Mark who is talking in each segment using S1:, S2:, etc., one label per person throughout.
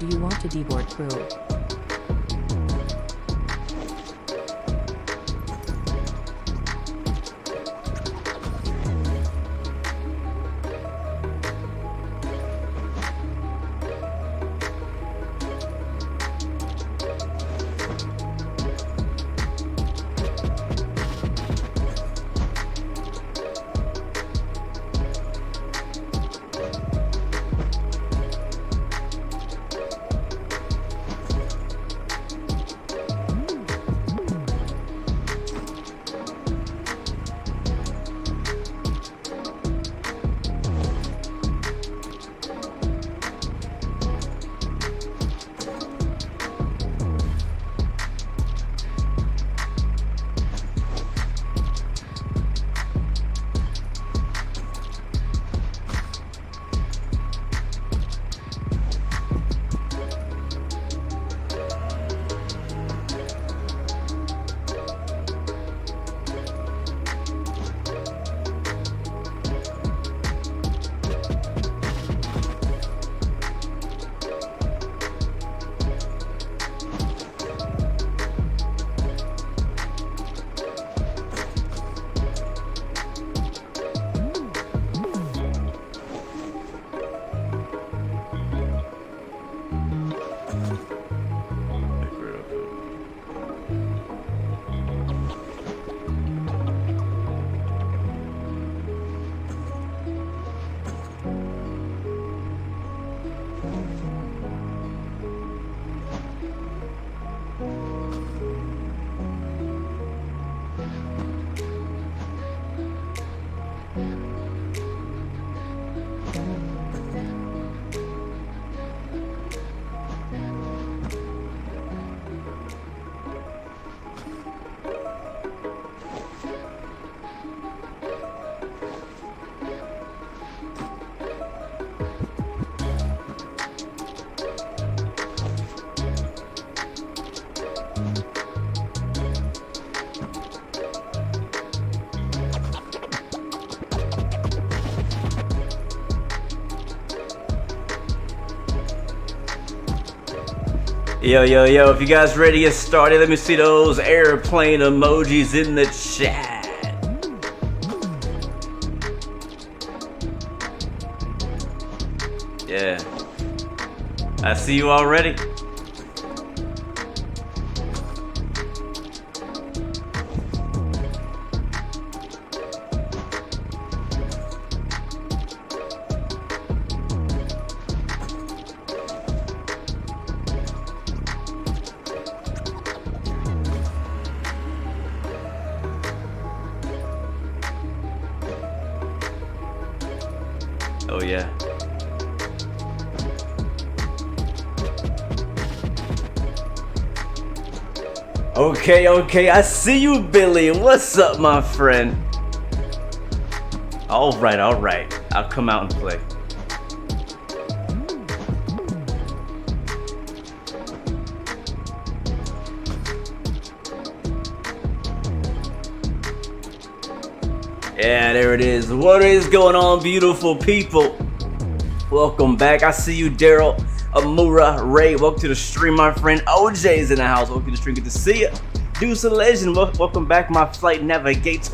S1: Do you want to deboard crew?
S2: Yo, yo, yo, if you guys ready to get started, let me see those airplane emojis in the chat. Yeah. I see you already. Oh yeah. Okay, I see you, Billy. What's up, my friend? All right. I'll come out and play. Yeah, there it is. What is going on, beautiful people? Welcome back. I see you, Daryl, Amura, Ray. Welcome to the stream, my friend. OJ's in the house. Welcome to the stream. Good to see you. Deuce a Legend. Welcome back, my flight navigator.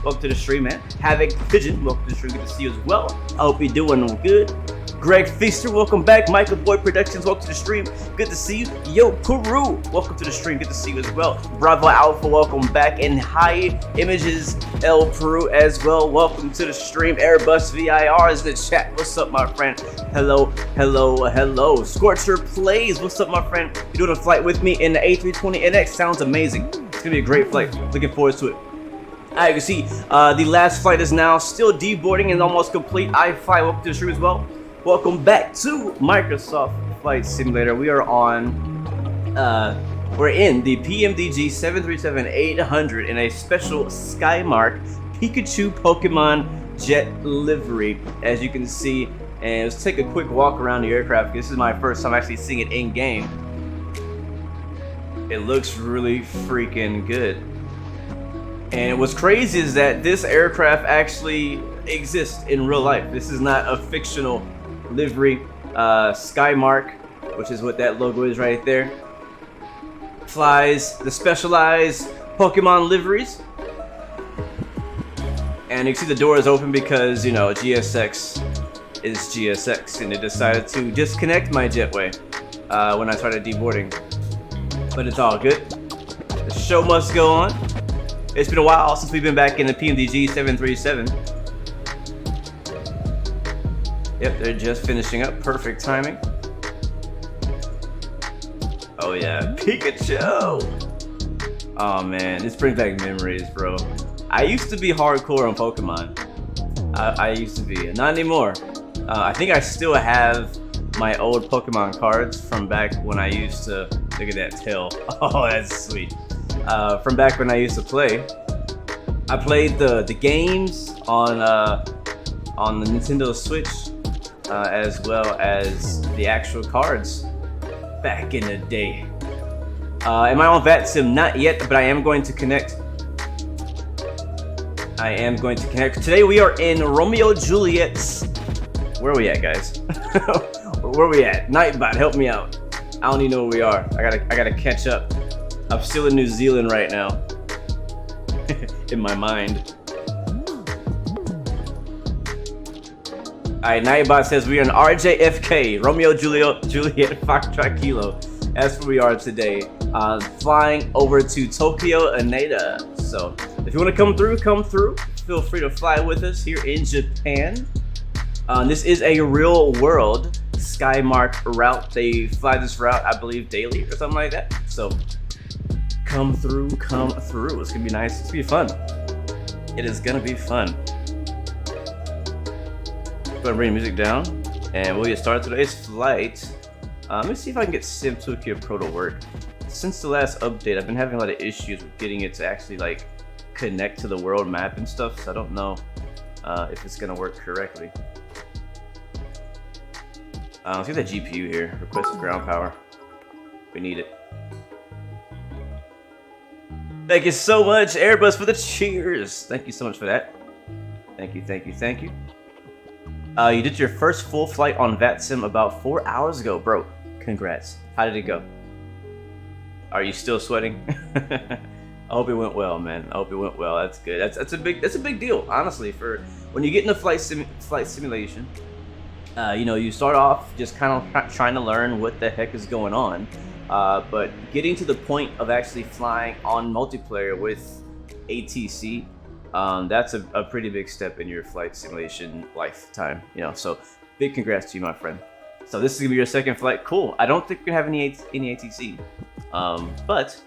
S2: Welcome to the stream, man. Havoc Pigeon. Welcome to the stream. Good to see you as well. I hope you're doing good. Greg Feaster, welcome back. Michael Boy Productions, welcome to the stream. Good to see you. Yo, Peru, welcome to the stream. Good to see you as well. Bravo Alpha, welcome back. And High Images El Peru as well. Welcome to the stream. Airbus VIR is in the chat. What's up, my friend? Hello. Scorcher Plays, what's up, my friend? You're doing a flight with me in the A320NX. Sounds amazing. It's gonna be a great flight. Looking forward to it. Alright, you can see the last flight is now still deboarding and almost complete. I-Fly, welcome to the stream as well. Welcome back to Microsoft Flight Simulator. We are on, we're in the PMDG 737-800 in a special SKYMARK Pikachu Pokemon jet livery, as you can see. And let's take a quick walk around the aircraft. This is my first time actually seeing it in game. It looks really freaking good. And what's crazy is that this aircraft actually exists in real life. This is not a fictional livery. SKYMARK which is what that logo is right there. Flies the specialized Pokemon liveries. And you can see the door is open because, you know, GSX is GSX, and it decided to disconnect my jetway when I started deboarding. But it's all good. The show must go on. It's been a while since we've been back in the PMDG 737. Yep, they're just finishing up. Perfect timing. Oh yeah, Pikachu! Oh man, this brings back memories, bro. I used to be hardcore on Pokemon. I used to be, not anymore. I think I still have my old Pokemon cards from back when I used to, look at that tail. Oh, that's sweet. From back when I used to play. I played the games on the Nintendo Switch, as well as the actual cards back in the day. Am I on Vatsim? Not yet, but I am going to connect. Today we are in Romeo Juliet's. Where are we at, guys? Where are we at? Nightbot, help me out. I don't even know where we are. I gotta catch up. I'm still in New Zealand right now. In my mind. Alright, Nightbot says we are in RJFK, Romeo Juliet Foxtrot Kilo. That's where we are today. Flying over to Tokyo, Haneda. So, if you want to come through. Feel free to fly with us here in Japan. This is a real world SKYMARK route. They fly this route, I believe, daily or something like that. So, come through. It's gonna be nice. It's gonna be fun. It is gonna be fun. Go ahead and bring the music down, and we'll get started today's flight. Let me see if I can get SimTokyo Pro to work. Since the last update, I've been having a lot of issues with getting it to actually like connect to the world map and stuff, so I don't know if it's gonna work correctly. Let's get that GPU here. Request ground power. We need it. Thank you so much, Airbus, for the cheers. Thank you so much for that. Thank you. You did your first full flight on Vatsim about 4 hours ago, bro. Congrats. How did it go? Are you still sweating? I hope it went well, man. I hope it went well. That's good. That's a big deal, honestly. For when you get into flight simulation, you know, you start off just kind of trying to learn what the heck is going on, but getting to the point of actually flying on multiplayer with ATC, that's a pretty big step in your flight simulation lifetime. You know, so big congrats to you, my friend. So this is gonna be your second flight. Cool. I don't think we're gonna have any ATC, but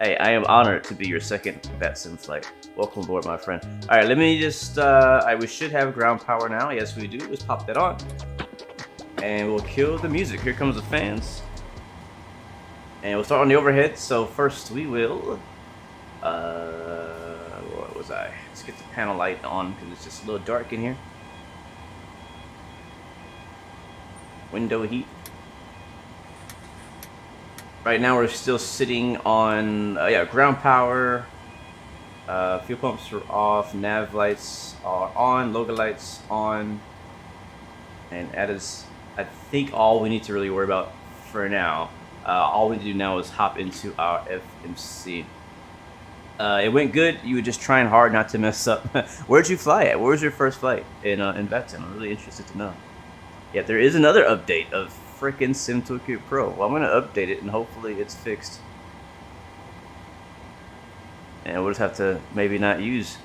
S2: hey, I am honored to be your second Vatsim flight. Welcome aboard, my friend. All right, let me just. We should have ground power now. Yes, we do. Let's pop that on, and we'll kill the music. Here comes the fans, and we'll start on the overhead. So first, we will. What was I? Let's get the panel light on because it's just a little dark in here. Window heat. Right now we're still sitting on ground power. Fuel pumps are off. Nav lights are on. Logo lights on. And that is, I think, all we need to really worry about for now. All we need to do now is hop into our FMC. It went good. You were just trying hard not to mess up. Where'd you fly at? Where was your first flight in Vatsim? I'm really interested to know. Yeah, there is another update of frickin' SimTokyo Pro. Well, I'm gonna update it and hopefully it's fixed. And we'll just have to maybe not use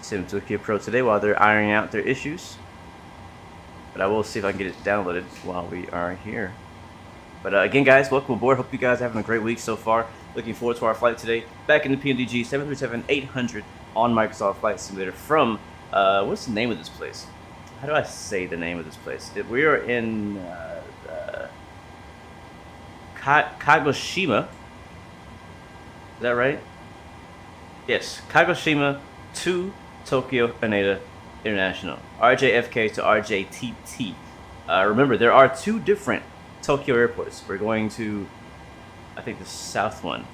S2: SimTokyo Pro today while they're ironing out their issues. But I will see if I can get it downloaded while we are here. But again, guys, welcome aboard. Hope you guys are having a great week so far. Looking forward to our flight today. Back in the PMDG 737-800 on Microsoft Flight Simulator from, what's the name of this place? How do I say the name of this place? We are in Kagoshima. Is that right? Yes, Kagoshima to Tokyo Haneda International. RJFK to RJTT. Remember, there are two different Tokyo airports. We're going to, I think, the south one,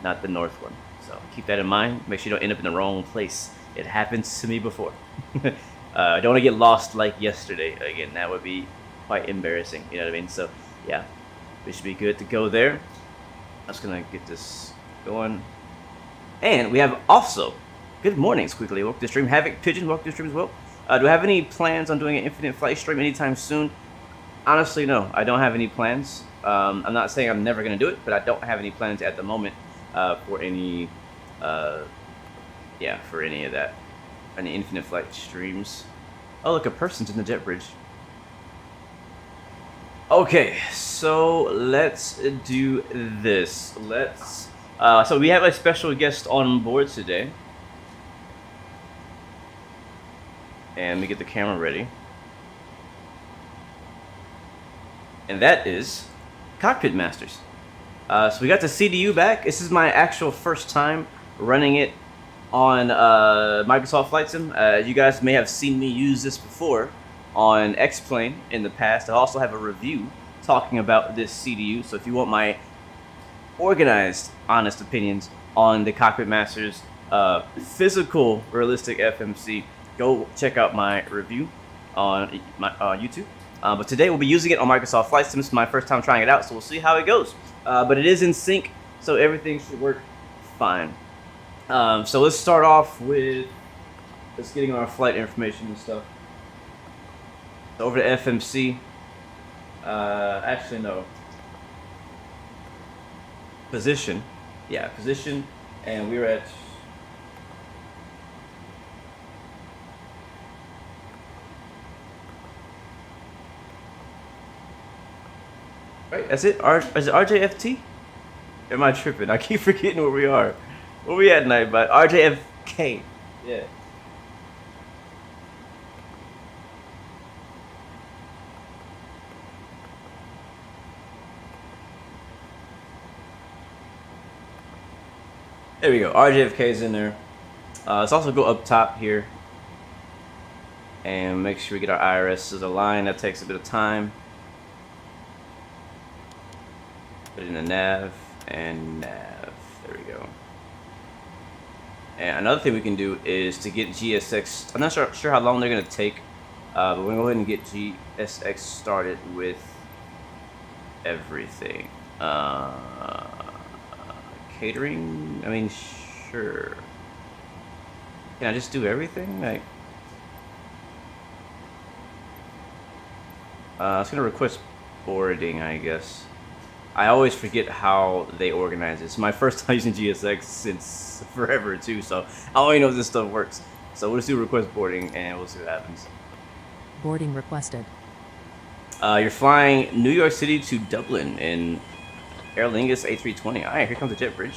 S2: not the north one. So keep that in mind. Make sure you don't end up in the wrong place. It happened to me before. I don't want to get lost like yesterday again. That would be quite embarrassing. You know what I mean? So yeah, We should be good to go there. I'm just gonna get this going. And we have also, good morning, Squiggly. Welcome to the stream. Havoc Pigeon, welcome to the stream as well. Do I have any plans on doing an infinite flight stream anytime soon? Honestly, no. I don't have any plans. I'm not saying I'm never gonna do it, but I don't have any plans at the moment for any, for any of that, any infinite flight streams. Oh, look, a person's in the jet bridge. Okay, so let's do this. So we have a special guest on board today. And let me get the camera ready. And that is Cockpit Masters. So we got the CDU back. This is my actual first time running it on Microsoft Flight Sim. You guys may have seen me use this before on X-Plane in the past. I also have a review talking about this CDU, so if you want my organized, honest opinions on the Cockpit Masters physical realistic FMC, go check out my review on my YouTube. But today we'll be using it on Microsoft Flight Sim. This is my first time trying it out, so we'll see how it goes. But it is in sync, so everything should work fine. So let's start off with just getting our flight information and stuff. Over to FMC. Actually, no. Position. Yeah, position. And we're at... Right, that's it? Is it RJFT? Am I tripping? I keep forgetting where we are. Where we at, Nightbot? RJFK. Yeah. There we go. RJFK is in there. Let's also go up top here and make sure we get our IRSs aligned. That takes a bit of time. Put in the nav and nav. There we go. And another thing we can do is to get GSX. I'm not sure how long they're going to take, but we're going to go ahead and get GSX started with everything. Catering? I mean, sure. Can I just do everything? Like, I was gonna request boarding, I guess. I always forget how they organize it. It's my first time using GSX since forever too, so I don't even know if this stuff works. So we'll just do request boarding and we'll see what happens.
S1: Boarding requested.
S2: You're flying New York City to Dublin in Aer Lingus A320. Alright, here comes the jet bridge.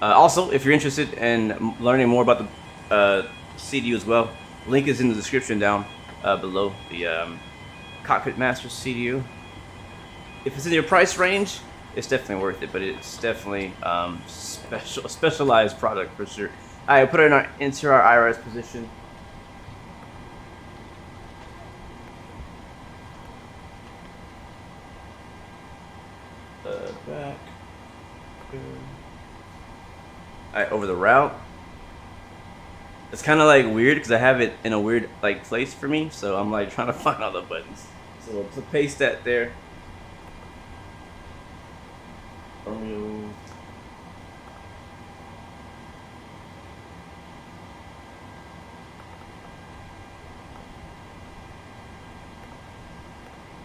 S2: Also, if you're interested in learning more about the CDU as well, link is in the description down below, the Cockpit Masters CDU. If it's in your price range, it's definitely worth it, but it's definitely a specialized product for sure. Alright, put it into our IRS position. Back. Alright, over the route. It's kind of like weird because I have it in a weird like place for me, so I'm like trying to find all the buttons. So we'll paste that there.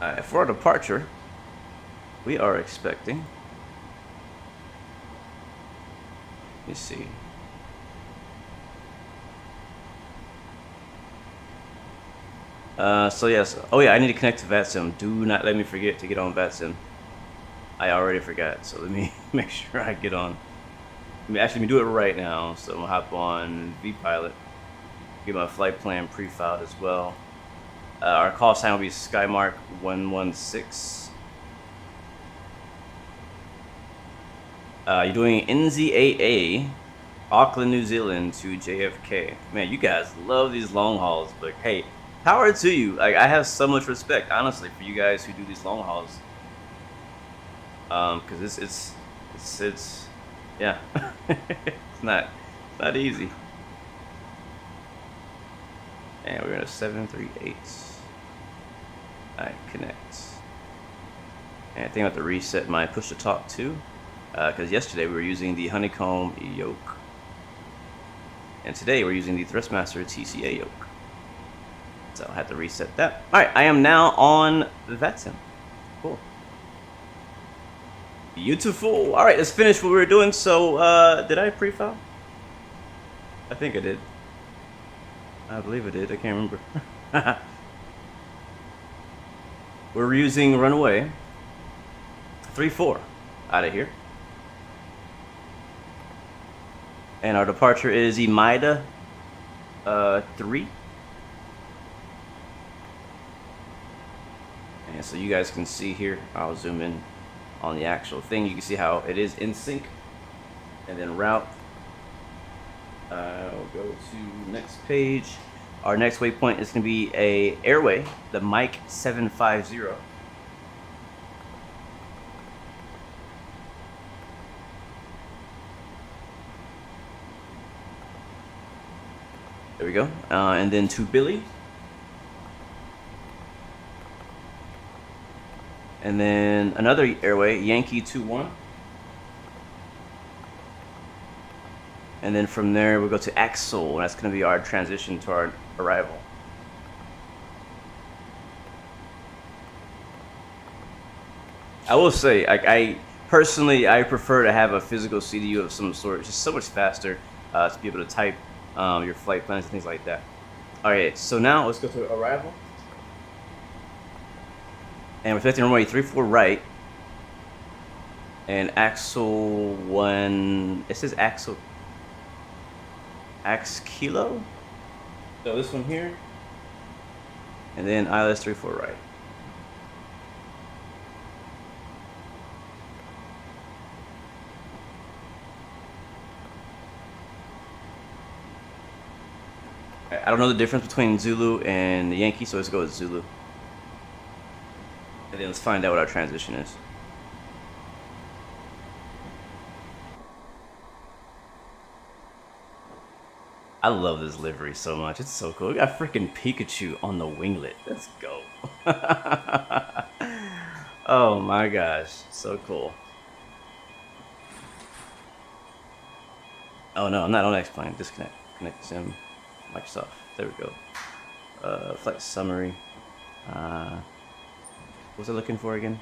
S2: Alright, for our departure, we are expecting. Let me see. So yes. Oh yeah, I need to connect to Vatsim. Do not let me forget to get on Vatsim. I already forgot, so let me make sure I get on. Let me do it right now. So I'm gonna hop on vPilot. Get my flight plan pre-filed as well. Our call sign will be SKYMARK 116. You're doing NZAA, Auckland, New Zealand to JFK. Man, you guys love these long hauls, but hey, power to you. Like, I have so much respect, honestly, for you guys who do these long hauls. Because it's yeah, it's not easy. And we're gonna 738. Alright, connect. And I think I have to reset my push to talk too, because yesterday we were using the Honeycomb yoke, and today we're using the Thrustmaster TCA yoke. So I have to reset that. Alright, I am now on Vatsim. Cool. Beautiful. Alright, let's finish what we were doing. So, did I pre-file? I think I did. I believe I did. I can't remember. We're using Runaway 3-4 out of here. And our departure is Imida 3. And so you guys can see here, I'll zoom in on the actual thing. You can see how it is in sync. And then route. I'll go to next page. Our next waypoint is going to be a airway, the Mike 750. There we go. And then to Billy. And then another airway, Yankee 21. And then from there, we'll go to Axel, and that's going to be our transition to our arrival. I will say, I personally, I prefer to have a physical CDU of some sort. It's just so much faster to be able to type your flight plans and things like that. All right, so now let's go to arrival. And we're expecting runway 34 right. And Axel 1, it says Axel. Ax Kilo. So this one here. And then ILS 34 right. I don't know the difference between Zulu and the Yankee, so let's go with Zulu. And then let's find out what our transition is. I love this livery so much. It's so cool. We got freaking Pikachu on the winglet. Let's go. Oh my gosh. So cool. Oh no, I'm not on X-Plane. Disconnect. Connect Sim. Microsoft. There we go. Flight summary. What was I looking for again?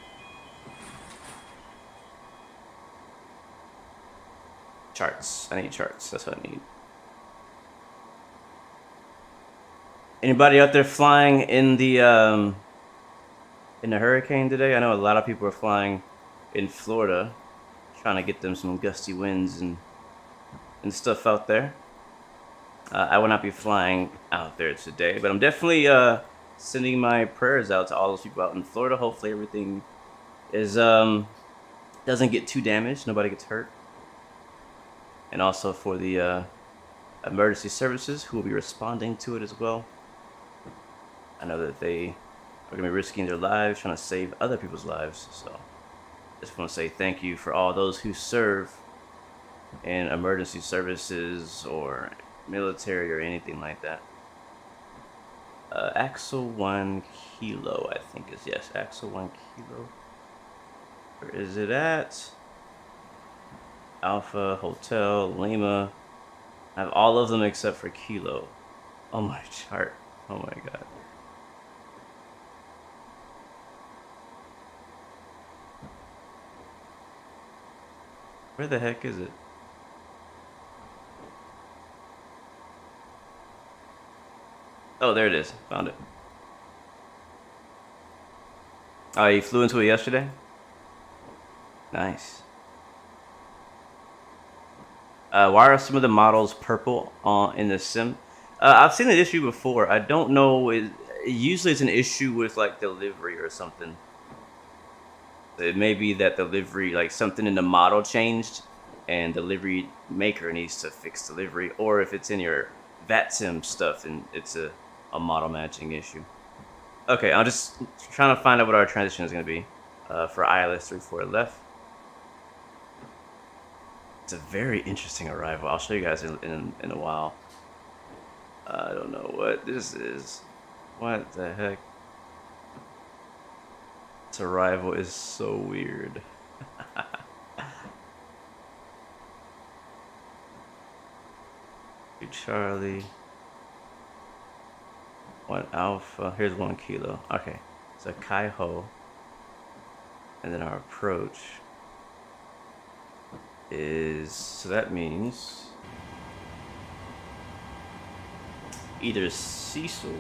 S2: Charts. I need charts. That's what I need. Anybody out there flying in the hurricane today? I know a lot of people are flying in Florida, trying to get them some gusty winds and stuff out there. I will not be flying out there today, but I'm definitely sending my prayers out to all those people out in Florida. Hopefully everything is doesn't get too damaged, nobody gets hurt. And also for the emergency services who will be responding to it as well. I know that they are going to be risking their lives trying to save other people's lives, so just want to say thank you for all those who serve in emergency services or military or anything like that. Axel 1 Kilo, I think is, yes, Axel 1 Kilo. Where is it at? Alpha, Hotel, Lima. I have all of them except for Kilo on my chart. Oh my god. Where the heck is it? Oh, there it is. Found it. Oh, you flew into it yesterday? Nice. Why are some of the models purple in the sim? I've seen the issue before. I don't know. Usually it's an issue with like delivery or something. It may be that delivery, like something in the model changed and delivery maker needs to fix delivery, or if it's in your Vatsim stuff and it's a model matching issue. Okay, I'm just trying to find out what our transition is going to be for ILS 34 left. It's a very interesting arrival. I'll show you guys in a while. I don't know what this is. What the heck? This arrival is so weird. Charlie. 1 Alpha. Here's 1 Kilo. Okay. So Kaiho. And then our approach is, so that means either Cecil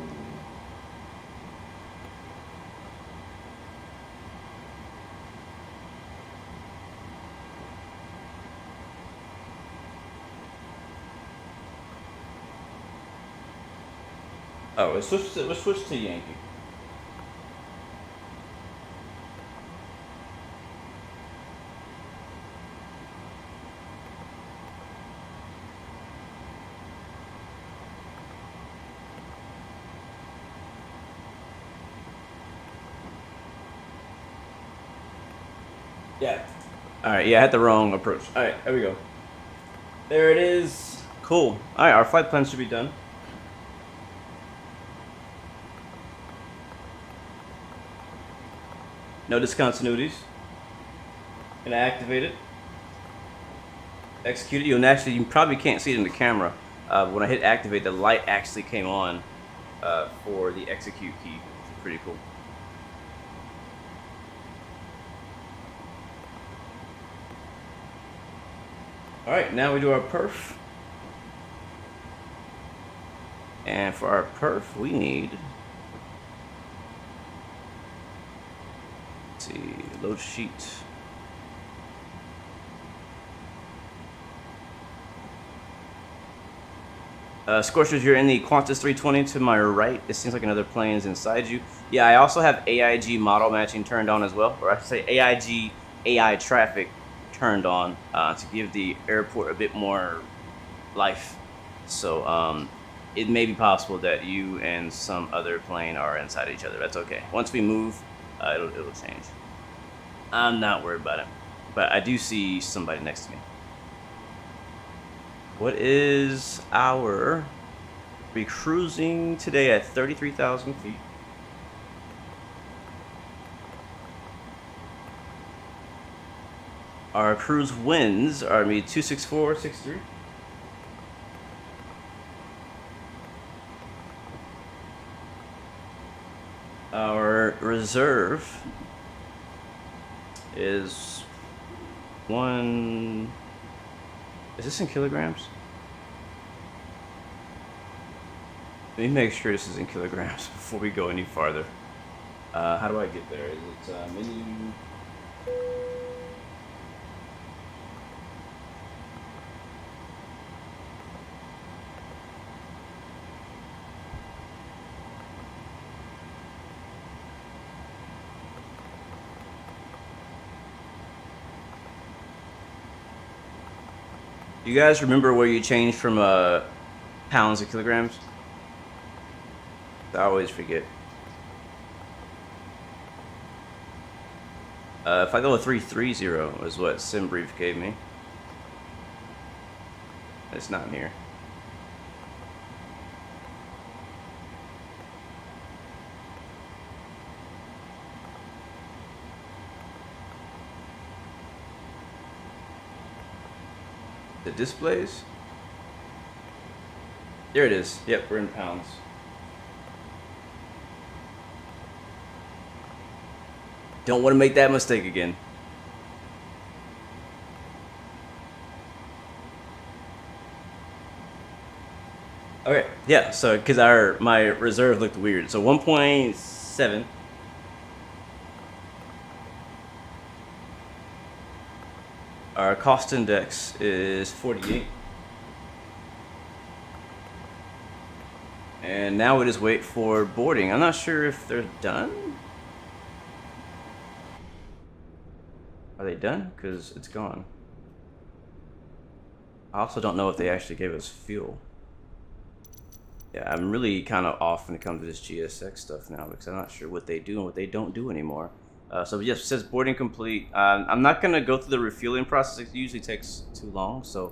S2: oh, let's switch to Yankee. Yeah. Alright, yeah, I had the wrong approach. Alright, there we go. There it is. Cool. Alright, our flight plan should be done. No discontinuities. Gonna activate it. Execute it. You probably can't see it in the camera. When I hit activate, the light actually came on for the execute key, which is pretty cool. All right, now we do our perf. And for our perf, we need, let's see, load sheet. Scorchers, you're in the Qantas 320 to my right. It seems like another plane is inside you. Yeah, I also have AIG model matching turned on as well, or I should say AIG AI traffic turned on to give the airport a bit more life. So it may be possible that you and some other plane are inside each other. That's okay. Once we move, it'll change. I'm not worried about it, but I do see somebody next to me. What is our... We're cruising today at 33,000 feet. Our cruise winds are 264.63. Our reserve is one... Is this in kilograms? Let me make sure this is in kilograms before we go any farther. How do I get there? Is it menu? You guys remember where you changed from pounds to kilograms? I always forget. If I go with 330 is what SimBrief gave me. It's not in here. The displays? There it is. Yep, we're in pounds. Don't want to make that mistake again. Okay, yeah, so because my reserve looked weird. So 1.7. Our cost index is 48. And now we just wait for boarding. I'm not sure if they're done. Are they done? Because it's gone. I also don't know if they actually gave us fuel. Yeah, I'm really kind of off when it comes to this GSX stuff now because I'm not sure what they do and what they don't do anymore. So yes, it says boarding complete. I'm not gonna go through the refueling process. It usually takes too long. So,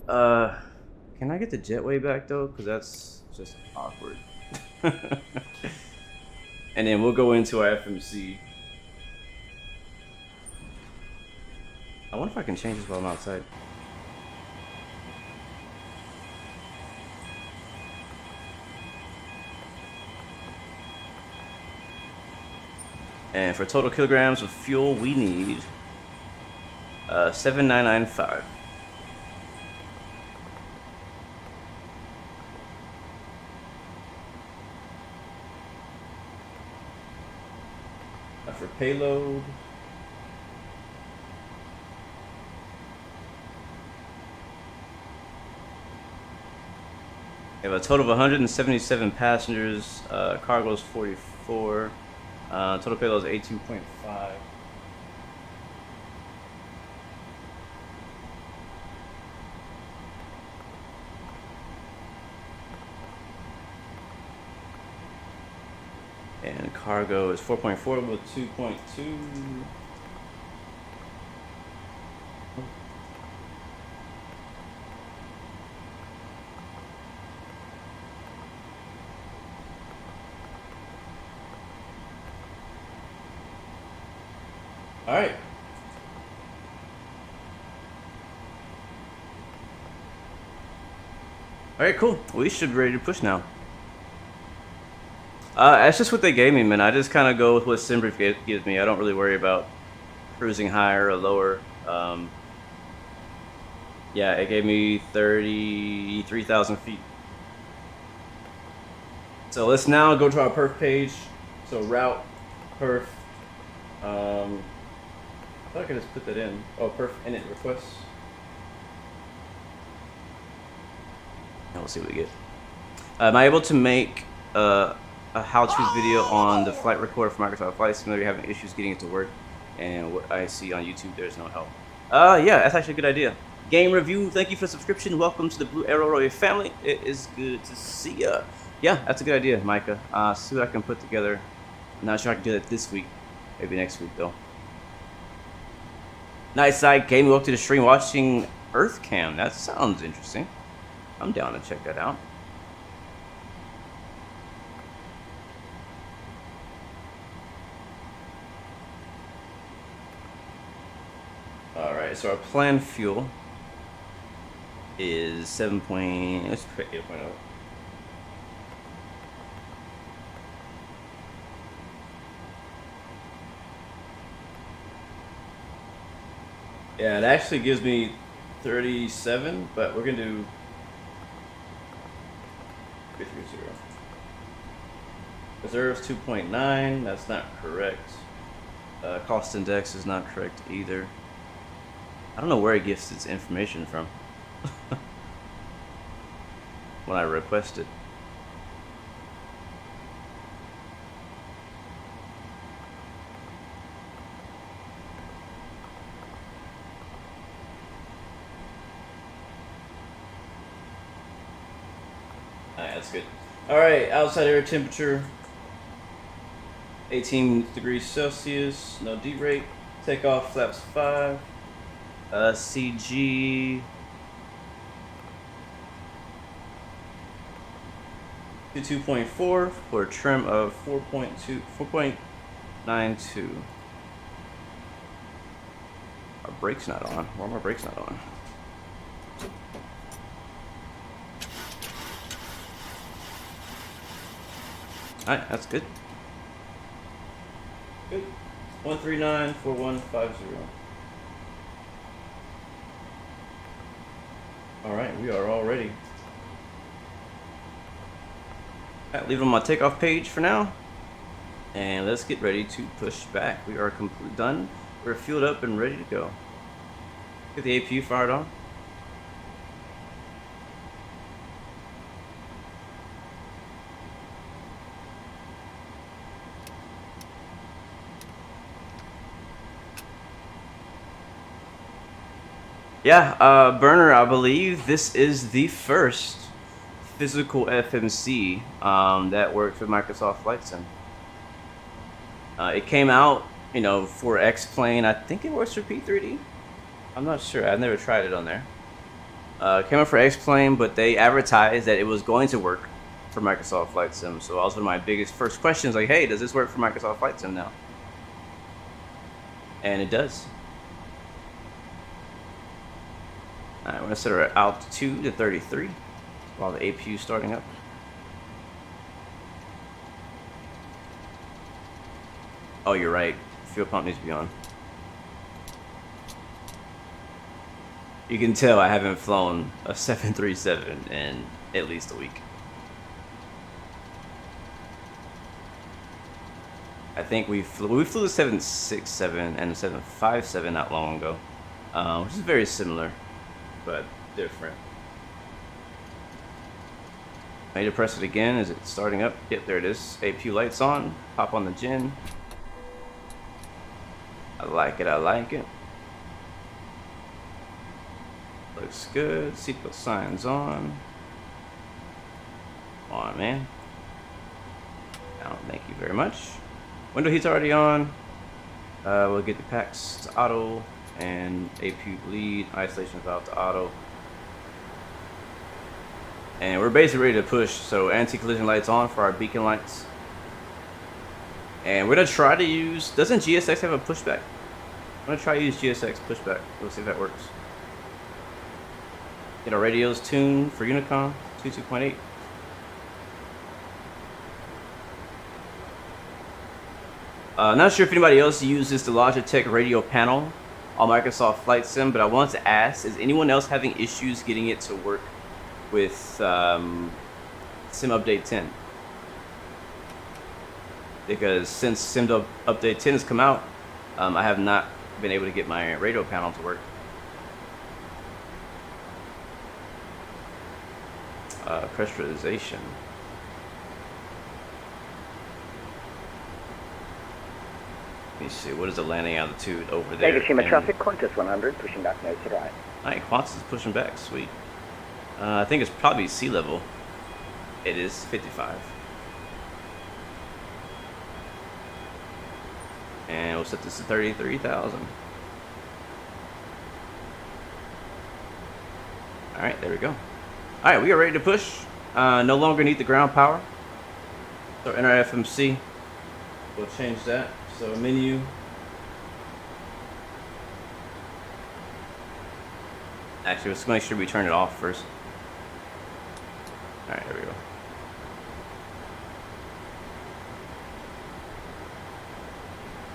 S2: can I get the jetway back though? Because that's just awkward. And then we'll go into our FMC. I wonder if I can change this while I'm outside. And for total kilograms of fuel, we need 7,995. For payload, we have a total of 177 passengers. Cargo is 44. Total payload is 18.5. And cargo is 4.4 with 2.2. All right. All right, cool. We should be ready to push now. That's just what they gave me, man. I just kind of go with what SimBrief gives me. I don't really worry about cruising higher or lower. Yeah, it gave me 33,000 feet. So let's now go to our perf page. So route, perf. I thought I could just put that in. Oh, perf init requests. Now we'll see what we get. Am I able to make a how-to video on the flight recorder for Microsoft Flight Simulator? Having issues getting it to work, and what I see on YouTube, there's no help. Yeah, that's actually a good idea. Game review. Thank you for the subscription. Welcome to the Blue Arrow Royal family. It is good to see ya. Yeah, that's a good idea, Micah. See what I can put together. I'm not sure I can do that this week. Maybe next week though. Nice side gaming. Welcome to the stream. Watching EarthCam. That sounds interesting. I'm down to check that out. Alright, so our planned fuel is 7. Let's put 8.0. Yeah, it actually gives me 37, but we're gonna do 330. Reserves 2.9. That's not correct. Cost index is not correct either. I don't know where it gets its information from when I request it. Alright, that's good. Alright, outside air temperature 18 degrees Celsius, no derate. Takeoff flaps 5. CG 2.4 for a trim of 4.92. Our brake's not on. Why are my brakes not on? Alright, that's good. Good. 1394150. Alright, we are all ready. Alright, leave it on my takeoff page for now. And let's get ready to push back. We are completely done. We're fueled up and ready to go. Get the APU fired on. Yeah, Burner, I believe this is the first physical FMC that worked with Microsoft Flight Sim. It came out, you know, for X-Plane. I think it works for P3D. I'm not sure. I've never tried it on there. It came out for X-Plane, but they advertised that it was going to work for Microsoft Flight Sim. So that was one of my biggest first questions, like, hey, does this work for Microsoft Flight Sim now? And it does. Alright, we're gonna set our altitude to 33 while the APU is starting up. Oh, you're right. Fuel pump needs to be on. You can tell I haven't flown a 737 in at least a week. I think we flew the 767 and the 757 not long ago, which is very similar, but different. I need to press it again. Is it starting up? Yep, there it is. APU lights on. Pop on the gen. I like it. I like it. Looks good. Seatbelt signs on. Come on, man. Now, thank you very much. Window heat's already on. We'll get the packs to auto and APU bleed, isolation valve to auto. And we're basically ready to push. So anti-collision lights on for our beacon lights. And we're gonna try to use, doesn't GSX have a pushback? I'm gonna try to use GSX pushback. We'll see if that works. Get our radios tuned for Unicom 22.8. Not sure if anybody else uses the Logitech radio panel on Microsoft Flight Sim, but I want to ask, is anyone else having issues getting it to work with Sim Update 10? Because since Sim Update 10 has come out, I have not been able to get my radio panel to work. Pressurization. Let me see, what is the landing altitude over there?
S3: Hiroshima traffic, Qantas 100, pushing back nose to right.
S2: Alright, Qantas is pushing back, sweet. I think it's probably sea level. It is 55. And we'll set this to 33,000. Alright, there we go. Alright, we are ready to push. No longer need the ground power. So enter FMC. We'll change that. So menu. Actually, let's make sure we turn it off first. Alright, there we go.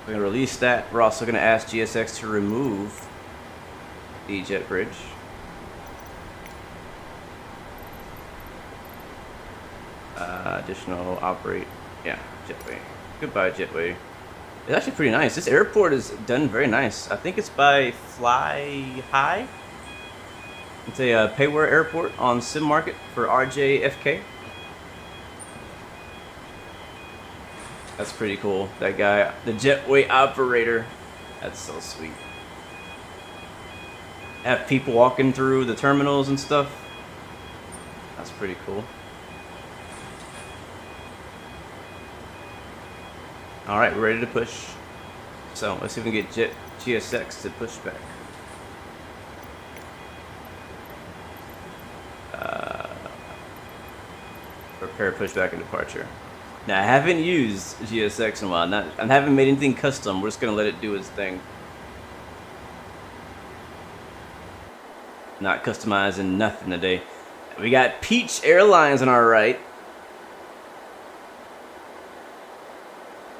S2: We're going to release that. We're also going to ask GSX to remove the jet bridge. Additional operate. Yeah, jetway. Goodbye, jetway. It's actually pretty nice. This airport is done very nice. I think it's by Fly High. It's a payware airport on Sim Market for RJFK. That's pretty cool. That guy, the jetway operator. That's so sweet. Have people walking through the terminals and stuff. That's pretty cool. Alright, we're ready to push. So let's see if we can get GSX to push back. Prepare pushback and departure. Now I haven't used GSX in a while. I haven't made anything custom. We're just gonna let it do its thing. Not customizing nothing today. We got Peach Airlines on our right.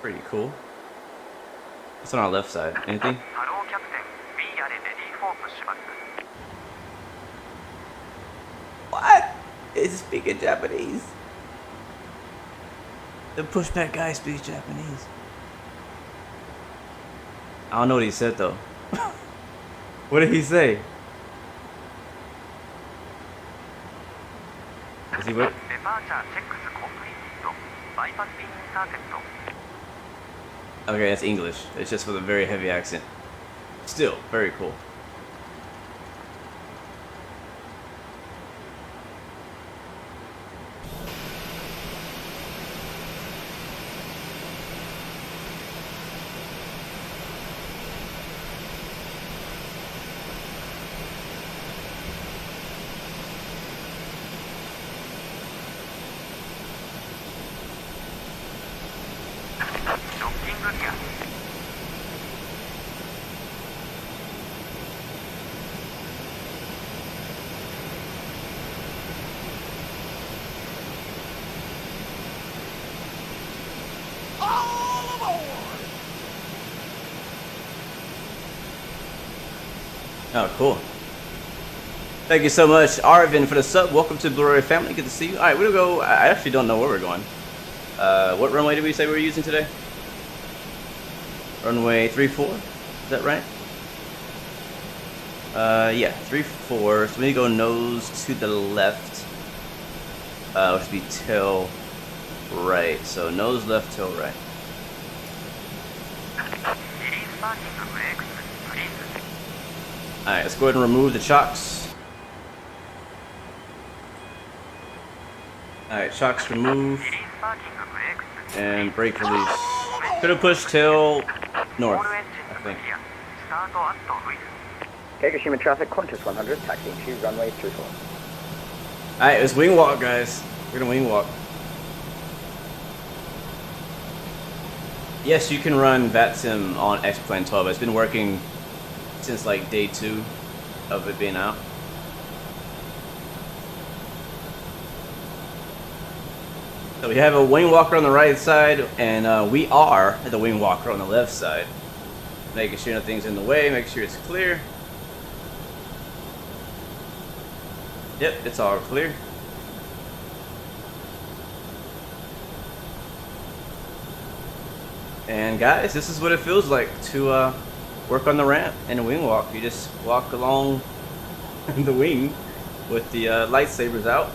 S2: Pretty cool. What's on our left side? Anything? What? Is speaking Japanese? The pushback guy speaks Japanese. I don't know what he said though. What did he say? Is he what? Okay, that's English. It's just with a very heavy accent. Still, very cool. Oh, cool. Thank you so much, Arvin, for the sub. Welcome to Blu-ray family. Good to see you. All right, we're gonna go. I actually don't know where we're going. What runway did we say we were using today? Runway 34. Is that right? Yeah, 34. So we need to go nose to the left. Which would be tail right. So nose left, tail right. Alright, let's go ahead and remove the chocks. Alright, chocks removed. And brake release. Could have pushed tail north, I think.
S3: Kagoshima traffic, Qantas 100, taxiing to runway 34.
S2: Alright, let's wing walk, guys. We're gonna wing walk. Yes, you can run Vatsim on X-Plan 12. It's been working since like day 2 of it being out. So we have a wing walker on the right side, and we are the wing walker on the left side. Making sure nothing's in the way, make sure it's clear. Yep, it's all clear. And guys, this is what it feels like to work on the ramp and a wing walk. You just walk along the wing with the lightsabers out.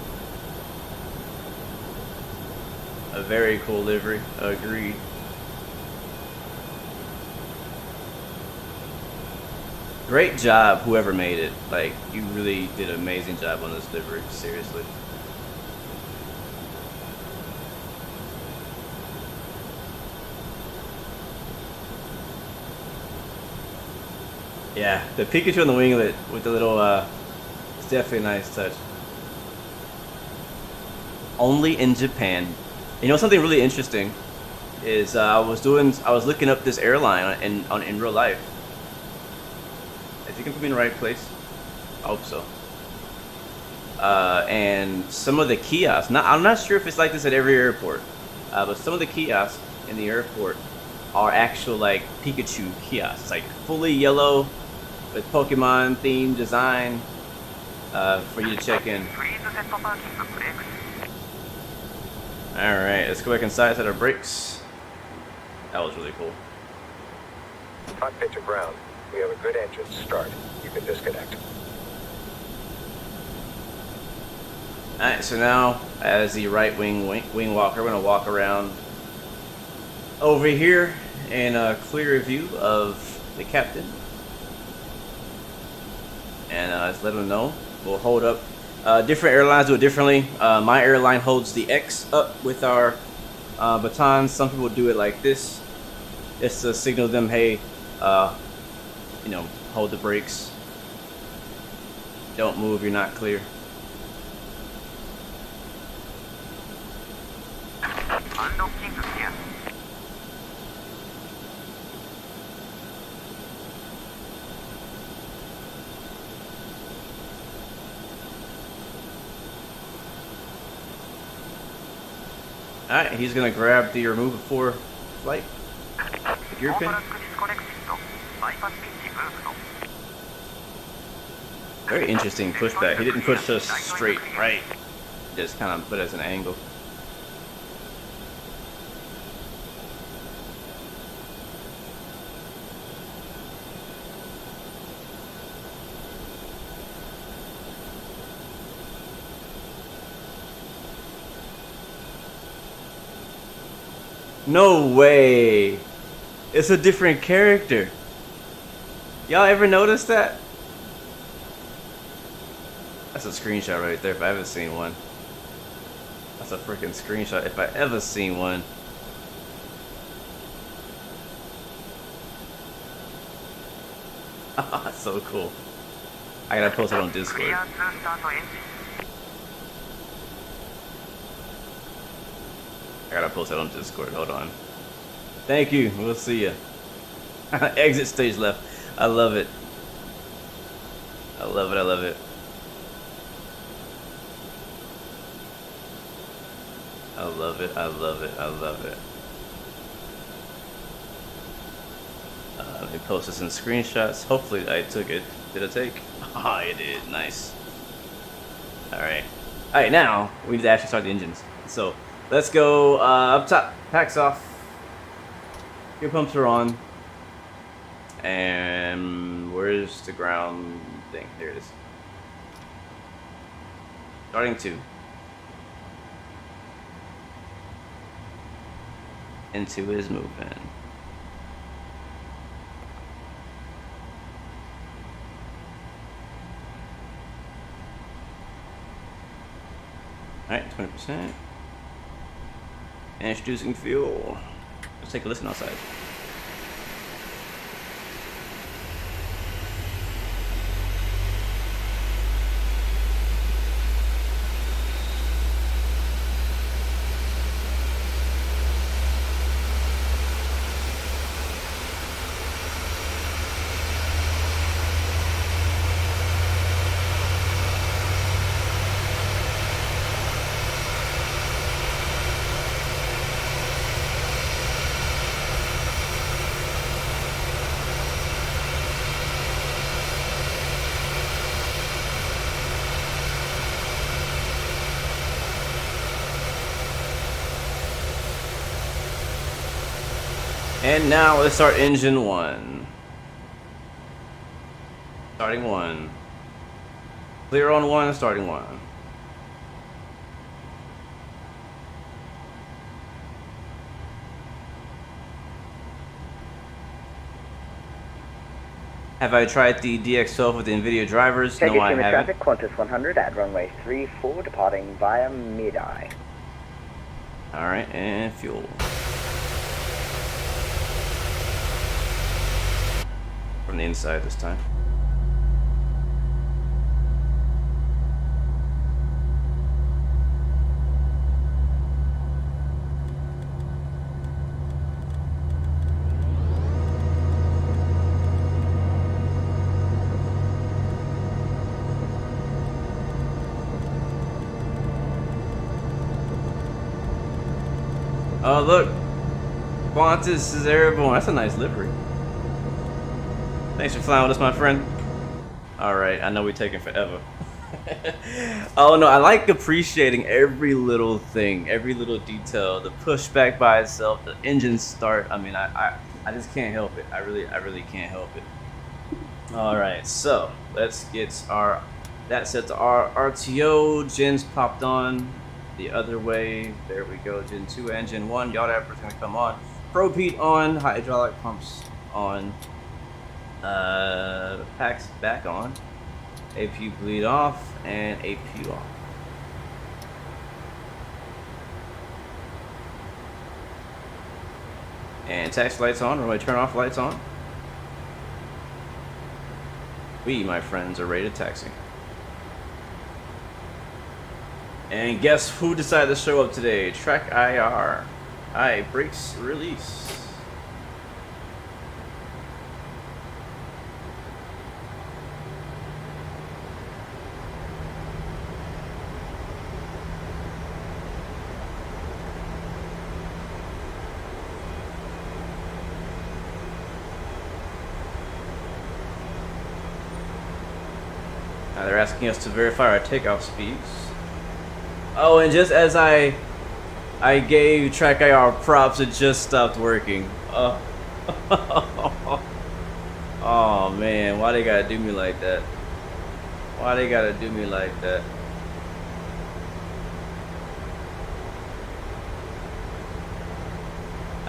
S2: A very cool livery, agreed. Great job, whoever made it. Like, you really did an amazing job on this livery, seriously. Yeah, the Pikachu on the winglet with the little, it's definitely a nice touch. Only in Japan. You know something really interesting is I was looking up this airline in real life. I think I'm in the right place. I hope so. And some of the kiosks. I'm not sure if it's like this at every airport, but some of the kiosks in the airport are actual like Pikachu kiosks, like fully yellow with Pokemon themed design for you to check in. Alright, let's go back inside, set our brakes. That was really cool.
S4: Cockpit to ground. We have a good engine start. You can disconnect.
S2: Alright, so now as the right wing walker, we're going to walk around over here and a clear view of the captain. And let's let them know. We'll hold up. Different airlines do it differently. My airline holds the X up with our batons. Some people do it like this. Just to signal them, hey, you know, hold the brakes. Don't move, you're not clear. Alright, he's gonna grab the remove before flight gear pin. Very interesting pushback. He didn't push us straight right. He just kind of put us an angle. No way! It's a different character. Y'all ever notice that? That's a screenshot right there if I haven't seen one. That's a freaking screenshot if I ever seen one. That's so cool. I gotta post it on Discord. I gotta post that on Discord. Hold on. Thank you. We'll see ya. Exit stage left. I love it. I love it. I love it. I love it. I love it. I love it. Let me post this in screenshots. Hopefully I took it. Did it take? Ah, it did. Nice. Alright. Alright, now we need to actually start the engines. So let's go up top. Packs off. Fuel pumps are on. And where's the ground thing? There it is. Starting 2. Into is moving. Alright, 20%. And introducing fuel. Let's take a listen outside. And now let's start engine 1. Starting 1. Clear on 1, starting 1. Have I tried the DX12 with the Nvidia drivers?
S3: Take
S2: No, I
S3: human
S2: haven't.
S3: traffic, Qantas 100 at runway 34, departing via mid-eye.
S2: Alright, and fuel. From the inside this time. Oh look, Qantas is airborne. That's a nice livery. Thanks for flying with us, my friend. Alright, I know we're taking forever. Oh no, I like appreciating every little thing, every little detail. The pushback by itself, the engine start. I mean, I just can't help it. I really can't help it. Alright, so let's get our that set to our RTO. Gens popped on the other way. There we go. Gen 2 and Gen 1. Yacht Apper's gonna come on. Probe heat on, hydraulic pumps on. Packs back on. APU bleed off and APU off. And taxi lights on. Runway turn off lights on. We, my friends, are ready to taxi. And guess who decided to show up today? Track IR. Alright, brakes release. Now they're asking us to verify our takeoff speeds. Oh, and just as I gave Track IR props, it just stopped working. Oh. Oh man, why they gotta do me like that? Why they gotta do me like that?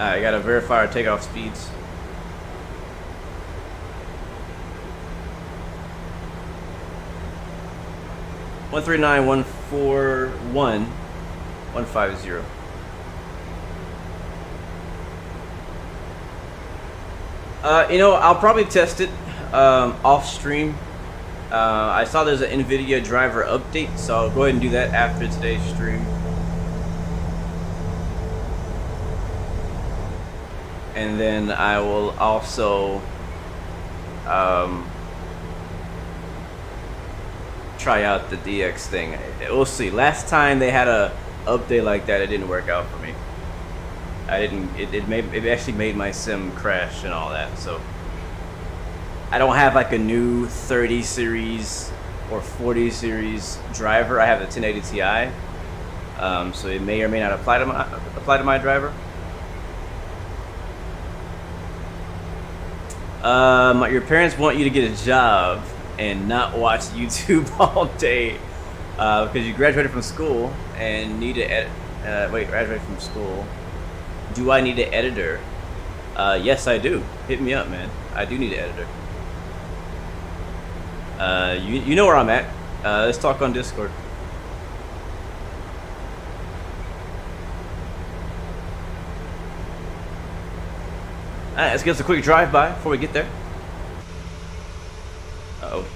S2: Alright, gotta verify our takeoff speeds. One 139-141-150. You know, I'll probably test it off stream. I saw there's an Nvidia driver update, so I'll go ahead and do that after today's stream. And then I will also try out the DX thing. We'll see. Last time they had a update like that, it didn't work out for me. It actually made my sim crash and all that. So I don't have like a new 30 series or 40 series driver. I have the 1080 Ti, so it may or may not apply to my driver. Your parents want you to get a job and not watch YouTube all day because you graduated from school and need to graduate from school. Do I need an editor? Yes, I do. Hit me up, man. I do need an editor. You know where I'm at. Let's talk on Discord. Alright, let's give us a quick drive-by before we get there. Uh-oh.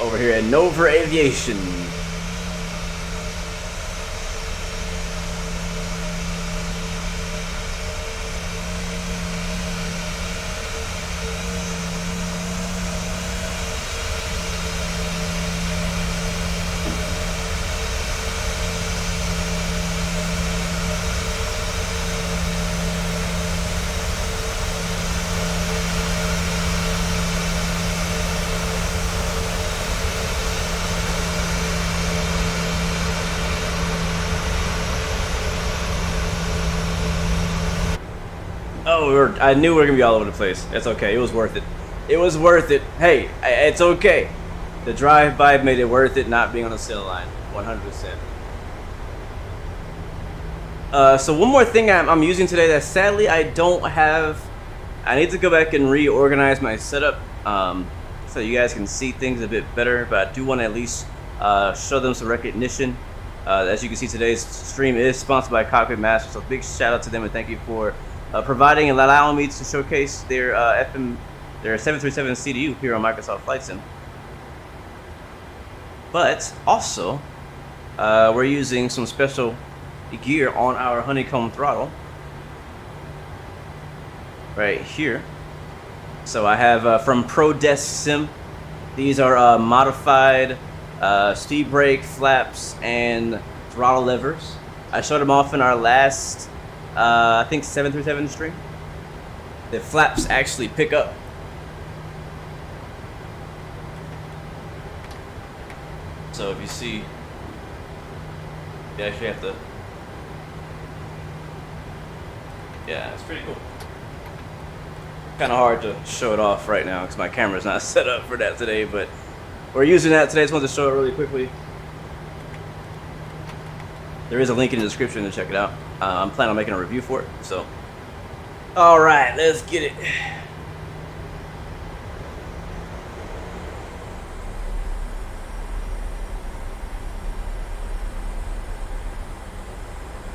S2: Over here at Nova Aviation. Oh, I knew we were gonna be all over the place. It's okay. It was worth it. It was worth it. Hey, it's okay. The drive-by made it worth it not being on the sale line. 100%. So one more thing I'm using today that sadly I don't have. I need to go back and reorganize my setup so you guys can see things a bit better. But I do want to at least show them some recognition. As you can see, today's stream is sponsored by Cockpit Master. So big shout out to them and thank you for providing and allowing me to showcase their their 737 CDU here on Microsoft Flight Sim. But also, we're using some special gear on our Honeycomb throttle right here. So I have from Pro Desk Sim. These are modified steep brake flaps and throttle levers. I showed them off in our last I think 737 stream. The flaps actually pick up. So if you see, you actually have to. Yeah, it's pretty cool. Kind of hard to show it off right now because my camera's not set up for that today, but we're using that today. I just wanted to show it really quickly. There is a link in the description to check it out. I'm planning on making a review for it, so. All right, let's get it.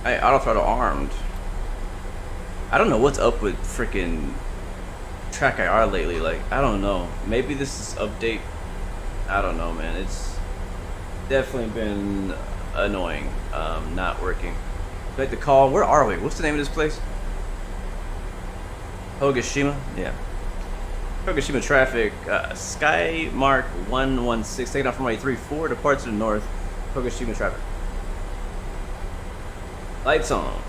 S2: Hey, auto throttle armed. I don't know what's up with freaking Track IR lately. Like, I don't know. Maybe this is update. I don't know, man. It's definitely been annoying. Not working. Like the call. Where are we? What's the name of this place? Hogashima? Yeah. Hogashima traffic. SKYMARK 116. Taking off from runway 34. Departs to the north. Hogashima traffic. Lights on.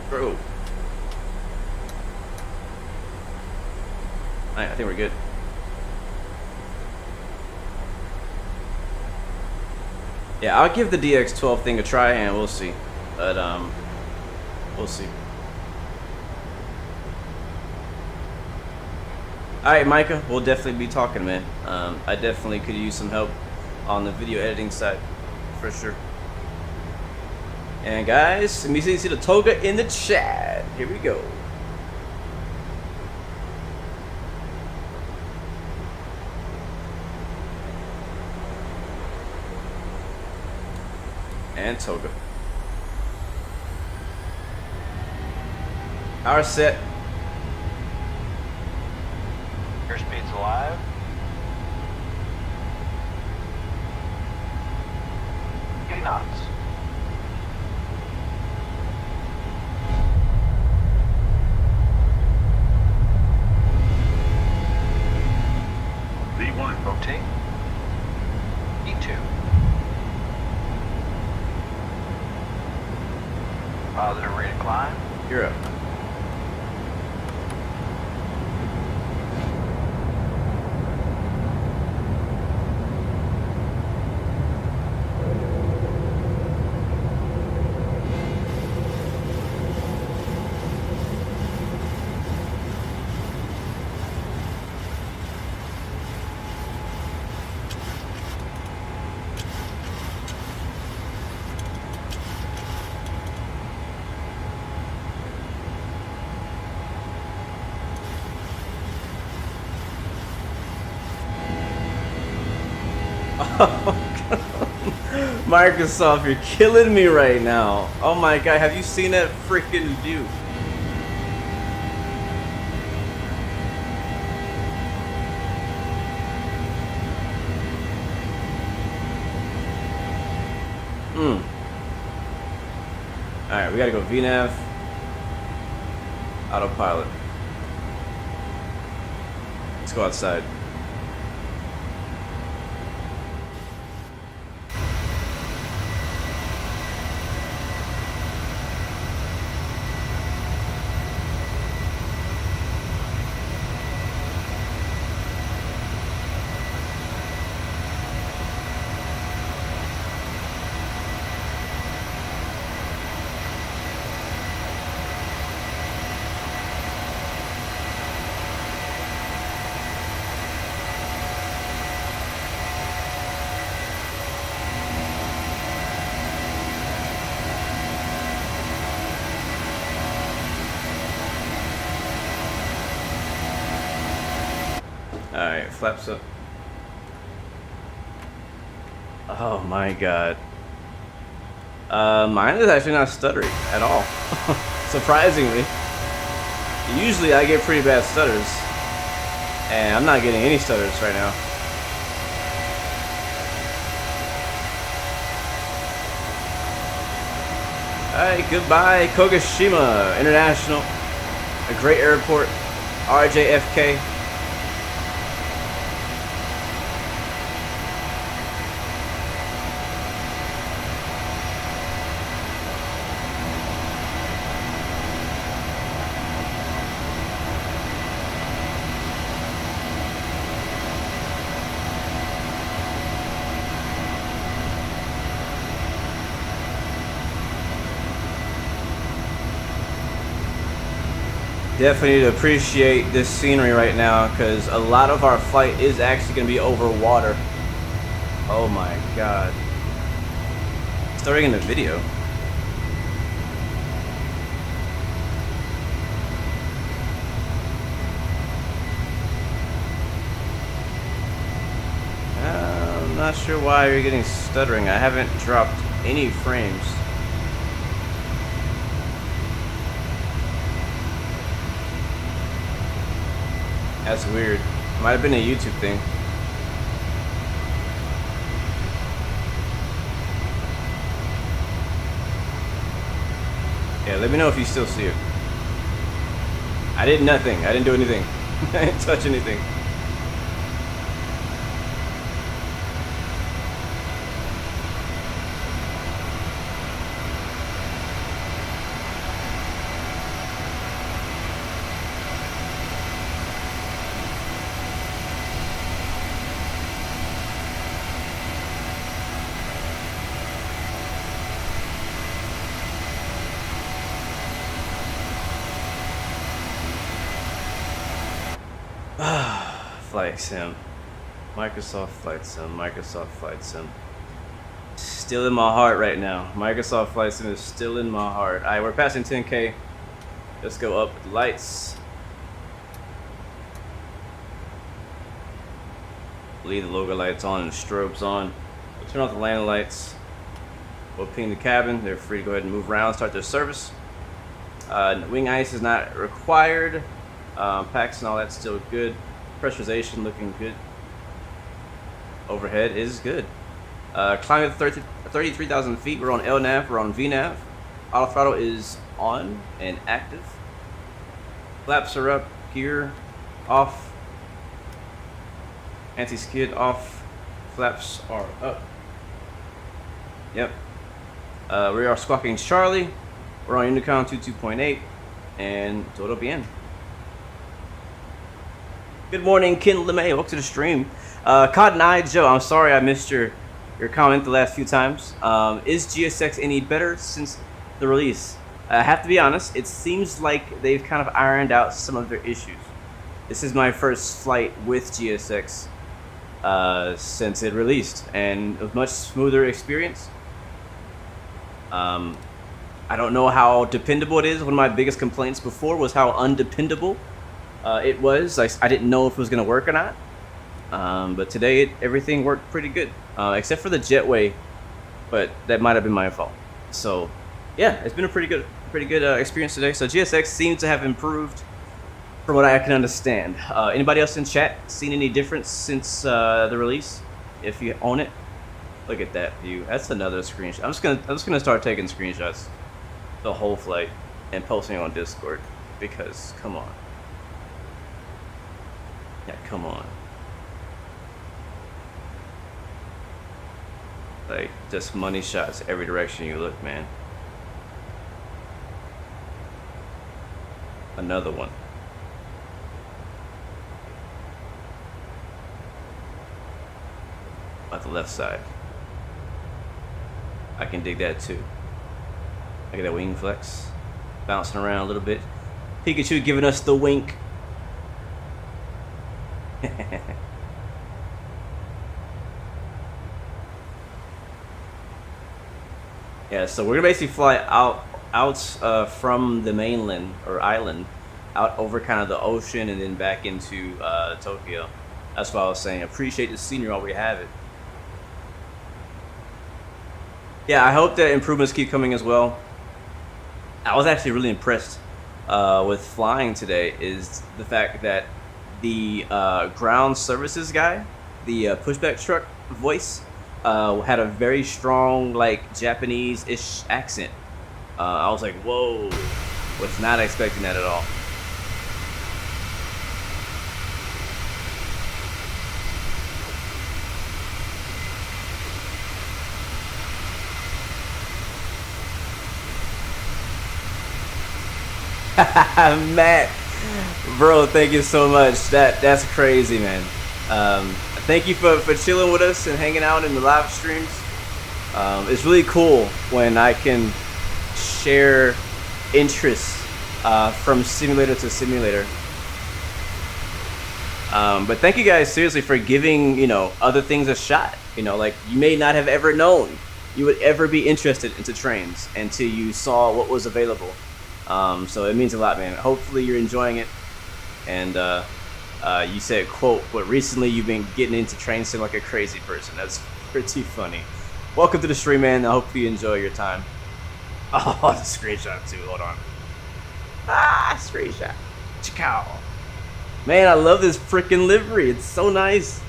S2: Bro. Alright, I think we're good. Yeah, I'll give the DX12 thing a try and we'll see. But we'll see. Alright, Micah, we'll definitely be talking, man. I definitely could use some help on the video editing side for sure. And guys, let me see the toga in the chat. Here we go. And toga. Power set.
S5: Airspeed's alive. Getting knots. Positive, ready to climb.
S2: You're up. Microsoft, you're killing me right now. Oh my god, have you seen that freaking view? Alright, we gotta go VNAV. Autopilot. Let's go outside. Alright, flaps up. Oh my god. Mine is actually not stuttering at all. Surprisingly. Usually I get pretty bad stutters. And I'm not getting any stutters right now. Alright, goodbye Kogoshima International. A great airport. RJFK. Definitely need to appreciate this scenery right now because a lot of our flight is actually going to be over water. Oh my god. Starting in the video. I'm not sure why you're getting stuttering. I haven't dropped any frames. That's weird. Might have been a YouTube thing. Yeah, let me know if you still see it. I did nothing. I didn't do anything. I didn't touch anything. Flight Sim. Microsoft Flight Sim. Microsoft Flight Sim. Still in my heart right now. Microsoft Flight Sim is still in my heart. Alright, we're passing 10K. Let's go up with the lights. Leave the logo lights on and the strobes on. We'll turn off the landing lights. We'll ping the cabin. They're free to go ahead and move around, start their service. Wing ice is not required. Packs and all that's still good. Pressurization looking good. Overhead is good. Climbing at 33,000 feet. We're on LNAV. We're on VNAV. Auto throttle is on and active. Flaps are up. Gear off. Anti-skid off. Flaps are up. Yep. We are squawking Charlie. We're on Unicom 22.8 and todo bien. Good morning, Ken LeMay. Welcome to the stream. Cotton Eye Joe, I'm sorry I missed your comment the last few times. Is GSX any better since the release? I have to be honest, it seems like they've kind of ironed out some of their issues. This is my first flight with GSX since it released, and it was a much smoother experience. I don't know how dependable it is. One of my biggest complaints before was how undependable it was. I didn't know if it was going to work or not. But today everything worked pretty good, except for the jetway, but that might have been my fault. So yeah, it's been a pretty good experience today. So GSX seems to have improved from what I can understand. Anybody else in chat seen any difference since the release? If you own it, look at that view. That's another screenshot. I'm just gonna start taking screenshots the whole flight and posting on Discord, because come on. Yeah, come on. Like, just money shots every direction you look, man. Another one. At the left side. I can dig that too. Look at that wing flex. Bouncing around a little bit. Pikachu giving us the wink. Yeah, so we're gonna basically fly out from the mainland or island, out over kind of the ocean and then back into Tokyo. That's why I was saying appreciate the scenery while we have it. Yeah, I hope that improvements keep coming as well. I was actually really impressed with flying today is the fact that the ground services guy, the pushback truck voice, had a very strong, like, Japanese-ish accent. I was like, whoa, was not expecting that at all. Matt, bro, thank you so much. That's crazy, man. Thank you for chilling with us and hanging out in the live streams. It's really cool when I can share interests from simulator to simulator. But thank you guys seriously for giving, you know, other things a shot. You know, like, you may not have ever known you would ever be interested into trains until you saw what was available. So it means a lot, man. Hopefully you're enjoying it. And you said, quote, but recently you've been getting into train sim like a crazy person. That's pretty funny. Welcome to the stream, man. I hope you enjoy your time. Oh, the screenshot too. Hold on. Screenshot. Chicow. Man, I love this freaking livery. It's so nice.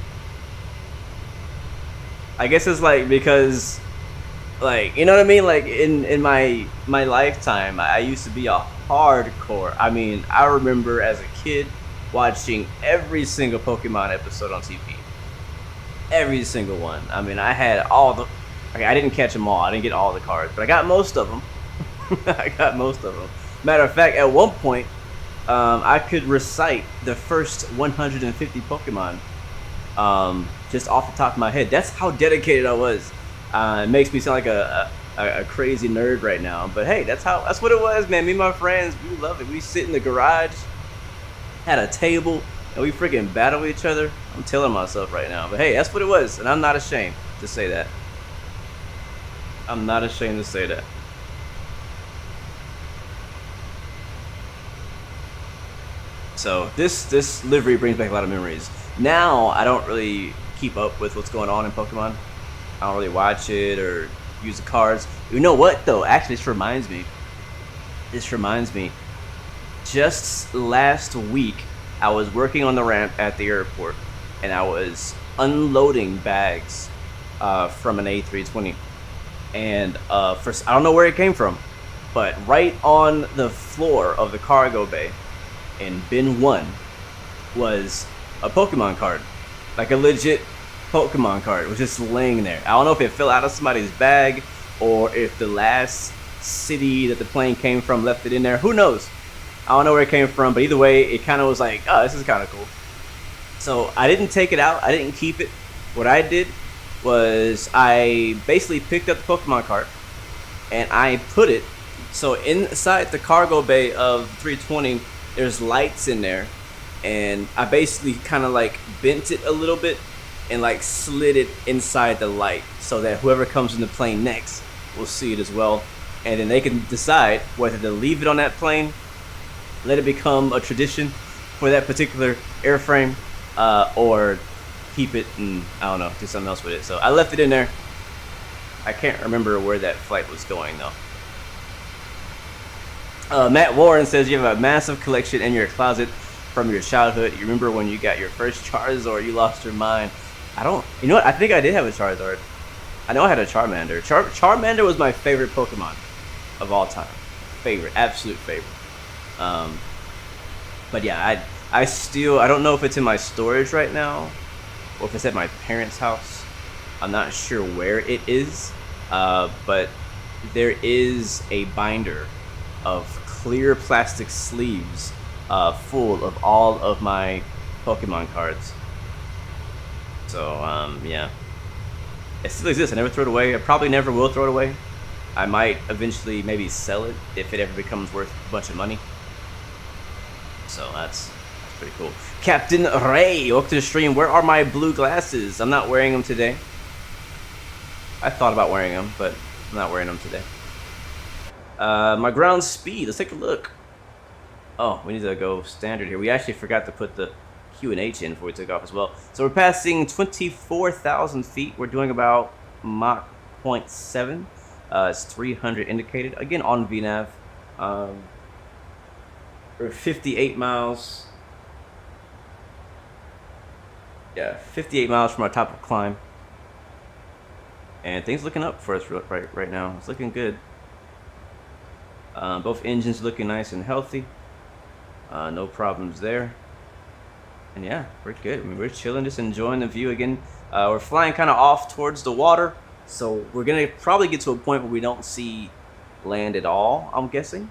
S2: I guess it's like because, like, you know what I mean? Like, in my lifetime, I used to be a hardcore. I mean, I remember as a kid watching every single Pokemon episode on TV. Every single one. I mean, I had all the... Okay, I didn't catch them all. I didn't get all the cards, but I got most of them. I got most of them. Matter of fact, at one point, I could recite the first 150 Pokemon just off the top of my head. That's how dedicated I was. It makes me sound like a crazy nerd right now, but hey, that's what it was, man. Me and my friends, we loved it. We sit in the garage, had a table, and we freaking battle each other. I'm telling myself right now, but hey, that's what it was, and I'm not ashamed to say that. I'm not ashamed to say that. So this livery brings back a lot of memories. Now I don't really keep up with what's going on in Pokemon. I don't really watch it or use the cards. You know what though? Actually, this reminds me. Just last week, I was working on the ramp at the airport, and I was unloading bags from an A320. And first, I don't know where it came from, but right on the floor of the cargo bay in bin 1 was a Pokemon card, like a legit Pokemon card. It was just laying there. I don't know if it fell out of somebody's bag or if the last city that the plane came from, left it in there. Who knows? I don't know where it came from, but either way, it kind of was like, oh, this is kind of cool. So I didn't take it out. I didn't keep it. What I did was I basically picked up the Pokemon cart and I put it. So inside the cargo bay of 320, there's lights in there. And I basically kind of like bent it a little bit and like slid it inside the light so that whoever comes in the plane next will see it as well. And then they can decide whether to leave it on that plane, let it become a tradition for that particular airframe, or keep it and, I don't know, do something else with it. So I left it in there. I can't remember where that flight was going though. Matt Warren says you have a massive collection in your closet from your childhood. You remember when you got your first Charizard, you lost your mind. I don't, you know what, I think I did have a Charizard. I know I had a Charmander. Charmander was my favorite Pokemon of all time. Favorite, absolute favorite. But yeah, I still, I don't know if it's in my storage right now or if it's at my parents' house. I'm not sure where it is, but there is a binder of clear plastic sleeves full of all of my Pokemon cards. So yeah, it still exists. I never threw it away. I probably never will throw it away. I might eventually maybe sell it if it ever becomes worth a bunch of money. So that's pretty cool. Captain Ray, welcome to the stream. Where are my blue glasses? I'm not wearing them today. I thought about wearing them, but I'm not wearing them today. My ground speed, let's take a look. Oh, we need to go standard here. We actually forgot to put the QNH in before we took off as well. So we're passing 24,000 feet. We're doing about Mach 0.7. It's 300 indicated. Again, on VNAV. We're 58 miles. Yeah, 58 miles from our top of climb. And things looking up for us right now. It's looking good. Both engines looking nice and healthy. No problems there. And yeah, we're good. I mean, we're chilling, just enjoying the view again. We're flying kind of off towards the water. So we're going to probably get to a point where we don't see land at all, I'm guessing.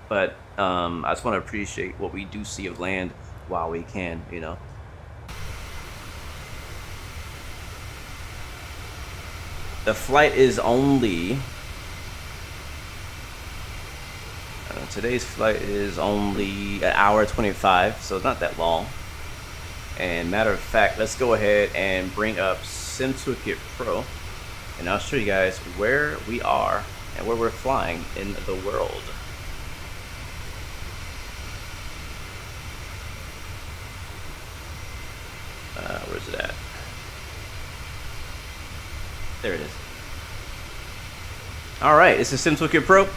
S2: But I just want to appreciate what we do see of land while we can, you know. The flight is only... today's flight is only an hour 25, so it's not that long. And matter of fact, let's go ahead and bring up SimToolkit Pro, and I'll show you guys where we are and where we're flying in the world. Where's it at? There it is. All right, this is SimToolkit Pro,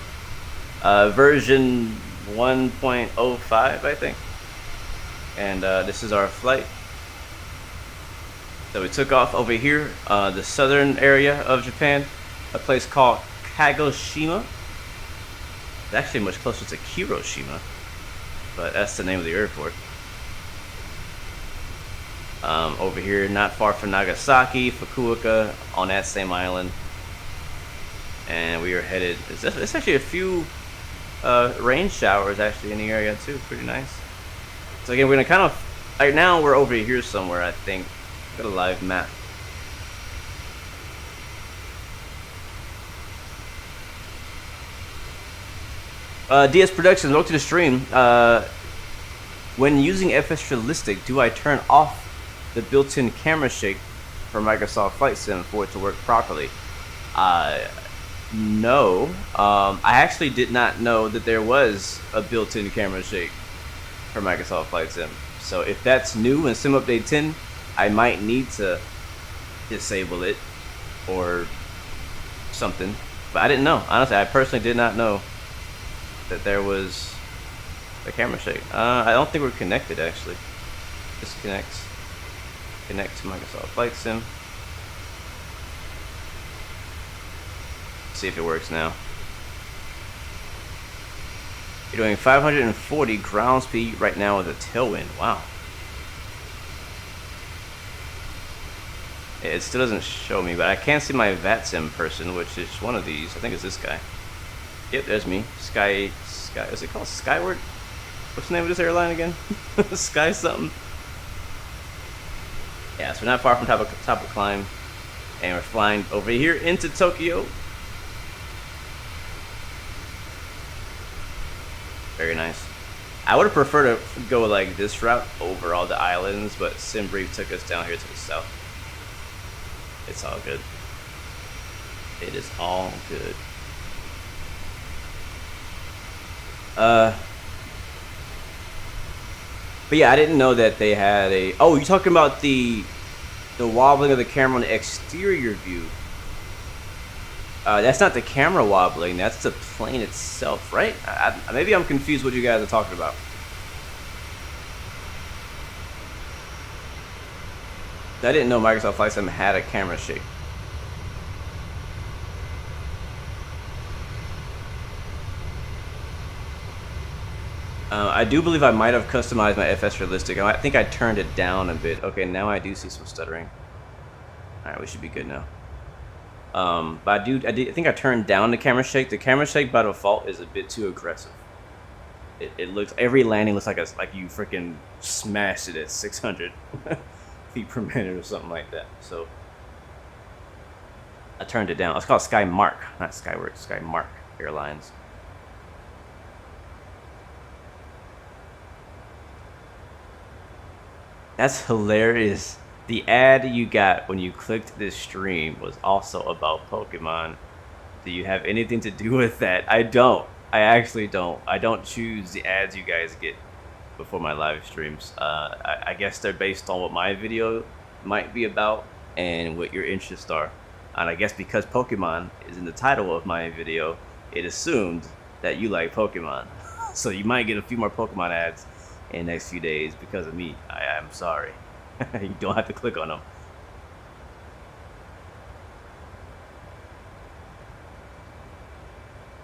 S2: version 1.05, I think. And this is our flight. So we took off over here, the southern area of Japan, a place called Kagoshima. It's actually much closer to Hiroshima, but that's the name of the airport. Over here, not far from Nagasaki, Fukuoka, on that same island. And we are headed, it's actually a few rain showers actually in the area too, pretty nice. So again, we're gonna kind of, right now we're over here somewhere, I think. Got a live map. DS Productions, welcome to the stream. When using FS Realistic, do I turn off the built-in camera shake for Microsoft Flight Sim for it to work properly? No. I actually did not know that there was a built-in camera shake for Microsoft Flight Sim. So if that's new in Sim Update 10, I might need to disable it or something. But I didn't know. Honestly, I personally did not know that there was a camera shake. I don't think we're connected actually. Disconnect. Connect to Microsoft Flight Sim. See if it works now. You're doing 540 ground speed right now with a tailwind. Wow. It still doesn't show me, but I can't see my Vatsim person, which is one of these. I think it's this guy. Yep, there's me. Sky. Is it called Skyward? What's the name of this airline again? Sky something. Yeah, so we're not far from top of climb, and we're flying over here into Tokyo. Very nice. I would have preferred to go like this route over all the islands, but SimBrief took us down here to the south. It's all good. It is all good. But yeah, I didn't know that they had a. Oh, you're talking about the wobbling of the camera on the exterior view. That's not the camera wobbling. That's the plane itself, right? Maybe I'm confused what you guys are talking about. I didn't know Microsoft Flight Sim had a camera shake. I do believe I might have customized my FS realistic. I think I turned it down a bit. Okay, now I do see some stuttering. All right, we should be good now. But I think I turned down the camera shake. The camera shake by default is a bit too aggressive. It looks, every landing looks like you freaking smashed it at 600 feet per minute or something like that. So I turned it down. It's called SKYMARK, not Skyward. SKYMARK Airlines. That's hilarious. The ad you got when you clicked this stream was also about Pokemon. Do you have anything to do with that? I don't. I actually don't. I don't choose the ads you guys get before my live streams. I guess they're based on what my video might be about and what your interests are. And I guess because Pokemon is in the title of my video, it assumed that you like Pokemon. So you might get a few more Pokemon ads in the next few days because of me. I'm sorry. You don't have to click on them.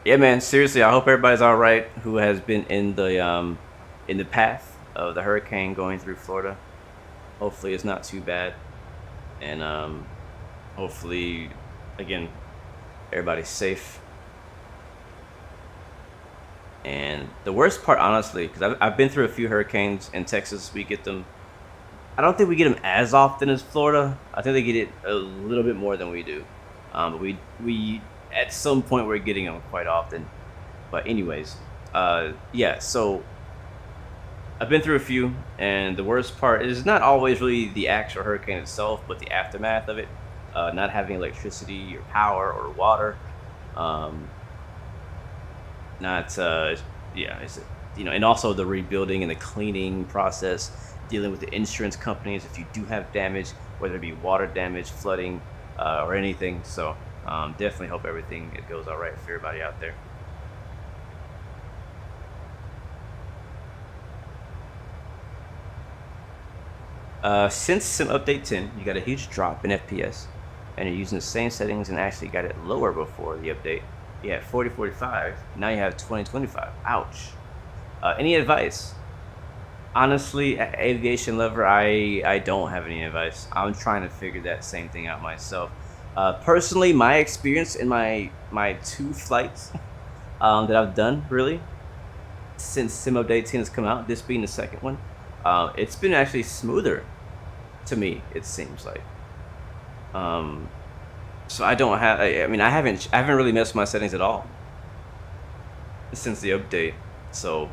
S2: Yeah, man. Seriously, I hope everybody's all right who has been in the path of the hurricane going through Florida. Hopefully, it's not too bad, and hopefully, again, everybody's safe. And the worst part, honestly, because I've been through a few hurricanes in Texas. We get them. I don't think we get them as often as Florida. I think they get it a little bit more than we do. But we at some point we're getting them quite often. But anyways, yeah. So I've been through a few, and the worst part is not always really the actual hurricane itself, but the aftermath of it. Not having electricity or power or water. Yeah, it's, you know, and also the rebuilding and the cleaning process, dealing with the insurance companies if you do have damage, whether it be water damage, flooding, or anything. So definitely hope everything goes all right for everybody out there. Since Sim Update 10, you got a huge drop in FPS, and you're using the same settings and actually got it lower before the update. You had 4045, now you have 2025. Ouch. Any advice? Honestly, aviation lover, I don't have any advice. I'm trying to figure that same thing out myself. Personally, my experience in my 2 flights that I've done, really, since Sim Update 10 has come out, this being the second one, it's been actually smoother to me, it seems like. So I don't have. I mean, I haven't really messed with my settings at all since the update. So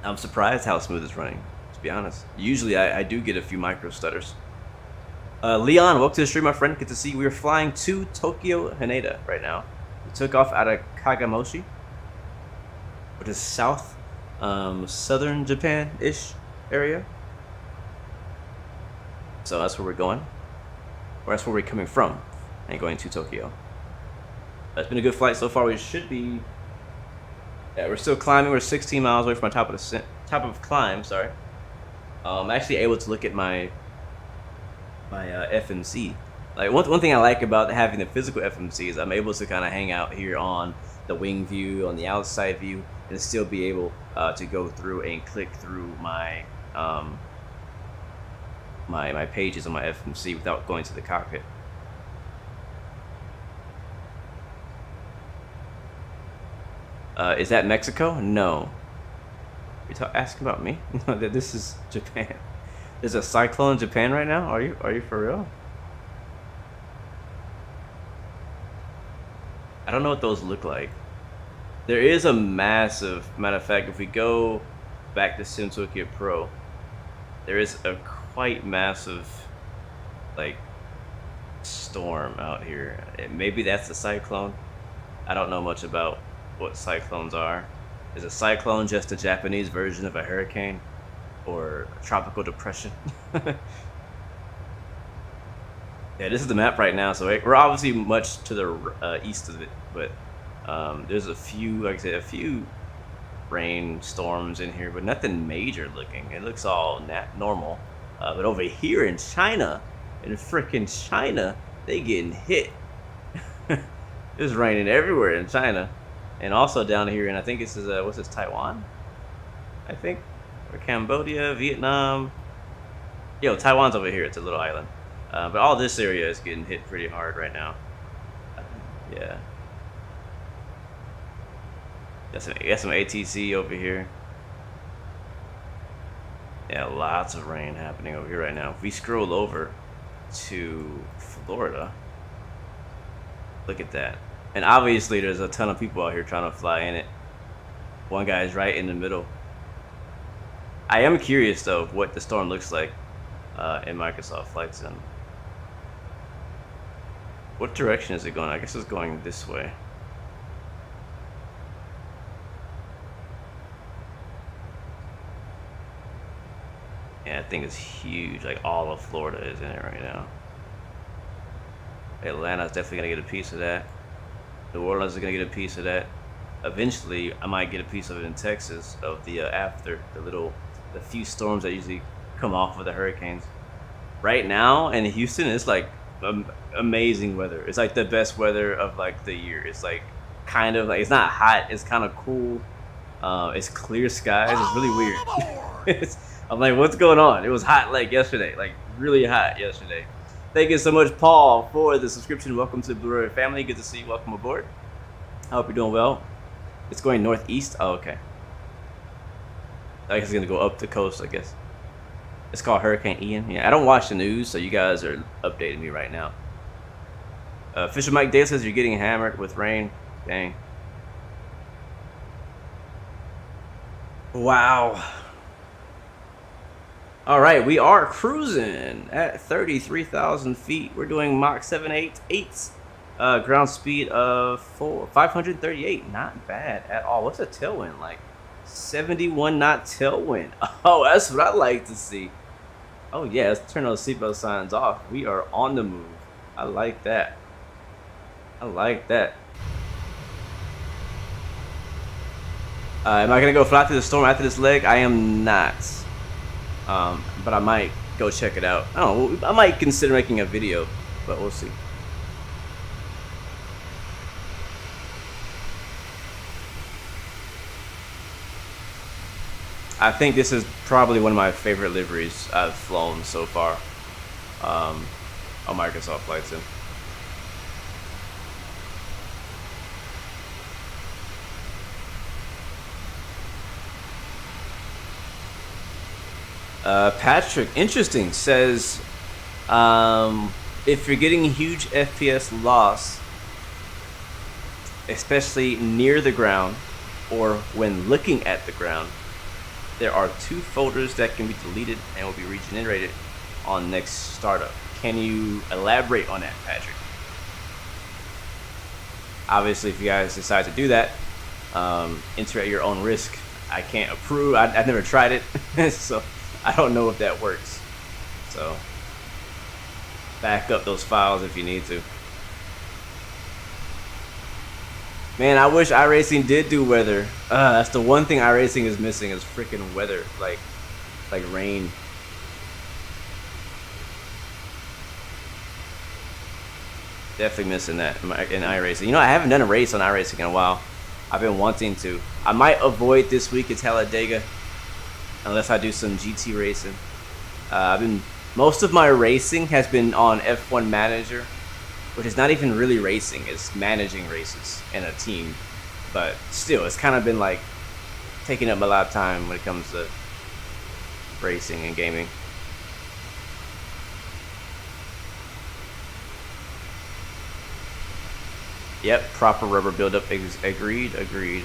S2: I'm surprised how smooth it's running, to be honest. Usually I do get a few micro stutters. Leon, welcome to the stream, my friend. Good to see you. We're flying to Tokyo Haneda right now. We took off out of Kagamoshi, which is south, southern Japan-ish area. So that's where we're going. Or that's where we're coming from and going to Tokyo. It's been a good flight so far. We should be. Yeah, we're still climbing. We're 16 miles away from the top of climb. Sorry. I'm actually able to look at my FMC. Like one thing I like about having the physical FMC is I'm able to kind of hang out here on the wing view, on the outside view, and still be able to go through and click through my my pages on my FMC without going to the cockpit. Is that Mexico? No. You're asking about me? No, this is Japan. There's a cyclone in Japan right now? Are you for real? I don't know what those look like. There is a massive, matter of fact, if we go back to SimToolkit Pro, there is a quite massive, like, storm out here. Maybe that's a cyclone. I don't know much about what cyclones are. Is a cyclone just a Japanese version of a hurricane or a tropical depression? Yeah, this is the map right now, so we're obviously much to the east of it, but there's a few, like I said, a few rain storms in here, but nothing major looking. It looks all normal. But over here in China, in frickin' China, they getting hit. It's raining everywhere in China. And also down here, and I think this is, what's this, Taiwan? I think? Or Cambodia, Vietnam. Yo, Taiwan's over here. It's a little island. But all this area is getting hit pretty hard right now. Yeah. Got some ATC over here. Yeah, lots of rain happening over here right now. If we scroll over to Florida, look at that. And obviously there's a ton of people out here trying to fly in it. One guy's right in the middle. I am curious though of what the storm looks like in Microsoft Flight Sim. What direction is it going? I guess it's going this way. Yeah, that thing is huge. Like all of Florida is in it right now. Atlanta's definitely gonna get a piece of that. New Orleans is gonna get a piece of that. Eventually, I might get a piece of it in Texas. Of the after the few storms that usually come off of the hurricanes. Right now in Houston, it's like amazing weather. It's like the best weather of like the year. It's like kind of like, it's not hot. It's kind of cool. It's clear skies. It's really weird. I'm like, what's going on? It was hot like yesterday, like really hot yesterday. Thank you so much, Paul, for the subscription. Welcome to the Blu-ray family. Good to see you. Welcome aboard. I hope you're doing well. It's going northeast. Oh, okay. I guess it's gonna go up the coast, I guess. It's called Hurricane Ian. Yeah, I don't watch the news, so you guys are updating me right now. Fisher Mike Dale says you're getting hammered with rain. Dang. Wow. All right, we are cruising at 33,000 feet. We're doing Mach 788, ground speed of 538. Not bad at all. What's a tailwind like? 71 knot tailwind. Oh, that's what I like to see. Oh yeah, let's turn those seatbelt signs off. We are on the move. I like that. I like that. Am I gonna go fly through the storm after this leg? I am not. But I might go check it out. I don't know. I might consider making a video, but we'll see. I think this is probably one of my favorite liveries I've flown so far on Microsoft Flight Sim. Patrick, interesting, says if you're getting huge FPS loss, especially near the ground or when looking at the ground, there are 2 folders that can be deleted and will be regenerated on next startup. Can you elaborate on that, Patrick? Obviously, if you guys decide to do that, enter at your own risk. I can't approve. I've never tried it, so I don't know if that works. So back up those files if you need to. Man, I wish iRacing did do weather. That's the one thing iRacing is missing is freaking weather, like rain. Definitely missing that in iRacing. You know, I haven't done a race on iRacing in a while. I've been wanting to. I might avoid this week at Talladega unless I do some GT racing. Most of my racing has been on F1 Manager, which is not even really racing. It's managing races in a team. but still, it's kind of been like taking up a lot of time when it comes to racing and gaming. Yep, proper rubber buildup. Agreed.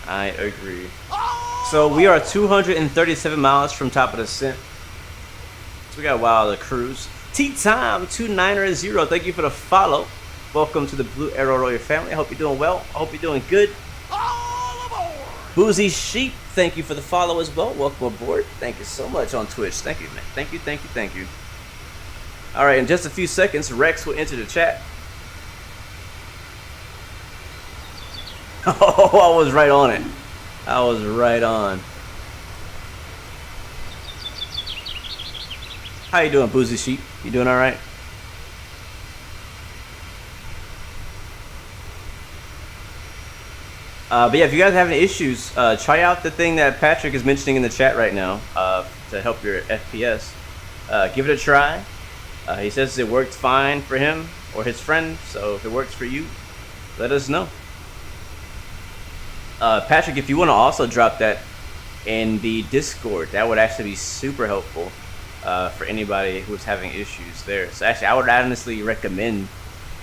S2: I agree. So we are 237 miles from top of the ascent. So we got a while to cruise. T-Time 2990, thank you for the follow. Welcome to the Blue Arrow Royal family. I hope you're doing well. I hope you're doing good. Boozy Sheep, thank you for the follow as well. Welcome aboard. Thank you so much on Twitch. Thank you, man. Thank you. All right, in just a few seconds, Rex will enter the chat. Oh, I was right on it. I was right on. How you doing, Boozy Sheep? You doing all right? But yeah, if you guys have any issues, try out the thing that Patrick is mentioning in the chat right now to help your FPS. Give it a try. He says it worked fine for him or his friend, so if it works for you, let us know. Patrick, if you want to also drop that in the Discord, that would actually be super helpful for anybody who's having issues there. So actually, I would honestly recommend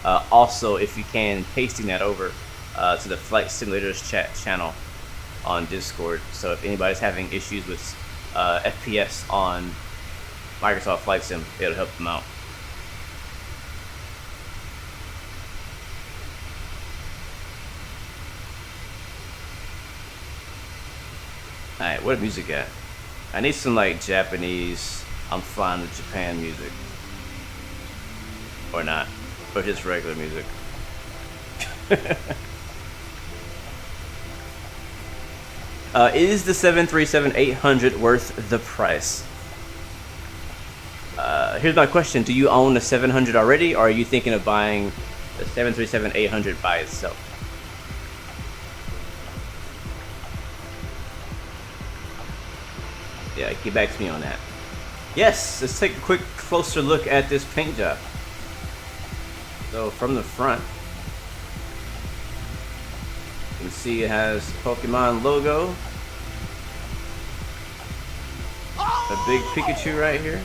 S2: also, if you can, pasting that over to the Flight Simulators chat channel on Discord. So if anybody's having issues with FPS on Microsoft Flight Sim, it'll help them out. Alright, what music at? I need some like Japanese I'm flying to Japan music. Or not. Or just regular music. Is the 737-800 worth the price? Here's my question. Do you own the 700 already, or are you thinking of buying the 737-800 by itself? Yeah, get back to me on that. Yes, let's take a quick closer look at this paint job. So from the front, you can see it has Pokemon logo. A big Pikachu right here.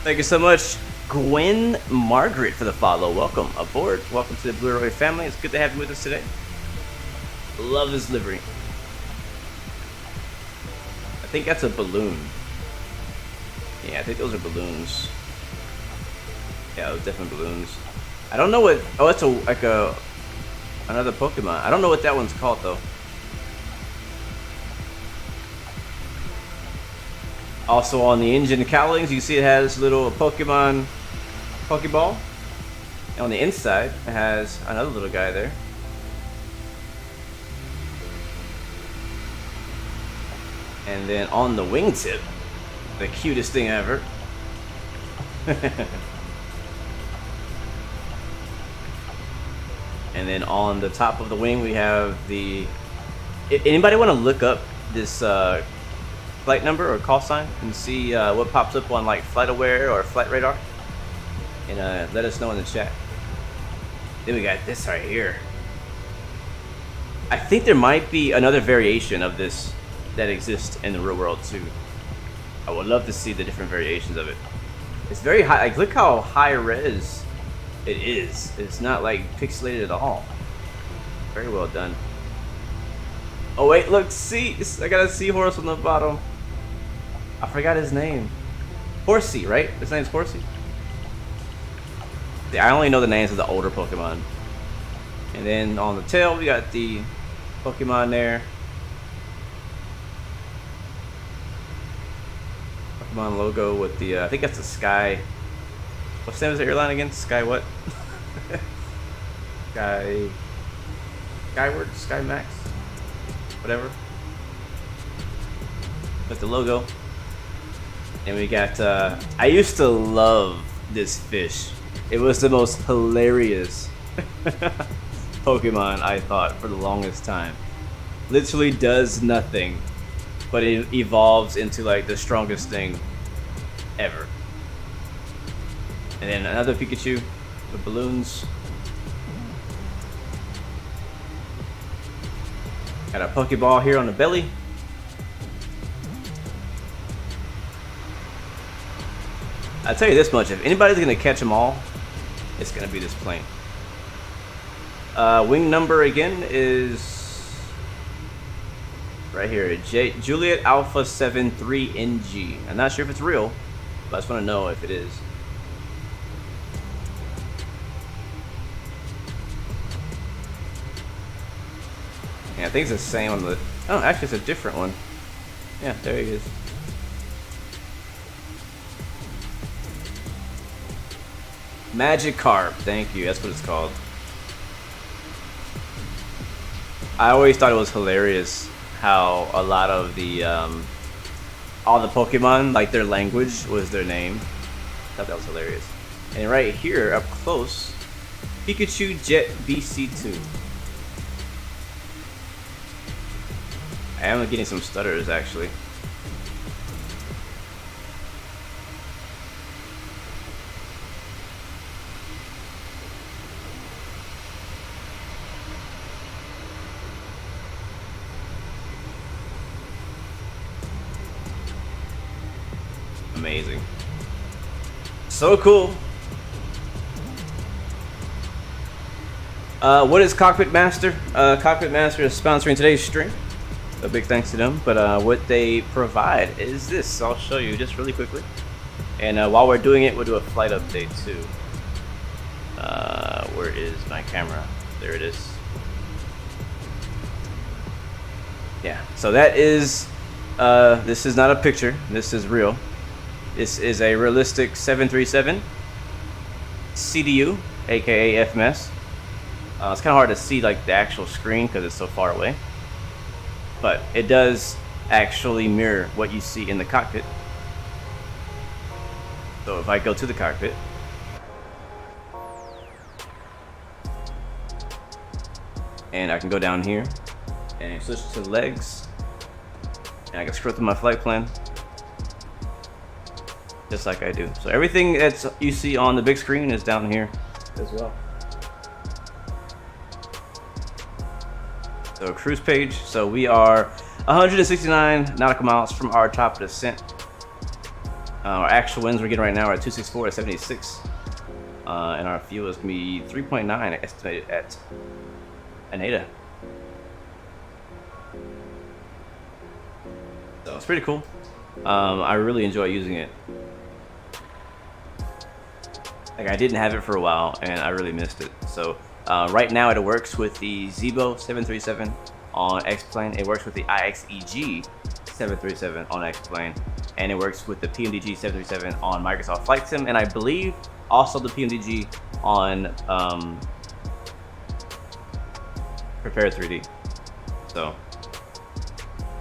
S2: Thank you so much, Gwen Margaret, for the follow. Welcome aboard. Welcome to the Blue Arrow family. It's good to have you with us today. Love this livery. I think that's a balloon. Yeah, I think those are balloons. Yeah, those definitely balloons. I don't know what. Oh, it's another Pokemon. I don't know what that one's called though. Also on the engine cowlings, you see it has little Pokemon Pokeball. And on the inside, it has another little guy there. And then on the wingtip, the cutest thing ever. And then on the top of the wing, we have the... Anybody want to look up this flight number or call sign and see what pops up on like FlightAware or Flight Radar? And let us know in the chat. Then we got this right here. I think there might be another variation of this that exists in the real world too. I would love to see the different variations of it. It's very high. Like, look how high res it is. It's not like pixelated at all. Very well done. Oh wait, look, see, I got a seahorse on the bottom. I forgot his name. Horsey, right? His name's Horsey. Yeah, I only know the names of the older Pokemon. And then on the tail, we got the Pokemon there. Pokemon logo with the, I think that's the Sky. What's the name of the airline again? Sky what? Skyward? Sky Max? Whatever. With the logo. And we got, I used to love this fish. It was the most hilarious Pokemon, I thought, for the longest time. Literally does nothing, but it evolves into like the strongest thing ever. And then another Pikachu with balloons. Got a Pokeball here on the belly. I'll tell you this much, if anybody's gonna catch them all, it's gonna be this plane. Wing number again is right here, Juliet Alpha 73NG. I'm not sure if it's real, but I just want to know if it is. Yeah, I think it's the same on the. Oh, actually, it's a different one. Yeah, there he is. Magikarp, thank you. That's what it's called. I always thought it was hilarious how a lot of the all the Pokemon, like their language was their name. I thought that was hilarious. And right here, up close, Pikachu Jet BC2. I am getting some stutters actually. Amazing. So cool. What is Cockpit Master? Cockpit Master is sponsoring today's stream. A big thanks to them. But what they provide is this. I'll show you just really quickly. And while we're doing it, we'll do a flight update too. Where is my camera? There it is. Yeah. So that is. This is not a picture. This is real. This is a realistic 737 CDU, aka FMS. It's kind of hard to see like the actual screen because it's so far away, but it does actually mirror what you see in the cockpit. So if I go to the cockpit, and I can go down here and switch to legs, and I can scroll through my flight plan. Just like I do. So everything that's you see on the big screen is down here as well. So cruise page. So we are 169 nautical miles from our top of descent. Our actual winds we're getting right now are 264 to 76. And our fuel is going to be 3.9 estimated at Aneda. So it's pretty cool. I really enjoy using it. Like I didn't have it for a while and I really missed it. So right now it works with the Zibo 737 on X-Plane. It works with the IXEG 737 on X-Plane. And it works with the PMDG 737 on Microsoft Flight Sim. And I believe also the PMDG on Prepare 3D. So,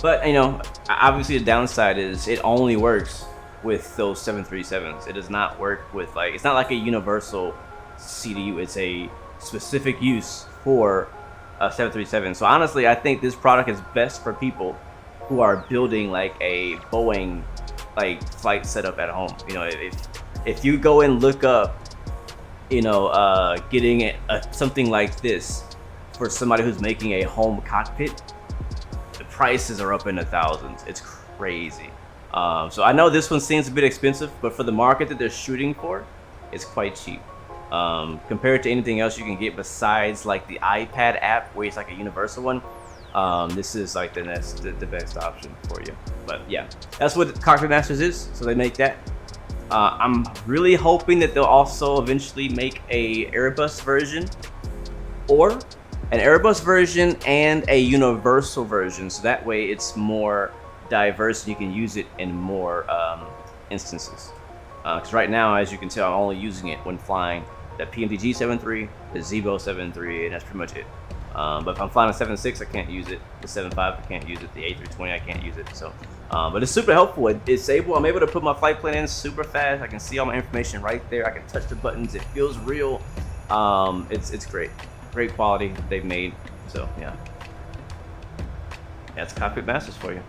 S2: but you know, obviously the downside is it only works with those 737s. It does not work with like, it's not like a universal CDU. It's a specific use for a 737. So honestly, I think this product is best for people who are building like a Boeing like flight setup at home. You know, if you go and look up, you know, getting something like this for somebody who's making a home cockpit, the prices are up in the thousands. It's crazy. So I know this one seems a bit expensive, but for the market that they're shooting for, it's quite cheap. Compared to anything else you can get besides like the iPad app, where it's like a universal one, this is like the best option for you. But yeah, that's what Cockpit Masters is. So they make that. I'm really hoping that they'll also eventually make a Airbus version, or an Airbus version and a universal version. So that way it's more diverse and you can use it in more instances. Because right now, as you can tell, I'm only using it when flying the PMDG 7.3, the Zibo 7.3, and that's pretty much it. But if I'm flying a 7.6, I can't use it. The 7.5, I can't use it. The A320, I can't use it. So, but it's super helpful. It's able. I'm able to put my flight plan in super fast. I can see all my information right there. I can touch the buttons. It feels real. It's great. Great quality that they've made. So yeah, that's Cockpit Masters for you.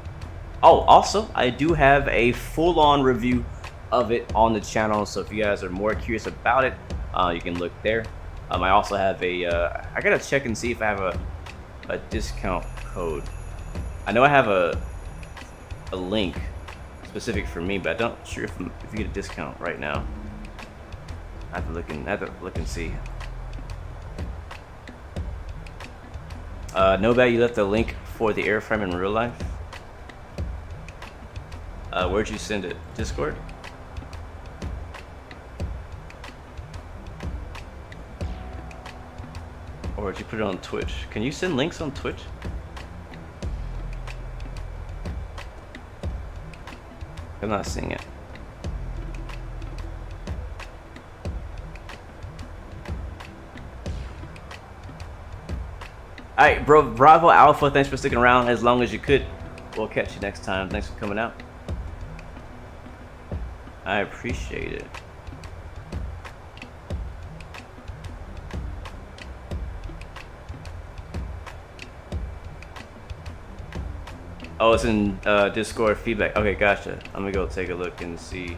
S2: Oh, also, I do have a full-on review of it on the channel. So if you guys are more curious about it, you can look there. I also have a, I gotta check and see if I have a discount code. I know I have a link specific for me, but I'm not sure if you get a discount right now. I have to look and see. No bad, you left the link for the airframe in real life. Where'd you send it? Discord? Or did you put it on Twitch? Can you send links on Twitch? I'm not seeing it. Alright, bro, Bravo Alpha, thanks for sticking around as long as you could. We'll catch you next time. Thanks for coming out. I appreciate it. Oh, it's in Discord feedback. Okay, gotcha. I'm gonna go take a look and see.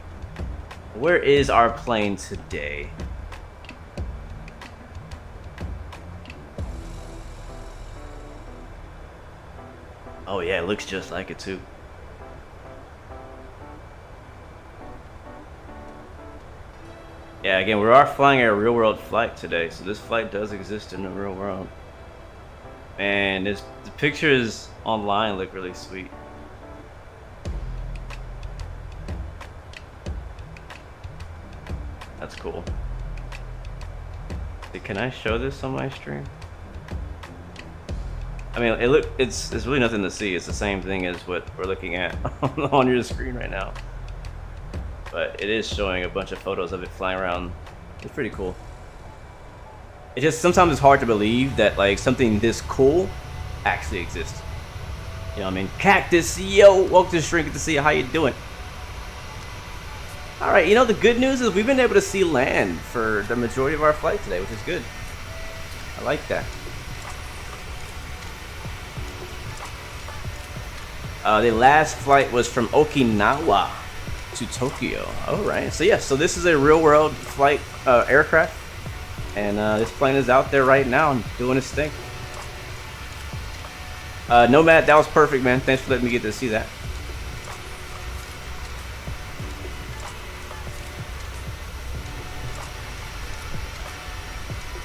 S2: Where is our plane today? Oh yeah, it looks just like it too. Yeah, again, we are flying a real world flight today, so this flight does exist in the real world. And the pictures online look really sweet. That's cool. Can I show this on my stream? I mean, it's really nothing to see. It's the same thing as what we're looking at on your screen right now. But it is showing a bunch of photos of it flying around. It's pretty cool. It's just sometimes it's hard to believe that like something this cool actually exists. You know what I mean? Cactus, yo, welcome to the stream. Good to see you. How you doing? All right, you know the good news is we've been able to see land for the majority of our flight today, which is good. I like that. The last flight was from Okinawa to Tokyo. All right, so yeah, so this is a real world flight aircraft, and this plane is out there right now and doing its thing. Nomad, that was perfect, man. Thanks for letting me get to see that.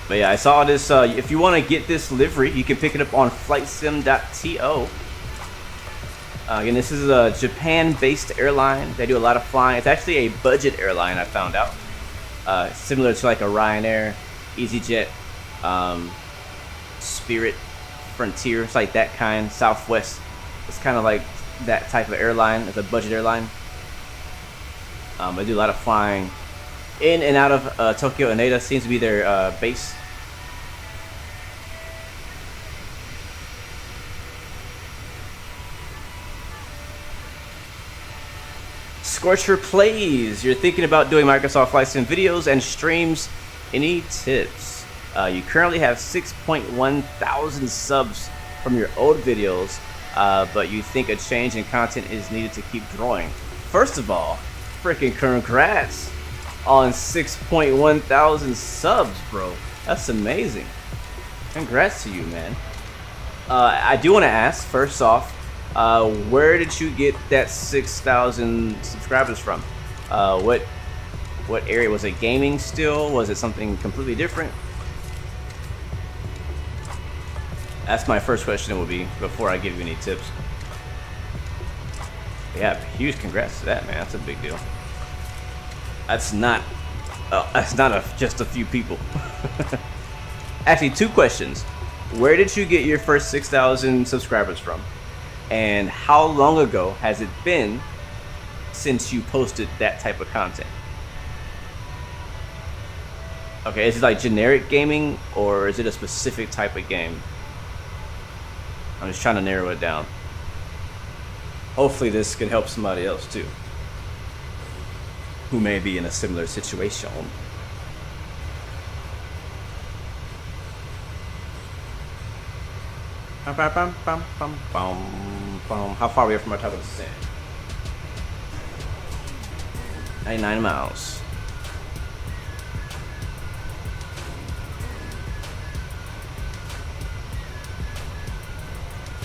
S2: But yeah, I saw this. If you want to get this livery, you can pick it up on flightsim.to. Again, this is a Japan-based airline. They do a lot of flying. It's actually a budget airline, I found out. Similar to like a Ryanair, EasyJet, Spirit, Frontier. It's like that kind. Southwest. It's kind of like that type of airline. It's a budget airline. They do a lot of flying in and out of Tokyo. Haneda seems to be their base. Scorcher Plays. You're thinking about doing Microsoft Flight Sim videos and streams. Any tips? You currently have 6.1 thousand subs from your old videos, but you think a change in content is needed to keep growing. First of all, freaking congrats on 6.1 thousand subs, bro. That's amazing. Congrats to you, man. I do want to ask, first off, where did you get that 6,000 subscribers from? What area? Was it gaming still? Was it something completely different? That's my first question will be before I give you any tips. Yeah, huge congrats to that, man. That's a big deal. That's not just a few people. Actually, two questions. Where did you get your first 6,000 subscribers from? And how long ago has it been since you posted that type of content? Okay, is it like generic gaming or is it a specific type of game? I'm just trying to narrow it down. Hopefully this can help somebody else too, who may be in a similar situation. How far are we from our top of the descent? 99 miles.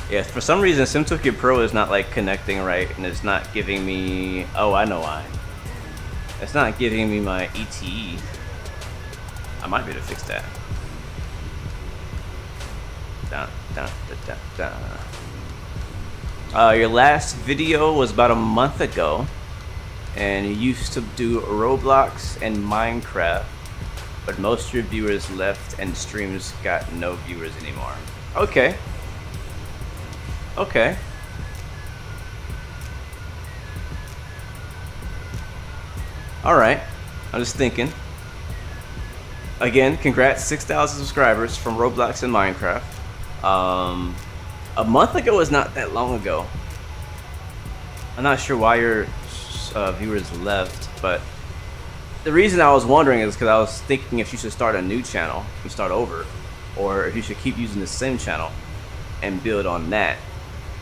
S2: Yeah, for some reason SimToolKit Pro is not like connecting right, and it's not giving me. Oh, I know why. It's not giving me my ETE. I might be able to fix that. Your last video was about a month ago, and you used to do Roblox and Minecraft, but most of your viewers left and streams got no viewers anymore. Okay. Okay. Alright. I'm just thinking. Again, congrats, 6,000 subscribers from Roblox and Minecraft. A month ago is not that long ago. I'm not sure why your viewers left, but the reason I was wondering is because I was thinking if you should start a new channel and start over, or if you should keep using the same channel and build on that.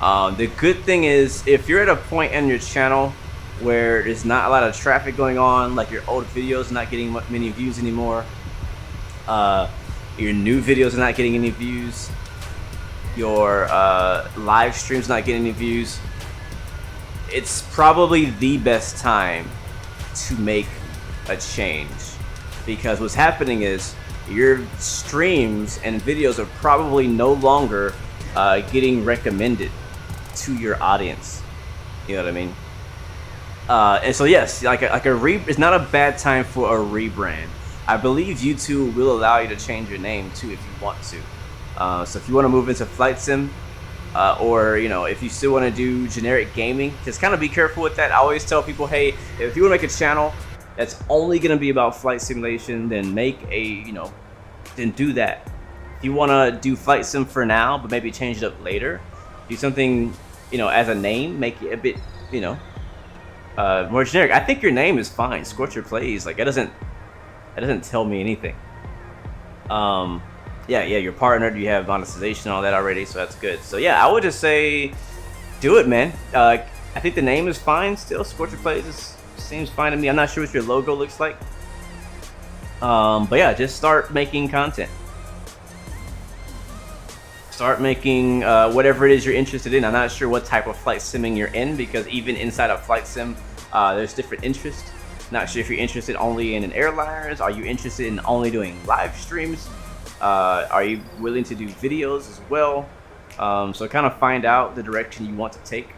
S2: The good thing is, if you're at a point in your channel where there's not a lot of traffic going on, like your old videos not getting many views anymore, your new videos are not getting any views, your live streams not getting any views, it's probably the best time to make a change, because what's happening is your streams and videos are probably no longer getting recommended to your audience. You know what I mean? And so yes, it's not a bad time for a rebrand. I believe YouTube will allow you to change your name too if you want to. So if you want to move into flight sim, or you know, if you still want to do generic gaming, just kind of be careful with that. I always tell people, hey, if you want to make a channel that's only going to be about flight simulation, then then do that. If you want to do flight sim for now, but maybe change it up later, do something, as a name, make it a bit, more generic. I think your name is fine. Scorcher Plays, like, that doesn't tell me anything. Yeah, you're partnered, you have monetization, all that already, so that's good. So yeah, I would just say, do it, man. I think the name is fine still. Scorcher Plays seems fine to me. I'm not sure what your logo looks like. But yeah, just start making content. Start making whatever it is you're interested in. I'm not sure what type of flight simming you're in, because even inside of flight sim, there's different interests. Not sure if you're interested only in airliners. Are you interested in only doing live streams? Are you willing to do videos as well? So kind of find out the direction you want to take.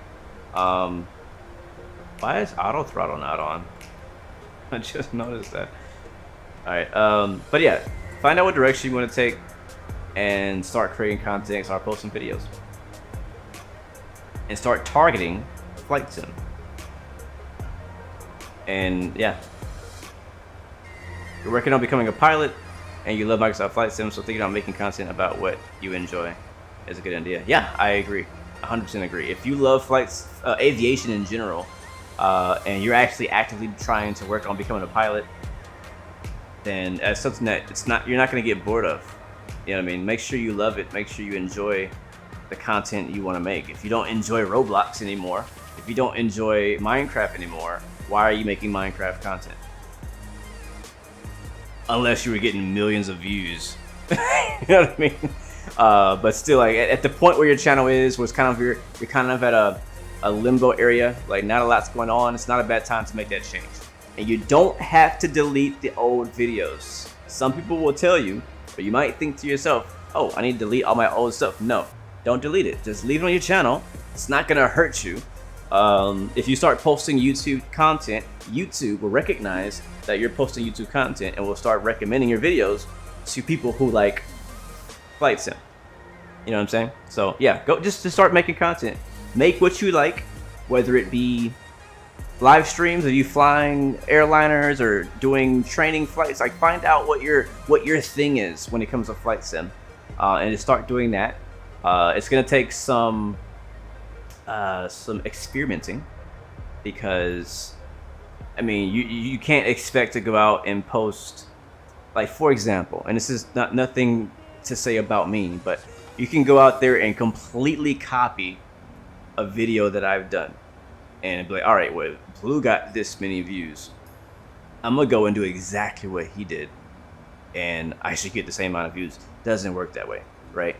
S2: Why is auto throttle not on? I just noticed that. Alright, but yeah, find out what direction you want to take and start creating content, start posting videos. And start targeting flight sim. And yeah, you're working on becoming a pilot and you love Microsoft Flight Sim, so thinking about making content about what you enjoy is a good idea. Yeah, I agree. 100% agree. If you love flights, aviation in general, and you're actually actively trying to work on becoming a pilot, then that's something that you're not going to get bored of. You know what I mean? Make sure you love it. Make sure you enjoy the content you want to make. If you don't enjoy Roblox anymore, if you don't enjoy Minecraft anymore, why are you making Minecraft content? Unless you were getting millions of views. You know what I mean? But still, like, at the point where your channel is, was kind of you're kind of at a limbo area, like not a lot's going on. It's not a bad time to make that change. And you don't have to delete the old videos. Some people will tell you, but you might think to yourself, oh, I need to delete all my old stuff. No, don't delete it. Just leave it on your channel. It's not gonna hurt you. If you start posting YouTube content, YouTube will recognize that you're posting YouTube content and will start recommending your videos to people who like flight sim. You know what I'm saying? So yeah, go just to start making content. Make what you like, whether it be live streams, are you flying airliners or doing training flights. Like, find out what your thing is when it comes to flight sim, and just start doing that. It's gonna take some experimenting, because I mean you can't expect to go out and post, like, for example, and this is nothing to say about me, but you can go out there and completely copy a video that I've done and be like, all right, well, Blue got this many views, I'm gonna go and do exactly what he did, and I should get the same amount of views. Doesn't work that way, right?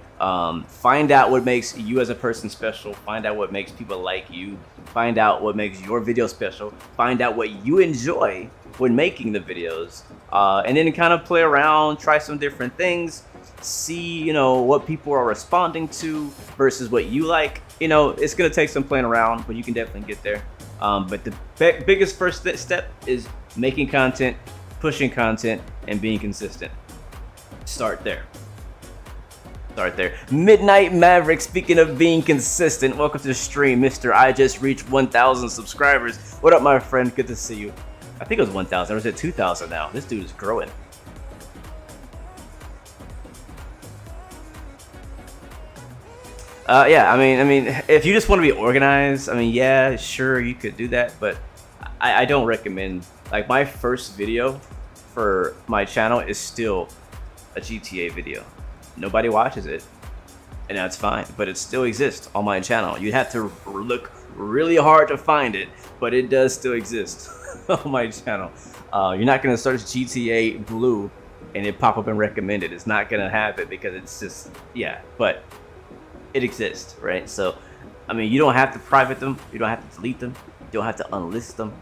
S2: Find out what makes you as a person special. Find out what makes people like you. Find out what makes your video special. Find out what you enjoy when making the videos, and then kind of play around, try some different things, see, you know, what people are responding to versus what you like. You know, it's gonna take some playing around, but you can definitely get there. But the biggest first step is making content, pushing content, and being consistent. Start there. Midnight Maverick, speaking of being consistent, welcome to the stream, Mr. I just reached 1,000 subscribers. What up, my friend? Good to see you. I think it was 1,000. I was at 2,000 now. This dude is growing. Yeah, I mean, if you just want to be organized, I mean, yeah, sure, you could do that, but I don't recommend. Like, my first video for my channel is still a GTA video. Nobody watches it, and that's fine, but it still exists on my channel. You'd have to look really hard to find it, but it does still exist on my channel. You're not gonna search GTA Blue and it pop up and recommend it. It's not gonna happen because it's just, yeah, but it exists, right? So, I mean, you don't have to private them, you don't have to delete them, you don't have to unlist them.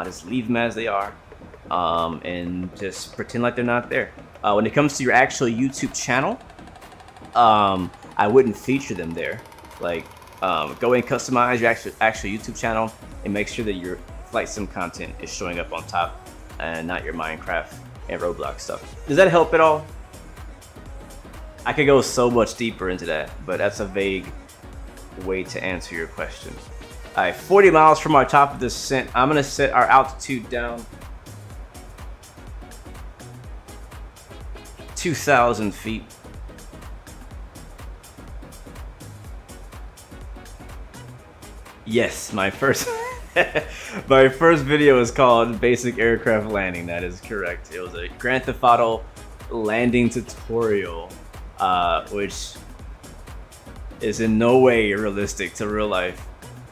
S2: Just leave them as they are, and just pretend like they're not there. When it comes to your actual YouTube channel, I wouldn't feature them there. Like, go and customize your actual YouTube channel and make sure that your flight sim content is showing up on top and not your Minecraft and Roblox stuff. Does that help at all? I could go so much deeper into that, but that's a vague way to answer your question. All right, 40 miles from our top of descent. I'm gonna set our altitude down 2,000 feet. Yes, my first my first video is called Basic Aircraft Landing. That is correct. It was a Grand Theft Auto landing tutorial, which is in no way realistic to real life.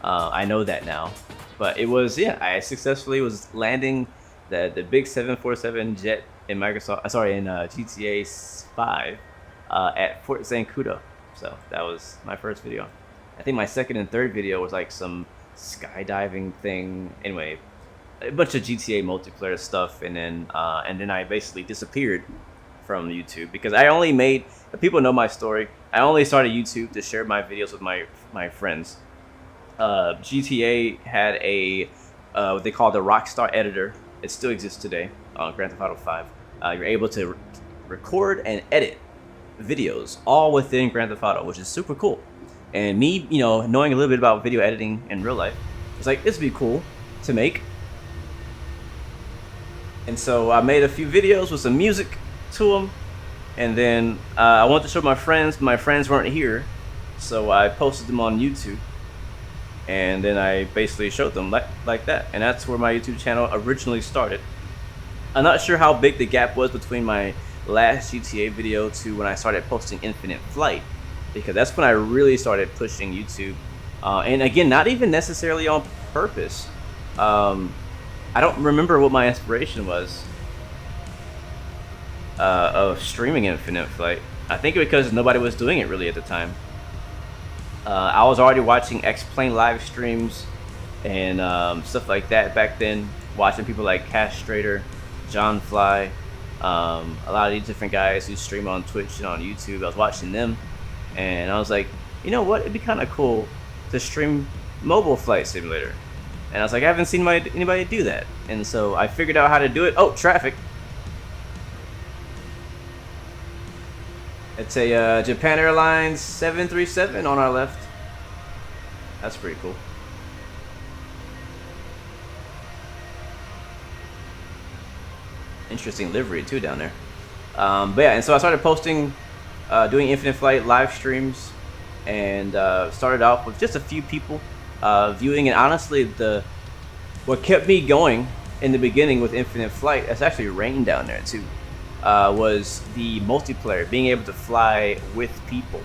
S2: I know that now, but it was, yeah, I successfully was landing the big 747 jet in GTA 5 at Fort Zancudo. So that was my first video. I think my second and third video was like some skydiving thing. Anyway, a bunch of GTA multiplayer stuff, and then I basically disappeared from YouTube because I only made, people know my story, I only started YouTube to share my videos with my friends. GTA had a what they call the Rockstar editor. It still exists today on Grand Theft Auto 5. You're able to record and edit videos all within Grand Theft Auto, which is super cool. And me, you know, knowing a little bit about video editing in real life, it's like, this would be cool to make. And so I made a few videos with some music to them, and then I wanted to show my friends. My friends weren't here, so I posted them on YouTube, and then I basically showed them like that. And that's where my YouTube channel originally started. I'm not sure how big the gap was between my last GTA video to when I started posting Infinite Flight, because that's when I really started pushing YouTube. And again, not even necessarily on purpose. I don't remember what my inspiration was of streaming Infinite Flight. I think because nobody was doing it really at the time. I was already watching X-Plane live streams and stuff like that back then, watching people like Castrator, John Fly, a lot of these different guys who stream on Twitch and on YouTube. I was watching them, and I was like, you know what, it'd be kind of cool to stream mobile flight simulator. And I was like, I haven't seen anybody do that. And so I figured out how to do it. Oh, traffic. It's a Japan Airlines 737 on our left. That's pretty cool. Interesting livery too down there. But yeah, and so I started posting, doing Infinite Flight live streams, and started off with just a few people viewing. And honestly, what kept me going in the beginning with Infinite Flight, it's actually rain down there too, was the multiplayer, being able to fly with people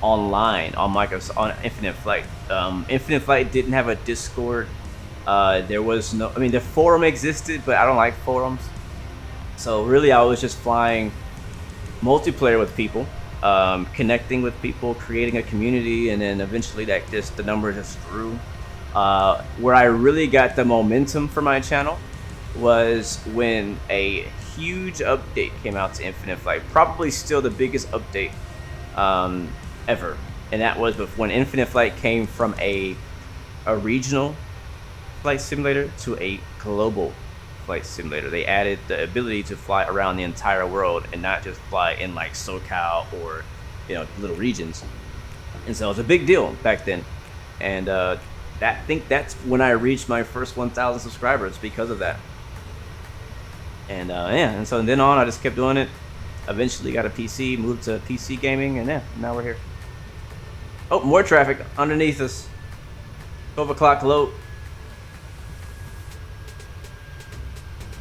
S2: online on Microsoft on Infinite Flight. Infinite Flight didn't have a Discord There was no, I mean, the forum existed, but I don't like forums. So really, I was just flying multiplayer with people, connecting with people, creating a community, and then eventually the number just grew. Where I really got the momentum for my channel was when a huge update came out to Infinite Flight, probably still the biggest update ever, and that was when Infinite Flight came from a regional flight simulator to a global flight simulator. They added the ability to fly around the entire world and not just fly in like SoCal or, you know, little regions. And so it was a big deal back then. And I think that's when I reached my first 1,000 subscribers because of that. And yeah, and so then on, I just kept doing it. Eventually got a PC, moved to PC gaming, and yeah, now we're here. Oh, more traffic underneath us. 12 o'clock low.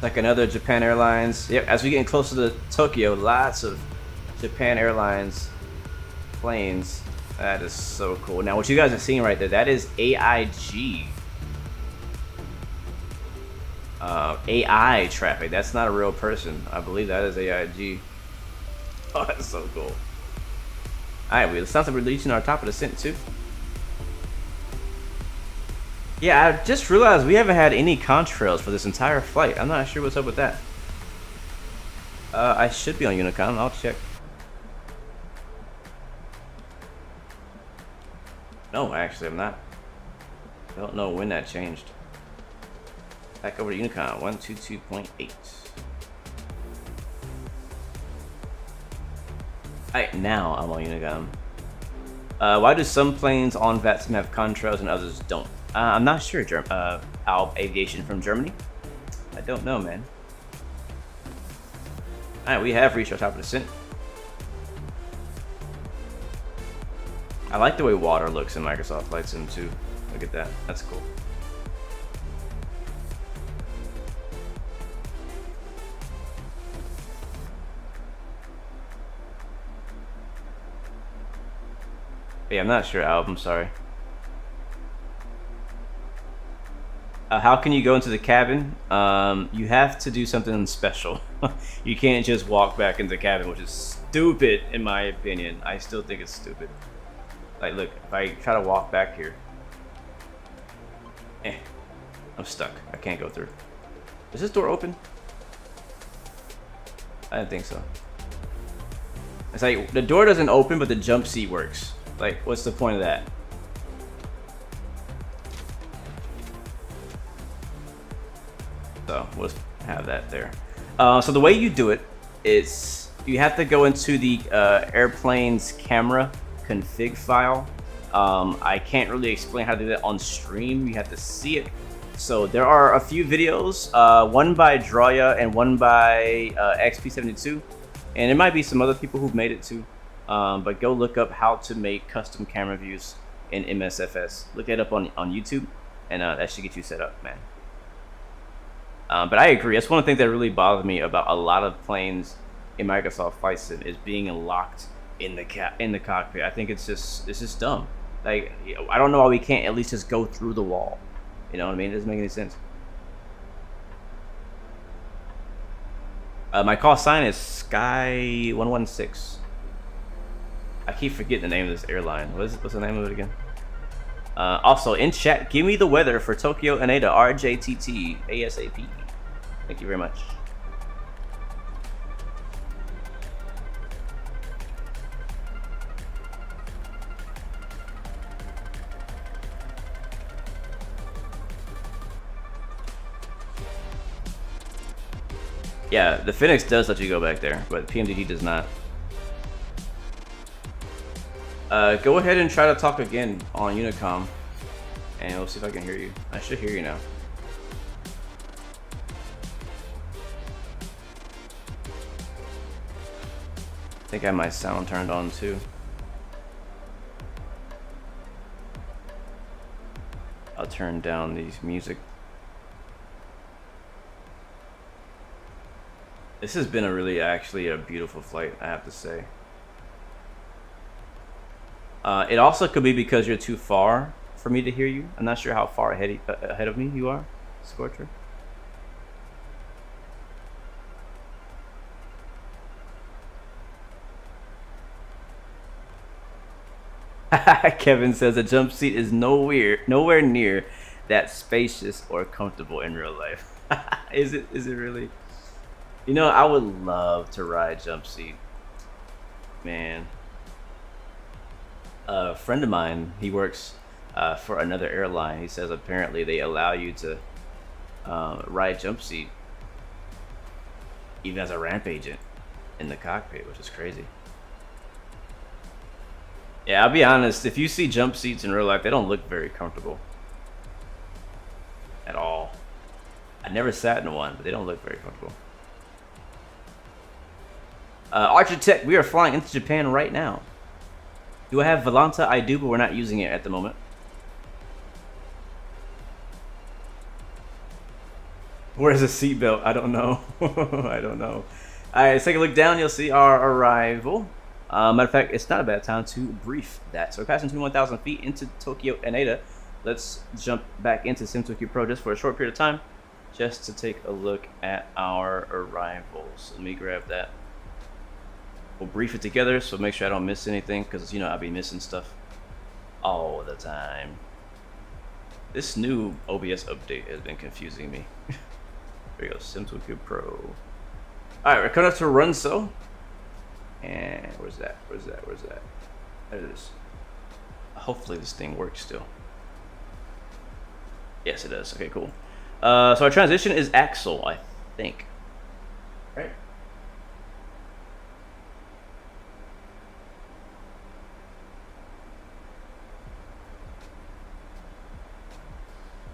S2: Like another Japan Airlines. Yep, as we getting closer to Tokyo, lots of Japan Airlines planes. That is so cool. Now, what you guys are seeing right there, that is AIG. AI traffic. That's not a real person. I believe that is AIG. Oh, that's so cool. Alright, it sounds like we're reaching our top of descent too. Yeah, I just realized we haven't had any contrails for this entire flight. I'm not sure what's up with that. I should be on Unicom. I'll check. No, actually, I'm not. I don't know when that changed. Back over to Unicom, 122.8. Alright, now I'm on Unicom. Why do some planes on Vatsim have contrails and others don't? I'm not sure, Alb Aviation from Germany. I don't know, man. Alright, we have reached our top of descent. I like the way water looks in Microsoft Flight Sim too. Look at that. That's cool. Yeah, I'm not sure, Alb. I'm sorry. How can you go into the cabin? You have to do something special. You can't just walk back into the cabin, which is stupid in my opinion. I still think it's stupid. Like, look, if I try to walk back here, I'm stuck. I can't go through. Is this door open? I didn't think so. It's like the door doesn't open, but the jump seat works. Like, what's the point of that? So we'll have that there. So the way you do it is you have to go into the airplane's camera config file. I can't really explain how to do that on stream. You have to see it. So there are a few videos, one by Droya and one by XP72, and there might be some other people who've made it too. But go look up how to make custom camera views in MSFS. Look it up on YouTube, and that should get you set up, man. But I agree. That's one of the things that really bothers me about a lot of planes in Microsoft Flight Sim is being locked in the cockpit. I think it's just dumb. Like, I don't know why we can't at least just go through the wall. You know what I mean? It doesn't make any sense. My call sign is Sky116. I keep forgetting the name of this airline. What's the name of it again? Also, in chat, give me the weather for Tokyo Haneda RJTT ASAP. Thank you very much. Yeah, the Phoenix does let you go back there, but PMDG does not. Go ahead and try to talk again on Unicom, and we'll see if I can hear you. I should hear you now. I think I have my sound turned on too. I'll turn down these music. This has been actually a beautiful flight, I have to say. It also could be because you're too far for me to hear you. I'm not sure how far ahead of me you are, Scorcher. Kevin says a jump seat is nowhere near that spacious or comfortable in real life. Is it really? You know, I would love to ride jump seat. Man. A friend of mine, he works for another airline. He says apparently they allow you to ride jump seat even as a ramp agent in the cockpit, which is crazy. Yeah, I'll be honest, if you see jump seats in real life, they don't look very comfortable at all. I never sat in one, but they don't look very comfortable. Architect, we are flying into Japan right now. Do I have Volanta? I do, but we're not using it at the moment. Where's the seatbelt? I don't know. I don't know. Alright, let's take a look down. You'll see our arrival. Matter of fact, it's not a bad time to brief that. So we're passing 21,000 feet into Tokyo Haneda. Let's jump back into Sim Tokyo Pro just for a short period of time, just to take a look at our arrivals. Let me grab that. We'll brief it together, so make sure I don't miss anything, because you know I'll be missing stuff all the time. This new OBS update has been confusing me. There we go, Sim Tokyo Pro. All right, we're coming up to Runso. And where's that? There it is. Hopefully this thing works still. Yes, it does. Okay, cool. So our transition is axle, I think. Right?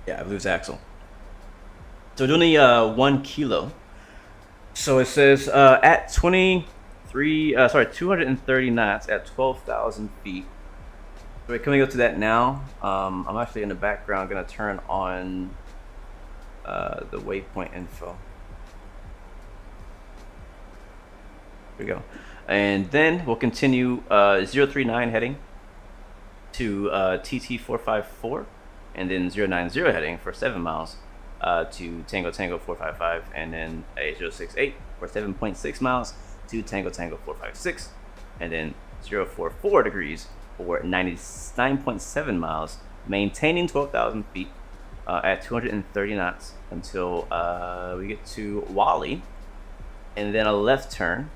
S2: Yeah, I believe it's axle. So we're doing the 1 kilo. So it says at 230 knots at 12,000 feet. So we're coming up to that now. I'm actually in the background gonna turn on the waypoint info. Here we go. And then we'll continue 039 heading to TT454, and then 090 heading for 7 miles to Tango Tango 455, and then a 068 for 7.6 miles to Tango Tango 456, and then 044 degrees for 99.7 miles, maintaining 12,000 feet at 230 knots until we get to Wally, and then a left turn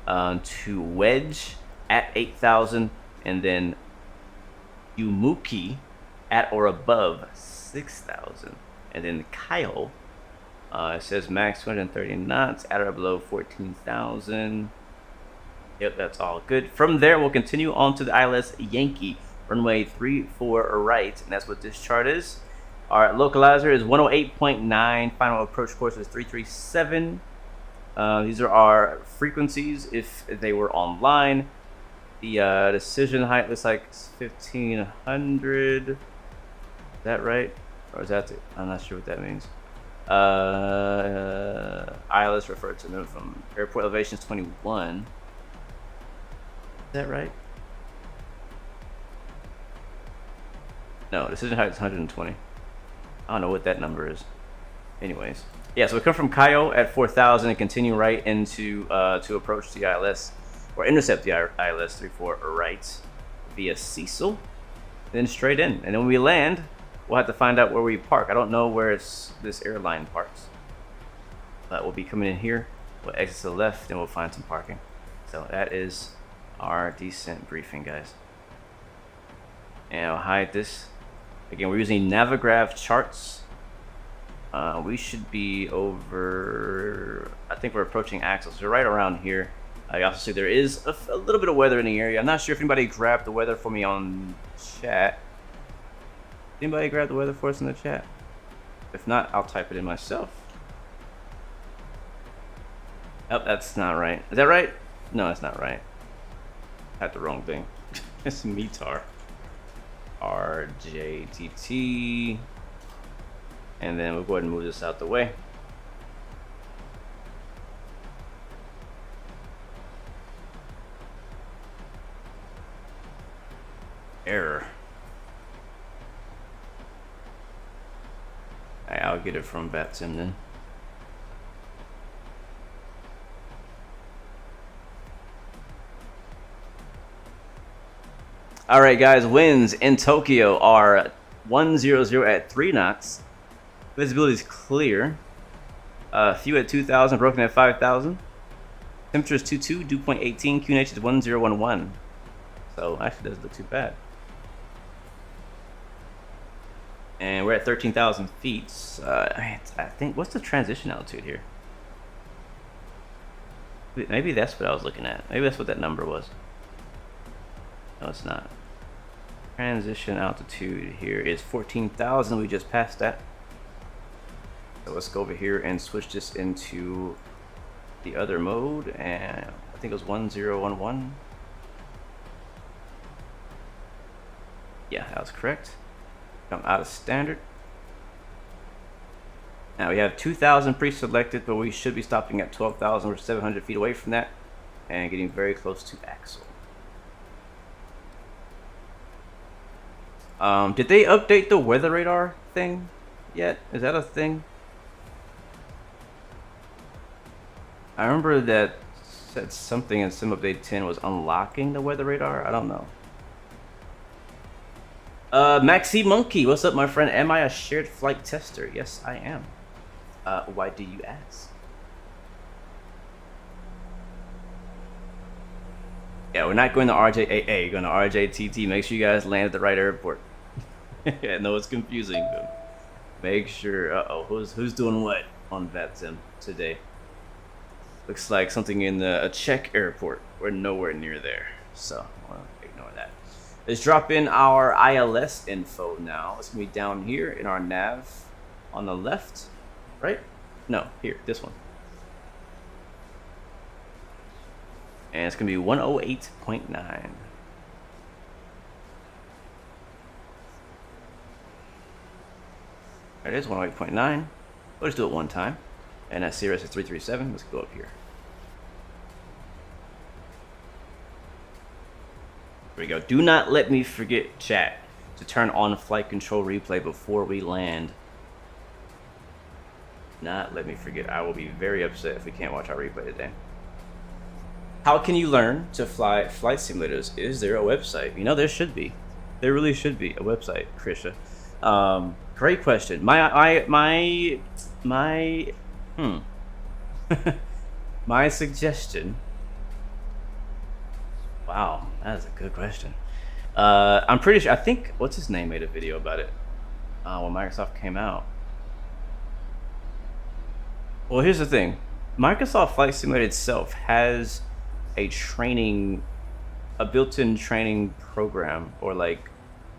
S2: to Wedge at 8,000, and then Yumuki at or above 6,000, and then Kyle. It says max 230 knots, at or below 14,000. Yep, that's all good. From there, we'll continue on to the ILS Yankee, runway 34 right, and that's what this chart is. Our localizer is 108.9, final approach course is 337. These are our frequencies if they were online. The decision height looks like 1,500. Is that right? Or is that I'm not sure what that means. ILS referred to from airport elevation is 21. Is that right? No, decision height is 120. I don't know what that number is. Anyways, yeah, so we come from Kaio at 4,000 and continue right into to approach the ILS or intercept the ILS 34 right via Cecil, then straight in, and then when we land, we'll have to find out where we park. I don't know where this airline parks, but we'll be coming in here. We'll exit to the left, then we'll find some parking. So that is our descent briefing, guys. And I'll hide this. Again, we're using Navigraph charts. We should be over, I think we're approaching axle, so we're right around here. I also see there is a little bit of weather in the area. I'm not sure if anybody grabbed the weather for me on chat. Anybody grab the weather for us in the chat? If not, I'll type it in myself. Oh, that's not right. Is that right? No, that's not right. I had the wrong thing. It's METAR. RJTT. And then we'll go ahead and move this out the way. Error. I'll get it from Vatsim then. All right, guys. Winds in Tokyo are 100 at 3 knots. Visibility is clear. Few at 2,000, broken at 5,000. Temperature is 22, dew point 18. QNH is 1011. So actually, doesn't look too bad. And we're at 13,000 feet. I think, what's the transition altitude here? Maybe that's what I was looking at. Maybe that's what that number was. No, it's not. Transition altitude here is 14,000. We just passed that. So let's go over here and switch this into the other mode. And I think it was 1011. Yeah, that was correct. Come out of standard. Now we have 2,000 pre-selected, but we should be stopping at 12,000. We're 700 feet away from that and getting very close to axle. Did they update the weather radar thing yet? Is that a thing? I remember that said something in Sim Update 10 was unlocking the weather radar. I don't know. Maxi Monkey, what's up, my friend? Am I a shared flight tester? Yes, I am. Why do you ask? Yeah, we're not going to RJAA, we're going to RJTT. Make sure you guys land at the right airport. I know it's confusing, but make sure. Who's doing what on Vatsim today? Looks like something in a Czech airport. We're nowhere near there, so well, ignore that. Let's drop in our ILS info now. It's gonna be down here in our nav on the left, right? No, here, this one. And it's gonna be 108.9. There it is, 108.9. We'll just do it one time. And that Cirrus is 337. Let's go up here. There we go. Do not let me forget, chat, to turn on flight control replay before we land. Not let me forget. I will be very upset if we can't watch our replay today. How can you learn to fly flight simulators? Is there a website? You know, there should be. There really should be a website, Krisha. Great question. My suggestion. Wow, that is a good question. I'm pretty sure. I think what's his name made a video about it when Microsoft came out. Well, here's the thing. Microsoft Flight Simulator itself has a built-in training program or like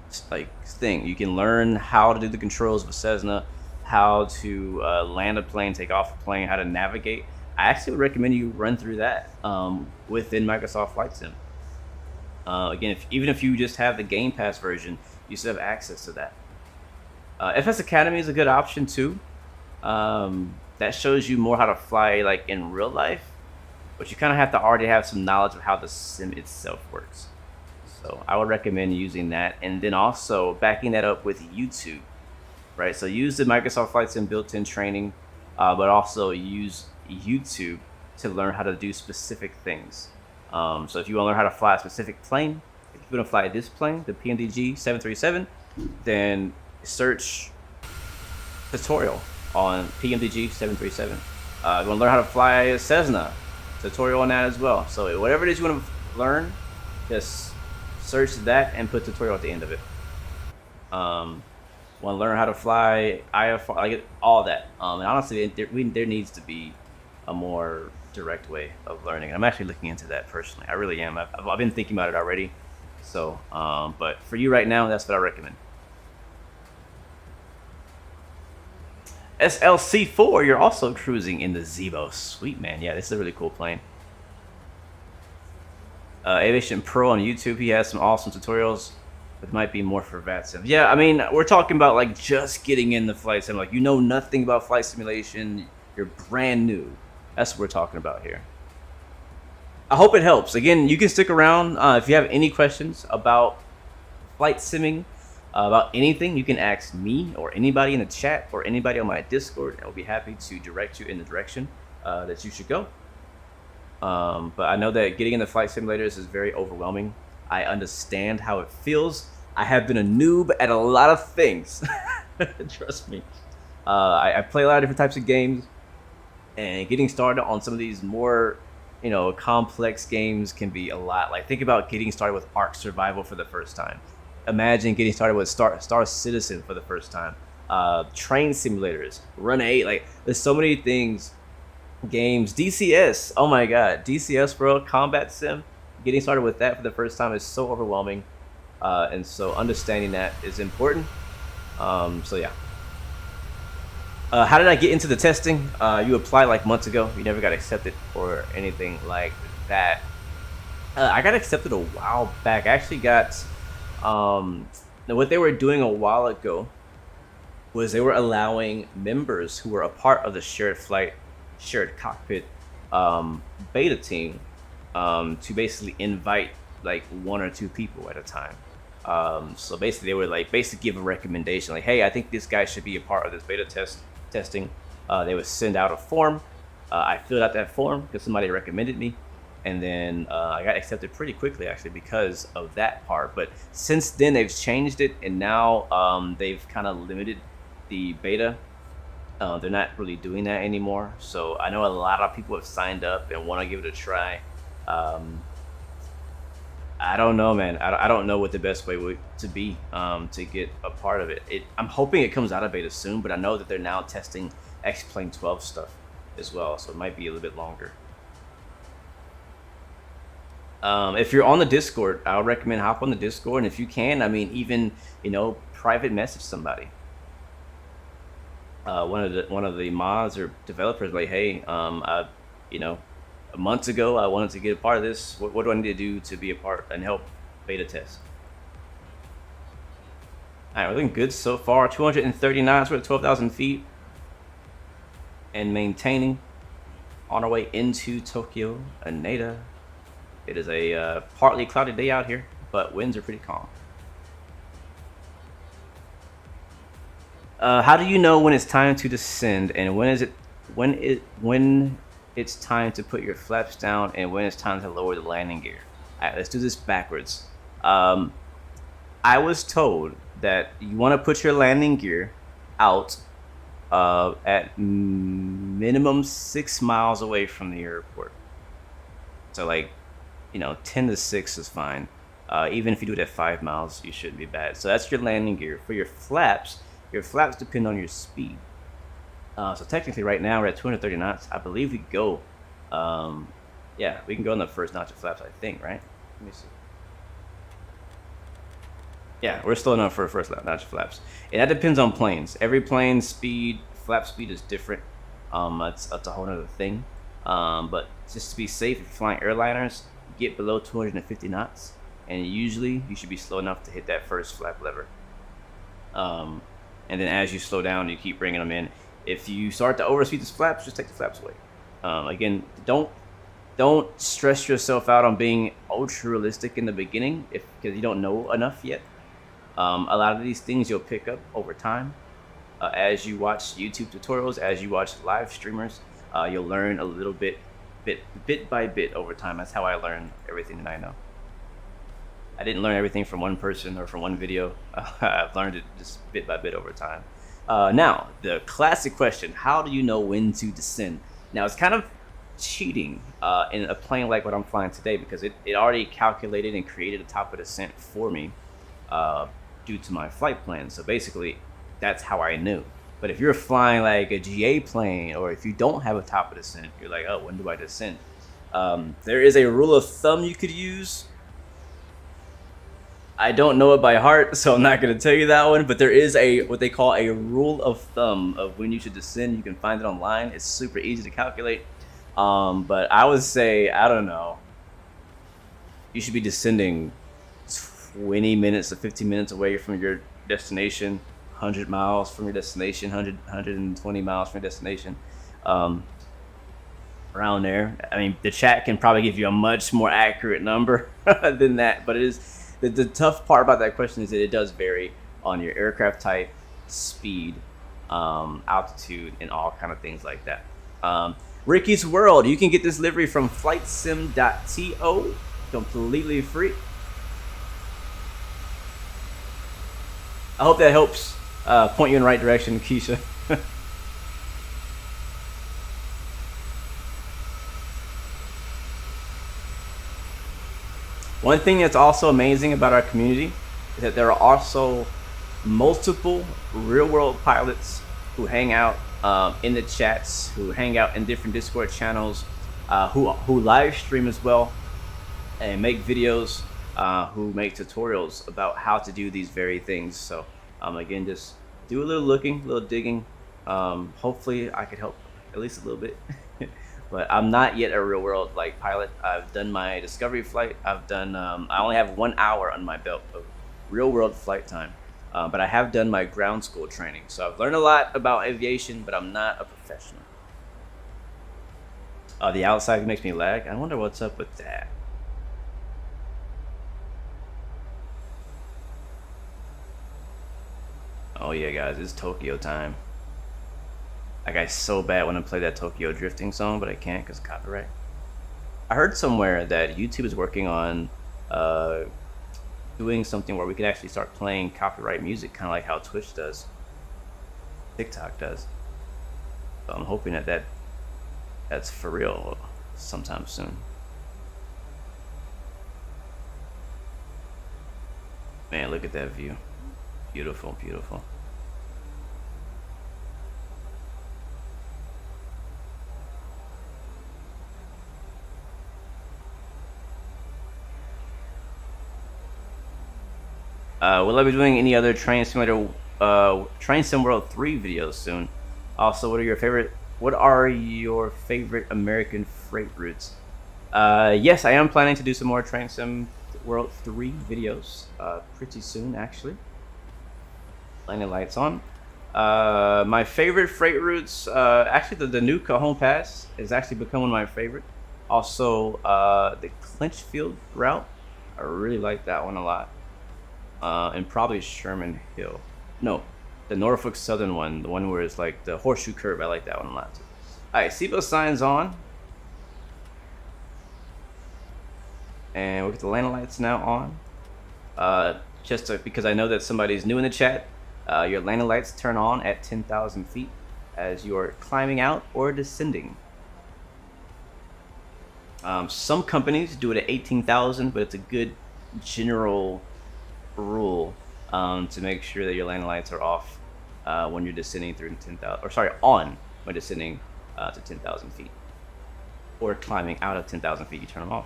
S2: thing. You can learn how to do the controls of a Cessna, how to land a plane, take off a plane, how to navigate. I actually would recommend you run through that within Microsoft Flight Sim. Again, even if you just have the Game Pass version, you still have access to that. FS Academy is a good option too. That shows you more how to fly like in real life, but you kind of have to already have some knowledge of how the sim itself works. So I would recommend using that, and then also backing that up with YouTube, right? So use the Microsoft Flight Sim built-in training, but also use YouTube to learn how to do specific things. So if you want to learn how to fly a specific plane, if you want to fly this plane, the PMDG 737, then search tutorial on PMDG 737. You want to learn how to fly a Cessna, tutorial on that as well. So whatever it is you want to learn, just search that and put tutorial at the end of it. Want to learn how to fly IFR, like all that. And honestly, there needs to be a more direct way of learning. I'm actually looking into that personally. I really am. I've been thinking about it already. So, but for you right now, that's what I recommend. SLC4, you're also cruising in the Zebo. Sweet, man. Yeah, this is a really cool plane. Aviation Pro on YouTube, he has some awesome tutorials. It might be more for Vatsim. Yeah, I mean, we're talking about like just getting in the flight sim. Like, you know nothing about flight simulation. You're brand new. That's what we're talking about here. I hope it helps. Again, you can stick around if you have any questions about flight simming, about anything, you can ask me or anybody in the chat or anybody on my Discord, and I'll be happy to direct you in the direction that you should go. But I know that getting into flight simulators is very overwhelming. I understand how it feels. I have been a noob at a lot of things. Trust me. I play a lot of different types of games, and getting started on some of these more, you know, complex games can be a lot. Like, think about getting started with Ark Survival for the first time. Imagine getting started with Star Citizen for the first time. Train simulators, Run 8. Like, there's so many things. Games, DCS. Oh my God, DCS, bro. Combat sim. Getting started with that for the first time is so overwhelming, and so understanding that is important. So yeah. How did I get into the testing? You applied like months ago. You never got accepted or anything like that. I got accepted a while back. I actually got what they were doing a while ago was they were allowing members who were a part of the shared cockpit beta team to basically invite like 1 or 2 people at a time. So basically they would like give a recommendation, like, hey, I think this guy should be a part of this beta testing. They would send out a form. I filled out that form because somebody recommended me, and then I got accepted pretty quickly actually because of that part. But since then they've changed it, and now they've kind of limited the beta. They're not really doing that anymore. So I know a lot of people have signed up and want to give it a try. I don't know, man. I don't know what the best way would to be to get a part of it. I'm hoping it comes out of beta soon, but I know that they're now testing X-Plane 12 stuff as well, so it might be a little bit longer. If you're on the Discord, I would recommend hop on the Discord, and if you can, I mean, even, you know, private message somebody. One of the mods or developers, like, hey, you know, months ago I wanted to get a part of this. What do I need to do to be a part and help beta test? All right, we're looking good so far. 230 knots. We're at 12,000 feet and maintaining on our way into Tokyo, Haneda. It is a partly cloudy day out here, but winds are pretty calm. How do you know when it's time to descend, and when it's time to put your flaps down, and when it's time to lower the landing gear? All right, let's do this backwards. I was told that you want to put your landing gear out at minimum 6 miles away from the airport. So, like, you know, 10 to 6 is fine. Even if you do it at 5 miles, you shouldn't be bad. So that's your landing gear. For your flaps depend on your speed. So technically right now we're at 230 knots. I believe we go, yeah, we can go in the first notch of flaps, I think, right? Let me see. Yeah, we're slow enough for a first notch of flaps. And that depends on planes. Every plane speed, flap speed is different. That's a whole other thing. But just to be safe, if you're flying airliners, get below 250 knots. And usually you should be slow enough to hit that first flap lever. And then as you slow down, you keep bringing them in. If you start to overspeed the flaps, just take the flaps away. Again, don't stress yourself out on being ultra realistic in the beginning because you don't know enough yet. A lot of these things you'll pick up over time. As you watch YouTube tutorials, as you watch live streamers, you'll learn a little bit by bit over time. That's how I learn everything that I know. I didn't learn everything from one person or from one video. I've learned it just bit by bit over time. Now, the classic question, how do you know when to descend? Now, it's kind of cheating in a plane like what I'm flying today because it already calculated and created a top of descent for me due to my flight plan. So basically, that's how I knew. But if you're flying like a GA plane, or if you don't have a top of descent, you're like, oh, when do I descend? There is a rule of thumb you could use. I don't know it by heart, so I'm not going to tell you that one, but there is what they call a rule of thumb of when you should descend. You can find it online. It's super easy to calculate. But I would say, I don't know, you should be descending 20 minutes to 15 minutes away from your destination, 100 miles from your destination, 120 miles from your destination, around there. I mean, the chat can probably give you a much more accurate number than that, but it is The tough part about that question is that it does vary on your aircraft type, speed, altitude, and all kind of things like that. Ricky's World, you can get this livery from flightsim.to, completely free. I hope that helps point you in the right direction, Keisha. One thing that's also amazing about our community is that there are also multiple real-world pilots who hang out in the chats, who hang out in different Discord channels, who live stream as well and make videos, who make tutorials about how to do these very things. So again, just do a little looking, a little digging. Hopefully I could help at least a little bit. But I'm not yet a real world like pilot. I've done my discovery flight. I've done I only have 1 hour on my belt of real world flight time. But I have done my ground school training. So I've learned a lot about aviation, but I'm not a professional. The outside makes me lag. I wonder what's up with that. Oh yeah, guys, it's Tokyo time. Like, I so bad want to play that Tokyo drifting song, but I can't because copyright. I heard somewhere that YouTube is working on doing something where we could actually start playing copyright music, kind of like how Twitch does, TikTok does. So I'm hoping that that's for real sometime soon. Man, look at that view. Beautiful, beautiful. Will I be doing any other Train Simulator, Train Sim World 3 videos soon? Also, what are your favorite American freight routes? Yes, I am planning to do some more Train Sim World 3 videos pretty soon, actually. Landing lights on. My favorite freight routes, actually the new Cajon Pass is actually become one of my favorite. Also, the Clinchfield route, I really like that one a lot. And probably Sherman Hill. No, the Norfolk Southern one, the one where it's like the horseshoe curve. I like that one a lot too. All right, seatbelt signs on, and we'll get the landing lights now on. Because I know that somebody's new in the chat, your landing lights turn on at 10,000 feet as you are climbing out or descending. Some companies do it at 18,000, but it's a good general rule to make sure that your landing lights are off when you're descending through 10,000, or sorry, on when descending to 10,000 feet, or climbing out of 10,000 feet, you turn them off.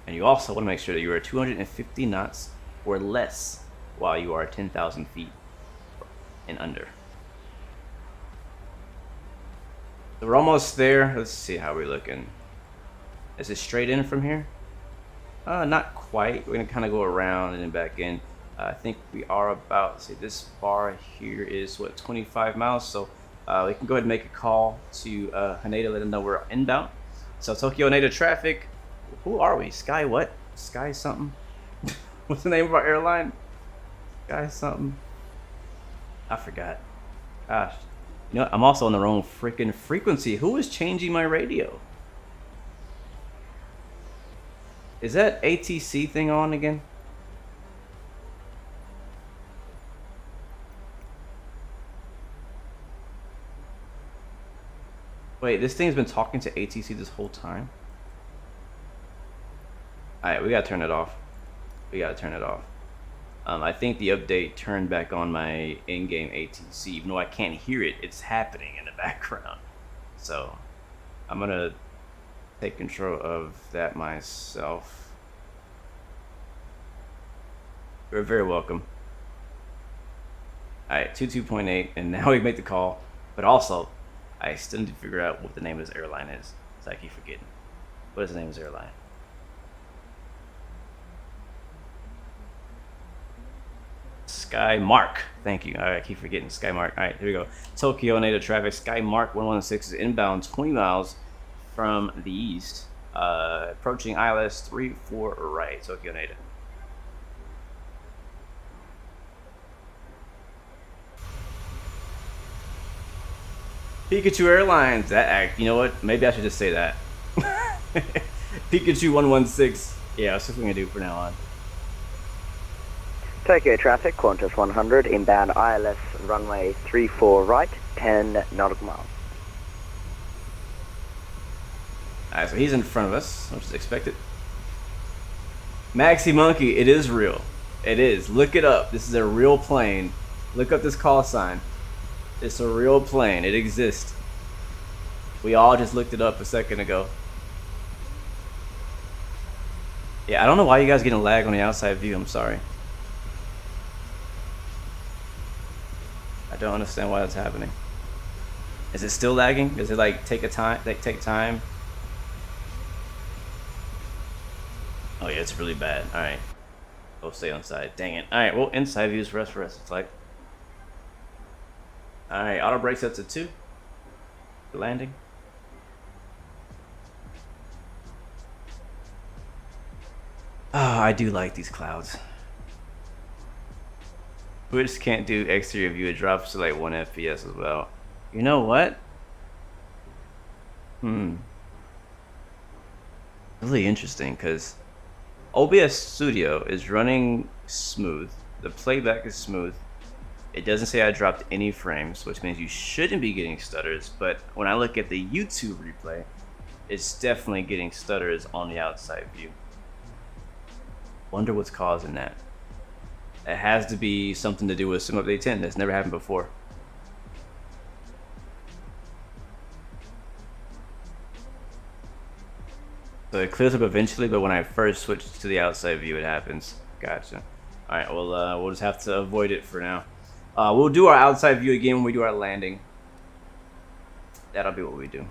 S2: And you also want to make sure that you are 250 knots or less while you are 10,000 feet and under. So we're almost there. Let's see how we're looking. Is it straight in from here? Not quite. We're gonna kind of go around and then back in. I think we are about, let's see, this bar here is what, 25 miles. So we can go ahead and make a call to Haneda, let them know we're inbound. So Tokyo Haneda traffic. Who are we? Sky what? Sky something? What's the name of our airline? Sky something. I forgot. Gosh. You know what? I'm also on the wrong freaking frequency. Who is changing my radio? Is that ATC thing on again? Wait, this thing's been talking to ATC this whole time? Alright, we gotta turn it off. We gotta turn it off. I think the update turned back on my in-game ATC. Even though I can't hear it, it's happening in the background. So, I'm gonna take control of that myself. You're very welcome. Alright, 22.8, and now we make the call. But also, I still need to figure out what the name of this airline is. So I keep forgetting. What is the name of this airline? SKYMARK. Thank you. Alright, I keep forgetting SKYMARK. Alright, here we go. Tokyo Haneda traffic. SKYMARK 116 is inbound 20 miles from the east. Approaching ILS 34 right, Tokyo native. Pikachu Airlines, that act, you know what? Maybe I should just say that. Pikachu 116. Yeah, that's what we're gonna do from now on.
S3: Tokyo traffic, Qantas 100, inbound ILS runway 34 right, 10 nautical miles.
S2: Alright, so he's in front of us, which is expected. Maxi Monkey, it is real. It is. Look it up. This is a real plane. Look up this call sign. It's a real plane. It exists. We all just looked it up a second ago. Yeah, I don't know why you guys are getting lag on the outside view. I'm sorry. I don't understand why that's happening. Is it still lagging? Does it like take time? Oh yeah, it's really bad. All right, we'll stay on side. Dang it. All right, well, inside views for us. It's like. All right, auto brakes up to 2. Landing. Oh, I do like these clouds. Twitch can't do exterior view. It drops to like 1 FPS as well. You know what? Really interesting, because OBS Studio is running smooth. The playback is smooth. It doesn't say I dropped any frames, which means you shouldn't be getting stutters. But when I look at the YouTube replay, it's definitely getting stutters on the outside view. Wonder what's causing that. It has to be something to do with Sim Update 10. That's never happened before. So it clears up eventually, but when I first switch to the outside view, it happens. Gotcha. All right, well, we'll just have to avoid it for now. We'll do our outside view again when we do our landing. That'll be what we do.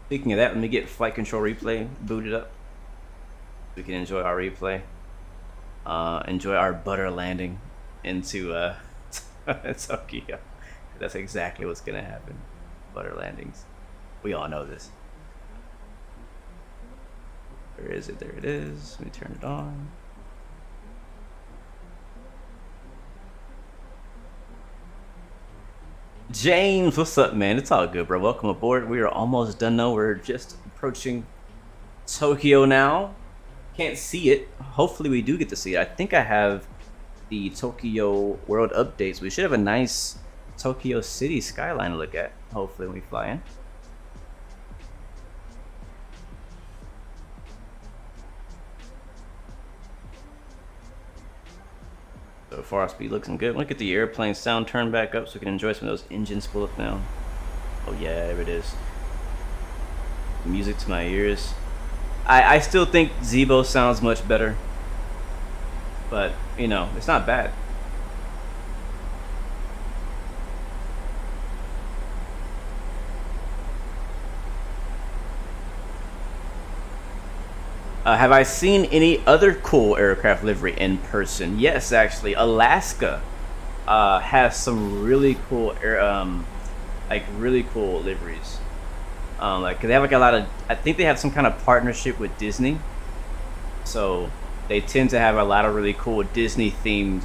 S2: Speaking of that, let me get flight control replay booted up. We can enjoy our replay. Enjoy our butter landing into Tokyo. That's exactly what's gonna happen. Butter landings. We all know this. Where is it? There it is. Let me turn it on. James, what's up, man? It's all good, bro. Welcome aboard. We are almost done though. We're just approaching Tokyo now. Can't see it. Hopefully we do get to see it. I think I have the Tokyo World updates. We should have a nice Tokyo City skyline to look at, hopefully, when we fly in. So far, our speed looking good. Look at the airplane sound turned back up so we can enjoy some of those engines pull up now. Oh yeah, there it is. Music to my ears. I still think Zeebo sounds much better, but you know, it's not bad. Have I seen any other cool aircraft livery in person? Yes, actually. Alaska has some really cool really cool liveries. Like they have like a lot of, I think they have some kind of partnership with Disney, so they tend to have a lot of really cool Disney themed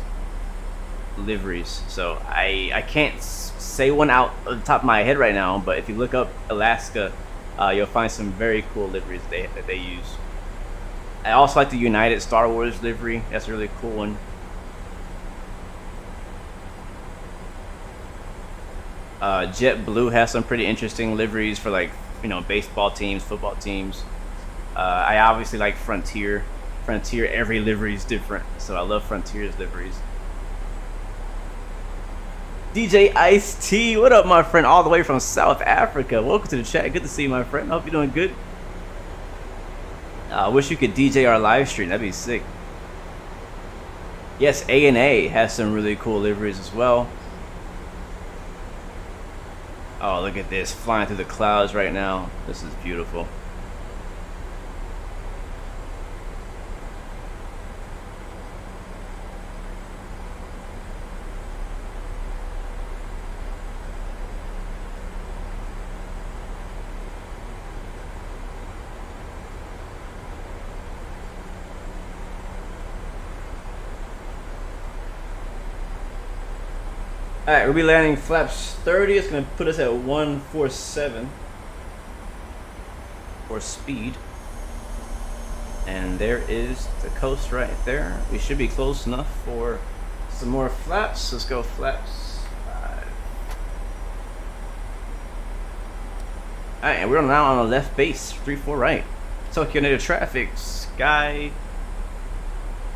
S2: liveries. So I can't say one out of the top of my head right now, but if you look up Alaska, you'll find some very cool liveries that they use. I also like the United Star Wars livery. That's a really cool one. JetBlue has some pretty interesting liveries for, like, you know, baseball teams, football teams. I obviously like Frontier. Frontier, every livery is different, so I love Frontier's liveries. DJ Ice-T, what up, my friend? All the way from South Africa. Welcome to the chat. Good to see you, my friend. Hope you're doing good. I wish you could DJ our live stream. That'd be sick. Yes, A&A has some really cool liveries as well. Oh, look at this. Flying through the clouds right now. This is beautiful. Alright, we'll be landing flaps 30. It's going to put us at 147 for speed. And there is the coast right there. We should be close enough for some more flaps. Let's go flaps 5. Alright, and we're now on the left base, 3-4 right. Tokyo native traffic, Sky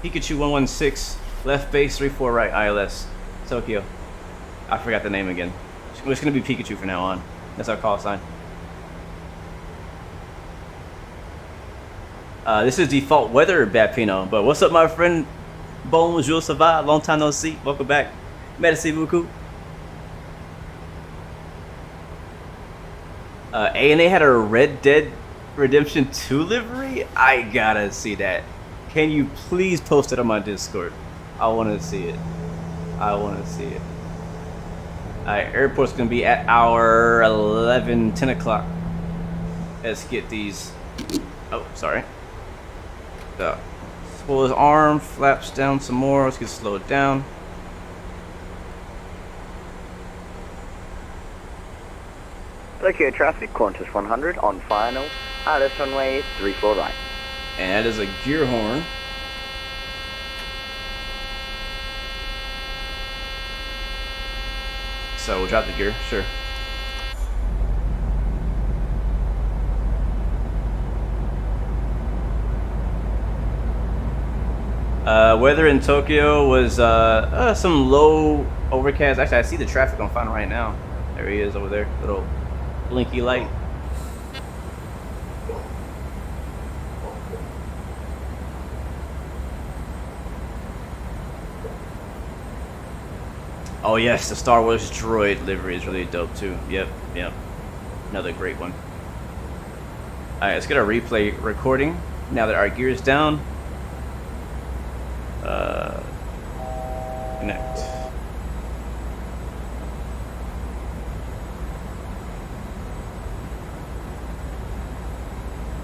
S2: Pikachu 116, left base 3-4 right, ILS, Tokyo. I forgot the name again. It's gonna be Pikachu from now on. That's our call sign. This is default weather, Bapino. But what's up, my friend? Bonjour, ça va? Long time no see. Welcome back. Merci beaucoup. A&A had a Red Dead Redemption 2 livery? I gotta see that. Can you please post it on my Discord? I wanna see it. I wanna see it. Alright, airport's gonna be at our 10 o'clock. Let's get these. Oh, sorry. Pull his arm, flaps down some more. Let's get slowed down.
S3: Tokyo traffic, Qantas 100 on final. ILS runway 34 right.
S2: And that is a gear horn. So we'll drop the gear, sure. Weather in Tokyo was some low overcast. Actually, I see the traffic on final right now. There he is over there, little blinky light. Oh yes, the Star Wars droid livery is really dope too. Yep. Another great one. Alright, let's get our replay recording now that our gear is down. Connect.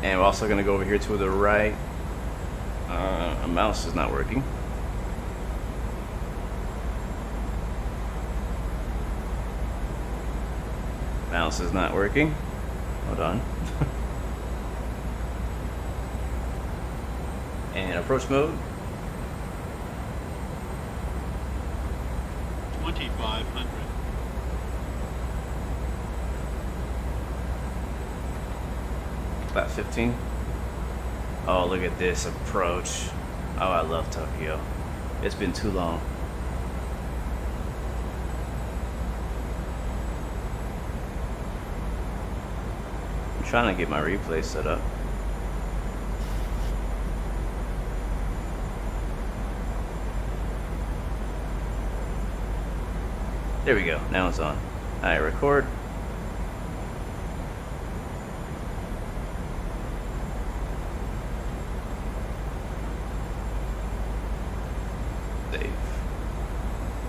S2: And we're also going to go over here to the right. A mouse is not working. Mouse is not working. Hold on. And approach mode.
S6: 2500.
S2: About 15. Oh, look at this approach. Oh, I love Tokyo. It's been too long. I'm trying to get my replay set up. There we go. Now it's on. Alright, record. Save.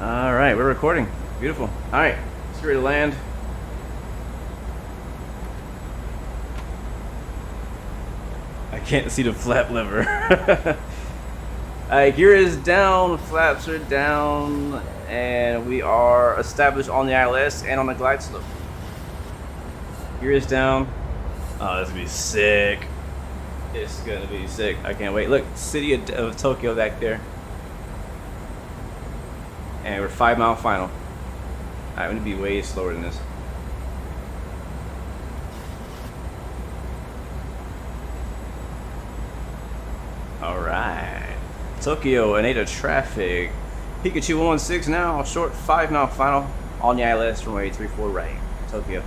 S2: Alright, we're recording. Beautiful. Alright, let's get ready to land. I can't see the flap lever. Alright, gear is down, flaps are down, and we are established on the ILS and on the glide slope. Gear is down. Oh, this is gonna be sick. It's gonna be sick. I can't wait. Look, city of Tokyo back there. And we're 5 mile final. Alright, I'm gonna be way slower than this. Alright. Tokyo, Aneda traffic. Pikachu 116 now, short 5 mile final on the ILS runway 34 right. Tokyo.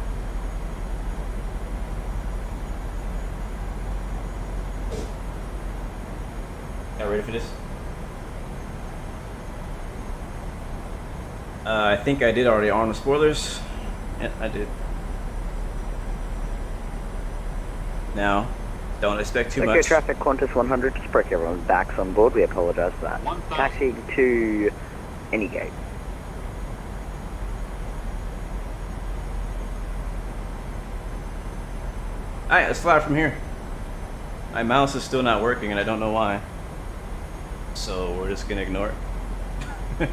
S2: Y'all ready for this? I think I did already arm the spoilers. Yeah, I did. Now, don't expect too
S3: Tokyo
S2: much.
S3: traffic, Qantas 100, just break everyone's backs on board. We apologize for that. Taxi to any gate.
S2: Alright, let's fly from here. My mouse is still not working and I don't know why. So we're just gonna ignore it.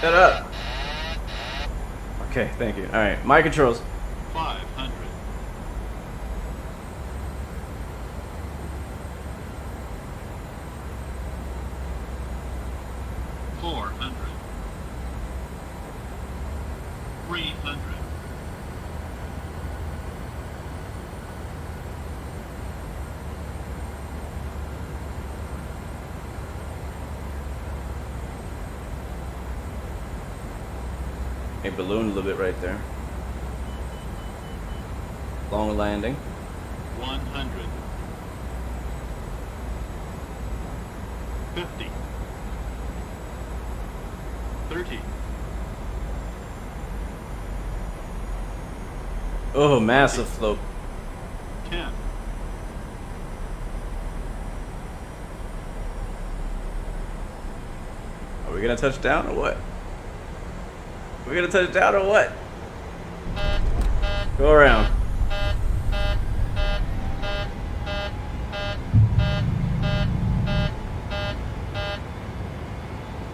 S2: Shut up. Okay, thank you. All right, my controls.
S5: 500. 400. 300.
S2: A balloon a little bit right there. Long landing.
S5: 100. 50. 30.
S2: Oh, massive float.
S5: 10.
S2: Are we gonna touch down or what? Are we gonna touch down or what? Go around.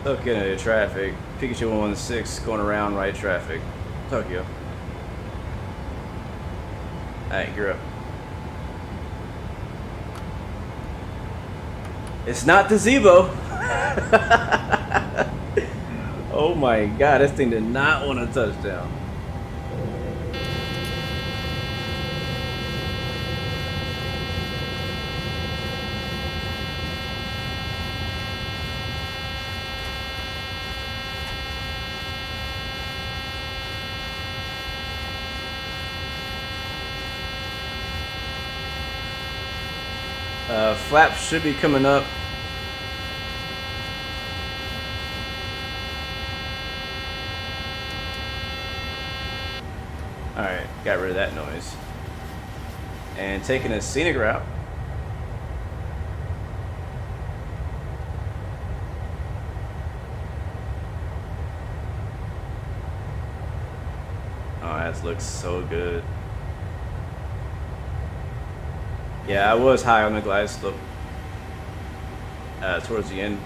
S2: Looking at the traffic. Pikachu 116 going around right traffic. Tokyo. Alright, you're up. It's not the Zebo. Oh my god, this thing did not want to touch down. Flaps should be coming up. Alright, got rid of that noise. And taking a scenic route. Oh, that looks so good. Yeah, I was high on the glide slope towards the end.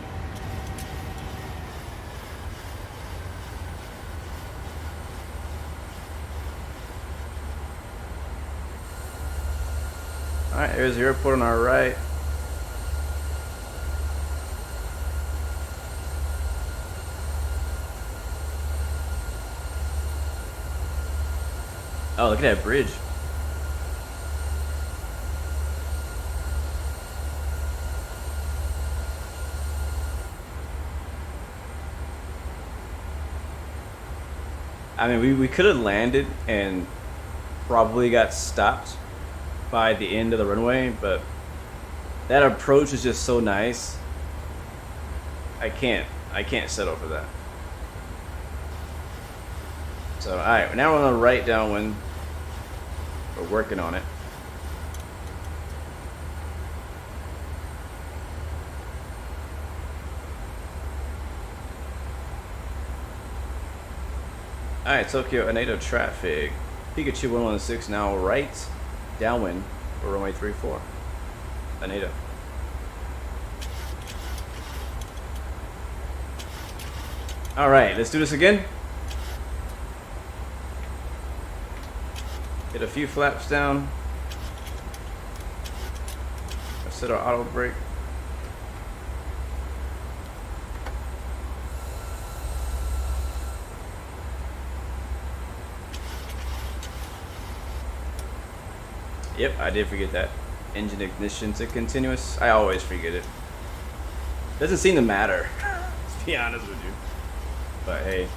S2: Alright, there's the airport on our right. Oh, look at that bridge. I mean, we could have landed and probably got stopped by the end of the runway, but that approach is just so nice. I can't settle for that. So, alright, now we're on the right downwind. We're working on it. Alright, Tokyo Anado traffic. Pikachu 116 now right downwind for runway 34. Anado. Alright, let's do this again. Get a few flaps down. Let's set our auto brake. Yep, I did forget that. Engine ignition to continuous. I always forget it. Doesn't seem to matter, to be honest with you. But hey,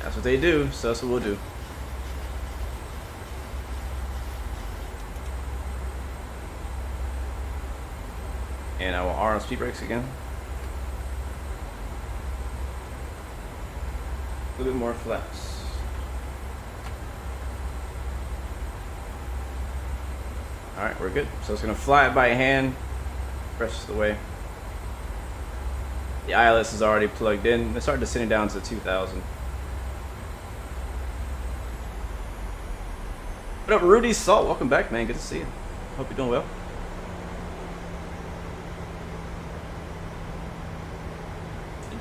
S2: that's what they do, so that's what we'll do. And I will R on speed brakes again. A little bit more flaps. Alright, we're good. So it's going to fly it by hand the rest of the way. The ILS is already plugged in. Let's start descending down to 2,000. What up, Rudy Salt? Welcome back, man. Good to see you. Hope you're doing well.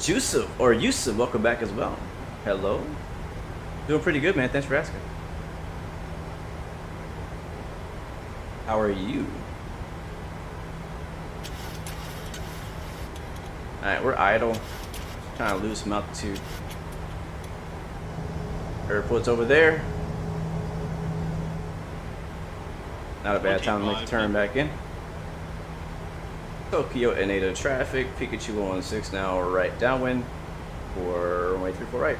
S2: Jusuf, or Yusuf, welcome back as well. Hello. Doing pretty good, man. Thanks for asking. How are you? Alright, we're idle. Trying to lose some altitude. Airport's over there. Not a bad time to make a turn back in. Tokyo Inada traffic. Pikachu 116 now right downwind for runway 34 right.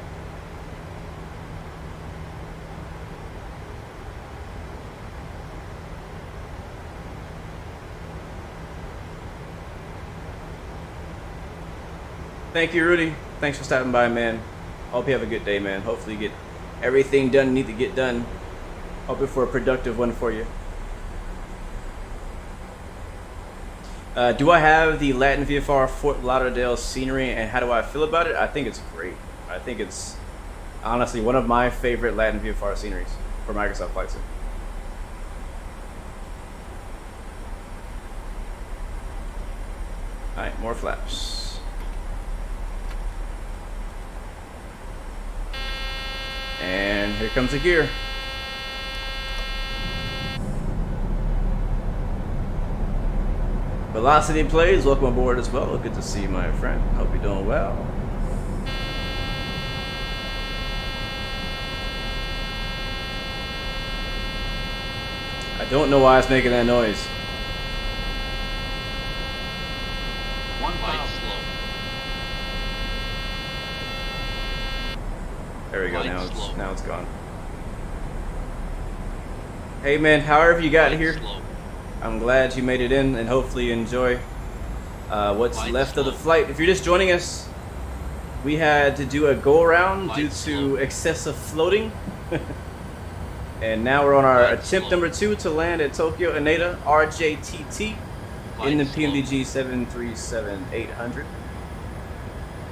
S2: Thank you, Rudy. Thanks for stopping by, man. Hope you have a good day, man. Hopefully you get everything done you need to get done. Hoping for a productive one for you. Do I have the Latin VFR Fort Lauderdale scenery, and how do I feel about it? I think it's great. I think it's honestly one of my favorite Latin VFR sceneries for Microsoft Flight Sim. Alright, more flaps. And here comes the gear. Velocity Plays, welcome aboard as well. Good to see you, my friend. Hope you're doing well. I don't know why it's making that noise.
S5: 1,000.
S2: There we go. Now it's gone. Hey man, however you got here, I'm glad you made it in, and hopefully you enjoy what's left of the flight. If you're just joining us, we had to do a go around due to excessive floating. And now we're on our attempt number 2 to land at Tokyo Inada RJTT in the PMDG 737-800.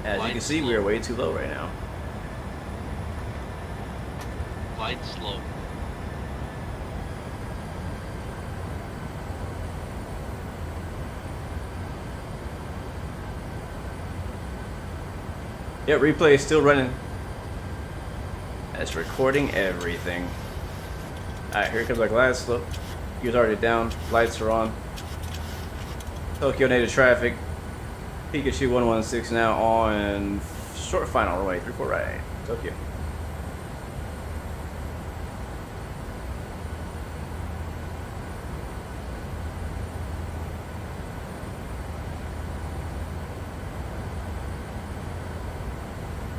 S2: As you can see, we are way too low right now.
S6: Glide slow.
S2: Yep, replay is still running. That's recording everything. Alright, here comes our glide slope. Gear's already down, lights are on. Tokyo native traffic. Pikachu 116 now on short final runway 34 right. Tokyo.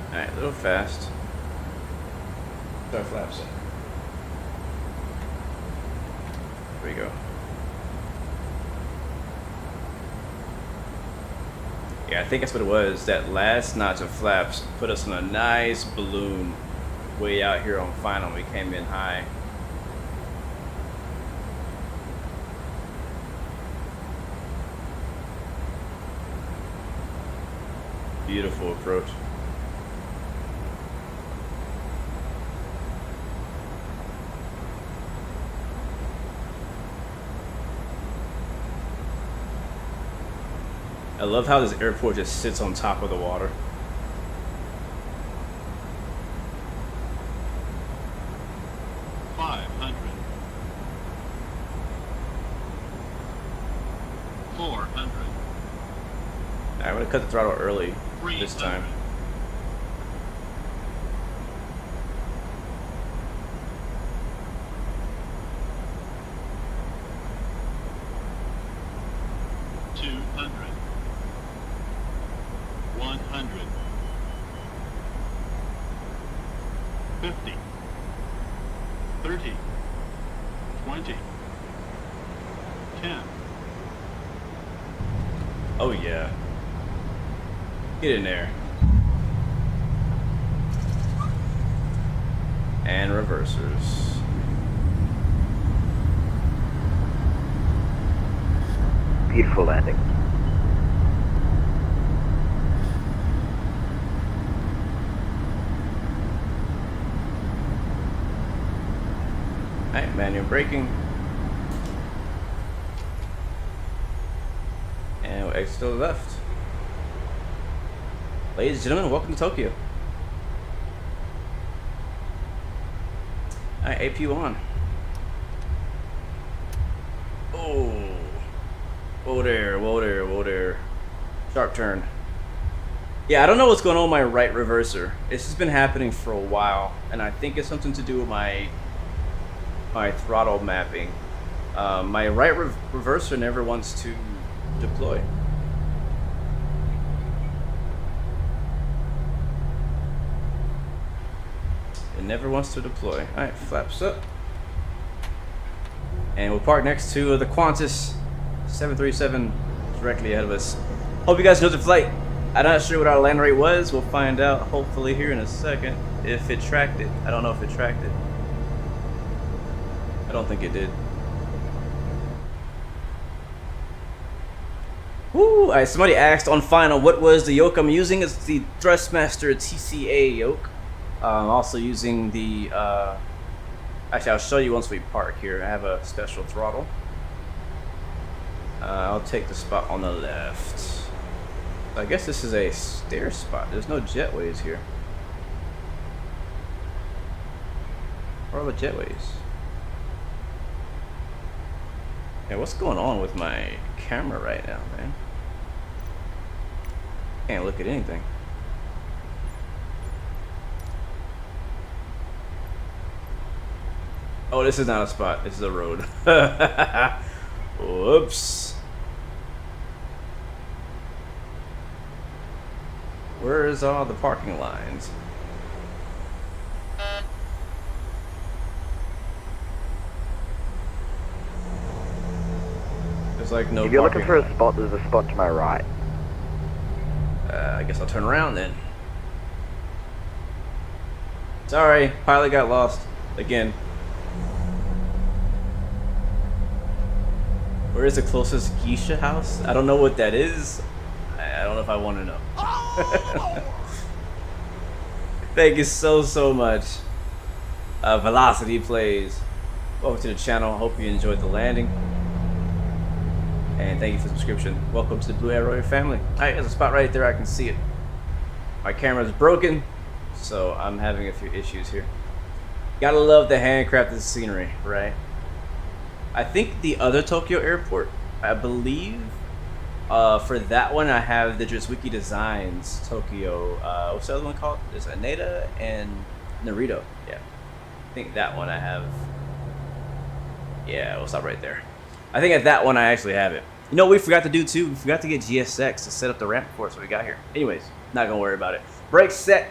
S2: Alright, a little fast. Start flaps. There we go. Yeah, I think that's what it was. That last notch of flaps put us on a nice balloon way out here on final. We came in high. Beautiful approach. I love how this airport just sits on top of the water.
S5: $500. $400.
S2: I'm gonna cut the throttle early this time. $200. 100. 50. 30. 20. 10. Oh yeah. Get in there. And reversers.
S3: Beautiful landing.
S2: Alright, manual braking. And we'll exit to the left. Ladies and gentlemen, welcome to Tokyo. Alright, APU on. Oh. Whoa there, whoa there, whoa there. Sharp turn. Yeah, I don't know what's going on with my right reverser. It's just been happening for a while, and I think it's something to do with my throttle mapping. My right reverser never wants to deploy. It never wants to deploy. Alright, flaps up. And we'll park next to the Qantas 737 directly ahead of us. Hope you guys know the flight. I'm not sure what our land rate was. We'll find out hopefully here in a second if it tracked it. I don't know if it tracked it. I don't think it did. Woo! Alright, somebody asked on final what was the yoke I'm using. It's the Thrustmaster TCA yoke. Also using the actually I'll show you once we park here. I have a special throttle. I'll take the spot on the left. I guess this is a stair spot. There's no jetways here. Where are the jetways? Yeah, what's going on with my camera right now, man? Can't look at anything. Oh, this is not a spot. This is a road. Whoops. Where's all the parking lines? There's like no.
S3: If you're looking for
S2: parking.
S3: a spot, there's a spot to my right.
S2: I guess I'll turn around then. Sorry, pilot got lost again. Where is the closest geisha house? I don't know what that is. I don't know if I want to know. Thank you so much. Velocity Plays. Welcome to the channel. Hope you enjoyed the landing. And thank you for the subscription. Welcome to the Blue Arrow family. Alright, there's a spot right there. I can see it. My camera's broken, so I'm having a few issues here. Gotta love the handcrafted scenery, right? I think the other Tokyo airport, I believe, for that one I have the Driswiki Designs Tokyo, what's the other one called? There's Aneda and Narito. Yeah, I think that one I have. Yeah, we'll stop right there. I think at that one I actually have it. You know what we forgot to do too? We forgot to get GSX to set up the ramp for us when we got here. Anyways, not gonna worry about it. Brakes set.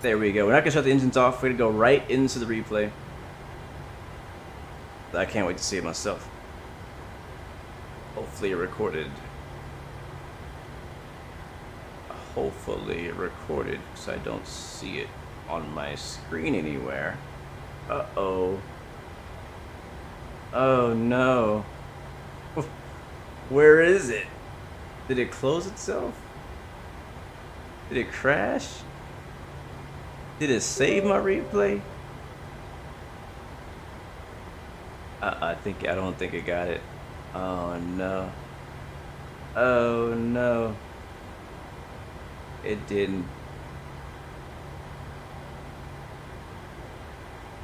S2: There we go. We're not gonna shut the engines off. We're gonna go right into the replay. I can't wait to see it myself. Hopefully it recorded. Hopefully it recorded, because I don't see it on my screen anywhere. Uh-oh. Oh no. Where is it? Did it close itself? Did it crash? Did it save my replay? I don't think it got it. Oh no. Oh no. It didn't.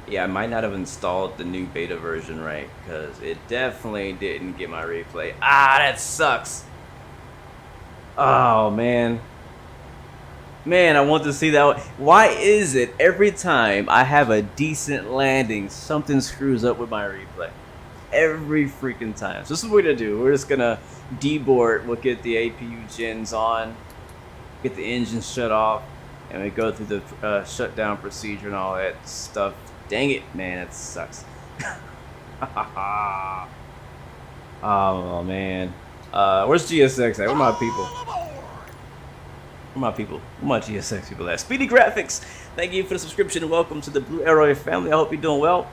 S2: Yeah, I might not have installed the new beta version right, because it definitely didn't get my replay. Ah, that sucks. Oh man. Man, I want to see that one. Why is it every time I have a decent landing, something screws up with my replay? Every freaking time. So this is what we're gonna do. We're just gonna deboard. We'll get the APU gens on, get the engine shut off, and we go through the shutdown procedure and all that stuff. Dang it, man, that sucks. Oh man. Where's GSX at? Where are my people? Where my people? Where my GSX people at? Speedy Graphics, thank you for the subscription and welcome to the Blue Arrow family. I hope you're doing well.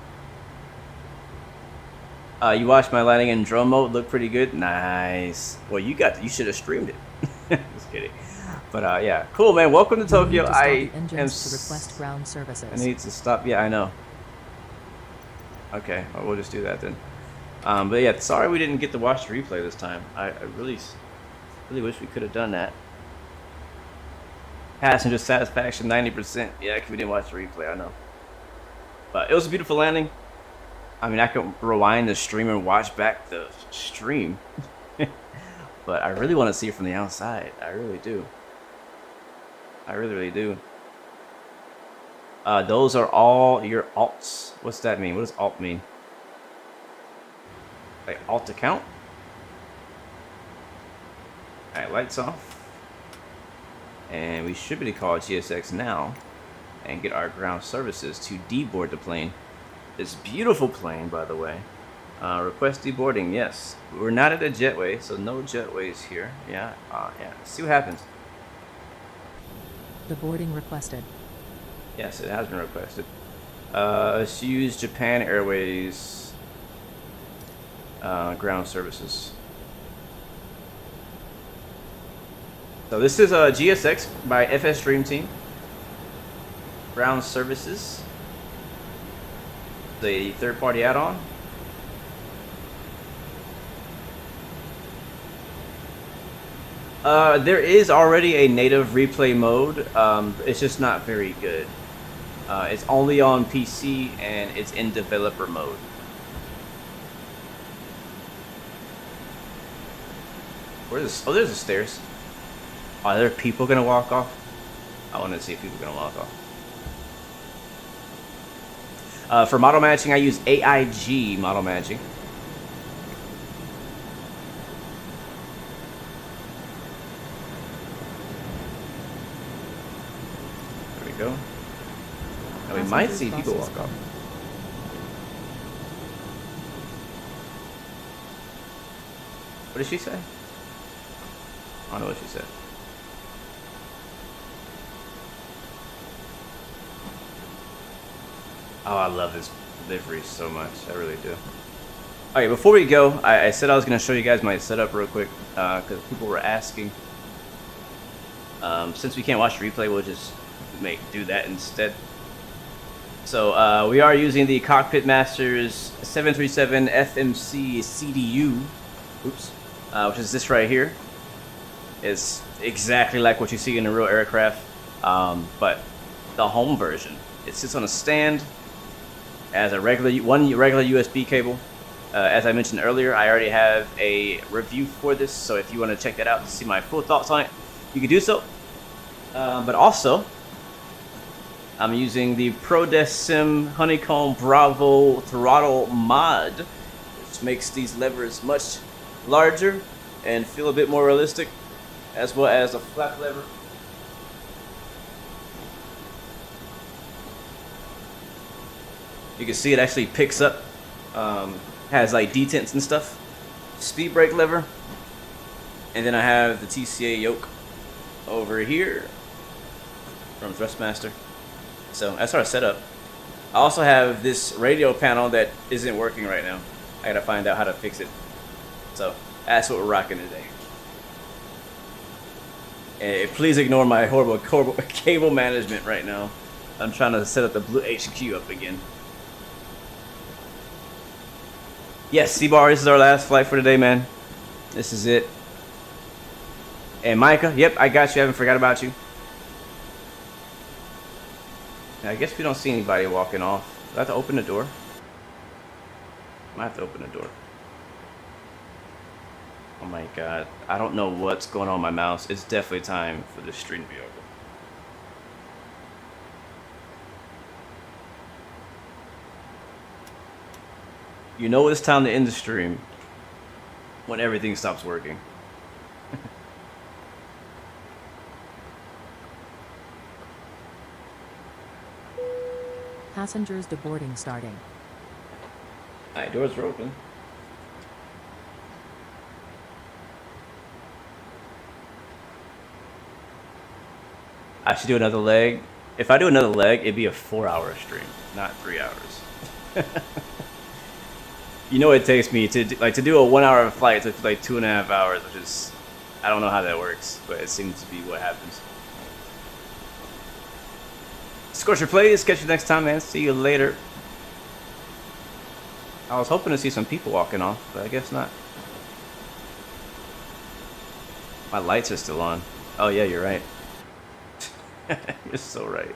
S2: You watched my landing in drone mode, looked pretty good. Nice. Well, you should have streamed it. Just kidding. But yeah, cool, man. Welcome to Tokyo. I am
S1: to request ground services.
S2: I need to stop. Yeah, I know. Okay, well, we'll just do that then. But yeah, sorry we didn't get to watch the replay this time. I really Really wish we could have done that. Passenger satisfaction 90%. Yeah, because we didn't watch the replay, I know. But it was a beautiful landing. I mean, I could rewind the stream and watch back the stream. But I really want to see it from the outside. I really do. I really, really do. Those are all your alts. What's that mean? What does alt mean? Like alt account? Alright, lights off. And we should be able to call GSX now and get our ground services to deboard the plane. This beautiful plane, by the way. Request deboarding, yes. We're not at a jetway, so no jetways here. Yeah, yeah. Let's see what happens.
S1: The boarding requested.
S2: Yes, it has been requested. Let's use Japan Airways ground services. So this is a GSX by FS Dream Team. Ground services. The third-party add-on. There is already a native replay mode. It's just not very good. It's only on PC and it's in developer mode. Where's this? Oh, there's the stairs. Are there people gonna walk off? I want to see if people are gonna walk off. For model matching, I use AIG model matching. There we go. Now we might see people walk off. What did she say? I don't know what she said. Oh, I love this livery so much. I really do. Okay, before we go, I said I was going to show you guys my setup real quick because people were asking. Since we can't watch the replay, we'll just do that instead. So we are using the Cockpit Masters 737 FMC CDU, oops, which is this right here. It's exactly like what you see in a real aircraft, but the home version. It sits on a stand. As a regular USB cable. As I mentioned earlier, I already have a review for this, so if you want to check that out to see my full thoughts on it, you can do so. But also, I'm using the ProDesSim Honeycomb Bravo Throttle mod, which makes these levers much larger and feel a bit more realistic, as well as a flap lever. You can see it actually picks up, has like detents and stuff. Speed brake lever. And then I have the TCA yoke over here from Thrustmaster. So that's our setup. I also have this radio panel that isn't working right now. I gotta find out how to fix it. So that's what we're rocking today. And please ignore my horrible cable management right now. I'm trying to set up the Blue HQ up again. Yes, C-Bar, this is our last flight for today, man. This is it. And Micah, yep, I got you. I haven't forgot about you. I guess we don't see anybody walking off. Do I have to open the door? I have to open the door. Oh my god. I don't know what's going on with my mouse. It's definitely time for the stream to be over. You know it's time to end the stream when everything stops working.
S1: Passengers deboarding starting.
S2: Alright, doors are open. I should do another leg. If I do another leg, it'd be a 4-hour stream, not 3 hours. You know, it takes me to do a 1-hour flight. It takes like 2.5 hours, which is, I don't know how that works, but it seems to be what happens. Scorcher Plays, catch you next time, man. See you later. I was hoping to see some people walking off, but I guess not. My lights are still on. Oh yeah, you're right. You're so right.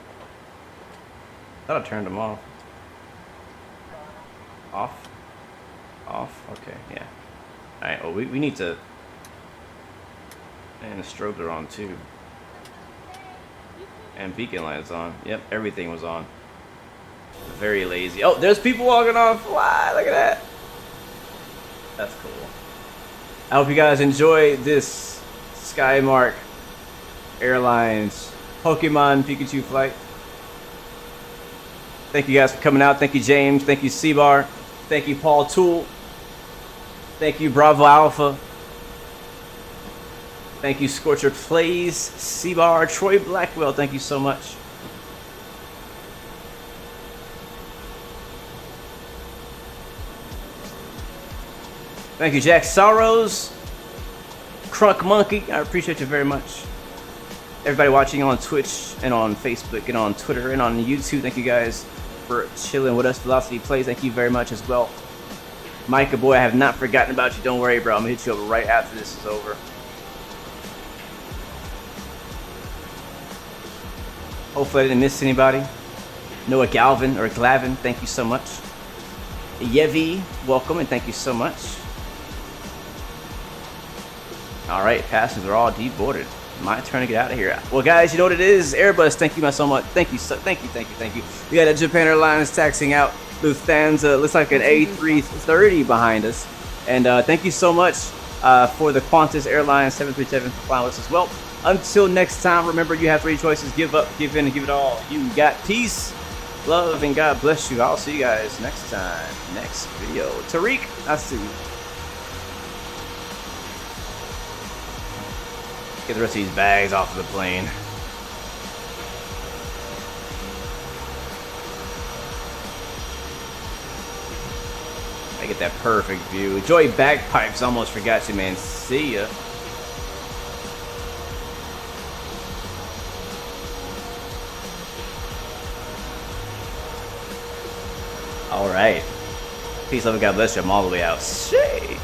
S2: Thought I turned them off. Off? Off? Okay, yeah. Alright, well, we need to... And the strobes are on too. And beacon lights on. Yep, everything was on. Very lazy. Oh, there's people walking off. Wow, look at that. That's cool. I hope you guys enjoy this SKYMARK Airlines Pokemon Pikachu flight. Thank you guys for coming out. Thank you, James. Thank you, C-Bar. Thank you, Paul Toole. Thank you, Bravo Alpha. Thank you, Scorcher Plays, C-Bar, Troy Blackwell. Thank you so much. Thank you, Jack Sorrows. Crunk Monkey, I appreciate you very much. Everybody watching on Twitch and on Facebook and on Twitter and on YouTube, thank you guys for chilling with us. Velocity Plays, thank you very much as well. Micah boy, I have not forgotten about you. Don't worry, bro. I'm gonna hit you up right after this is over. Hopefully I didn't miss anybody. Noah Galvin or Glavin, thank you so much. Yevi, welcome and thank you so much. All right, passengers are all deboarded. My turn to get out of here. Well, guys, you know what it is. Airbus, thank you so much. Thank you, thank you. We got a Japan Airlines taxing out. Lufthansa, looks like an A330 behind us. And thank you so much for the Qantas Airlines 737 for flying with us as well. Until next time, remember you have 3 choices. Give up, give in, and give it all. You got peace, love, and God bless you. I'll see you guys next time. Next video. Tariq, I see you. Get the rest of these bags off of the plane. I get that perfect view. Joy Bagpipes, almost forgot you, man. See ya. All right. Peace, love, and God bless you. I'm all the way out. Sheesh.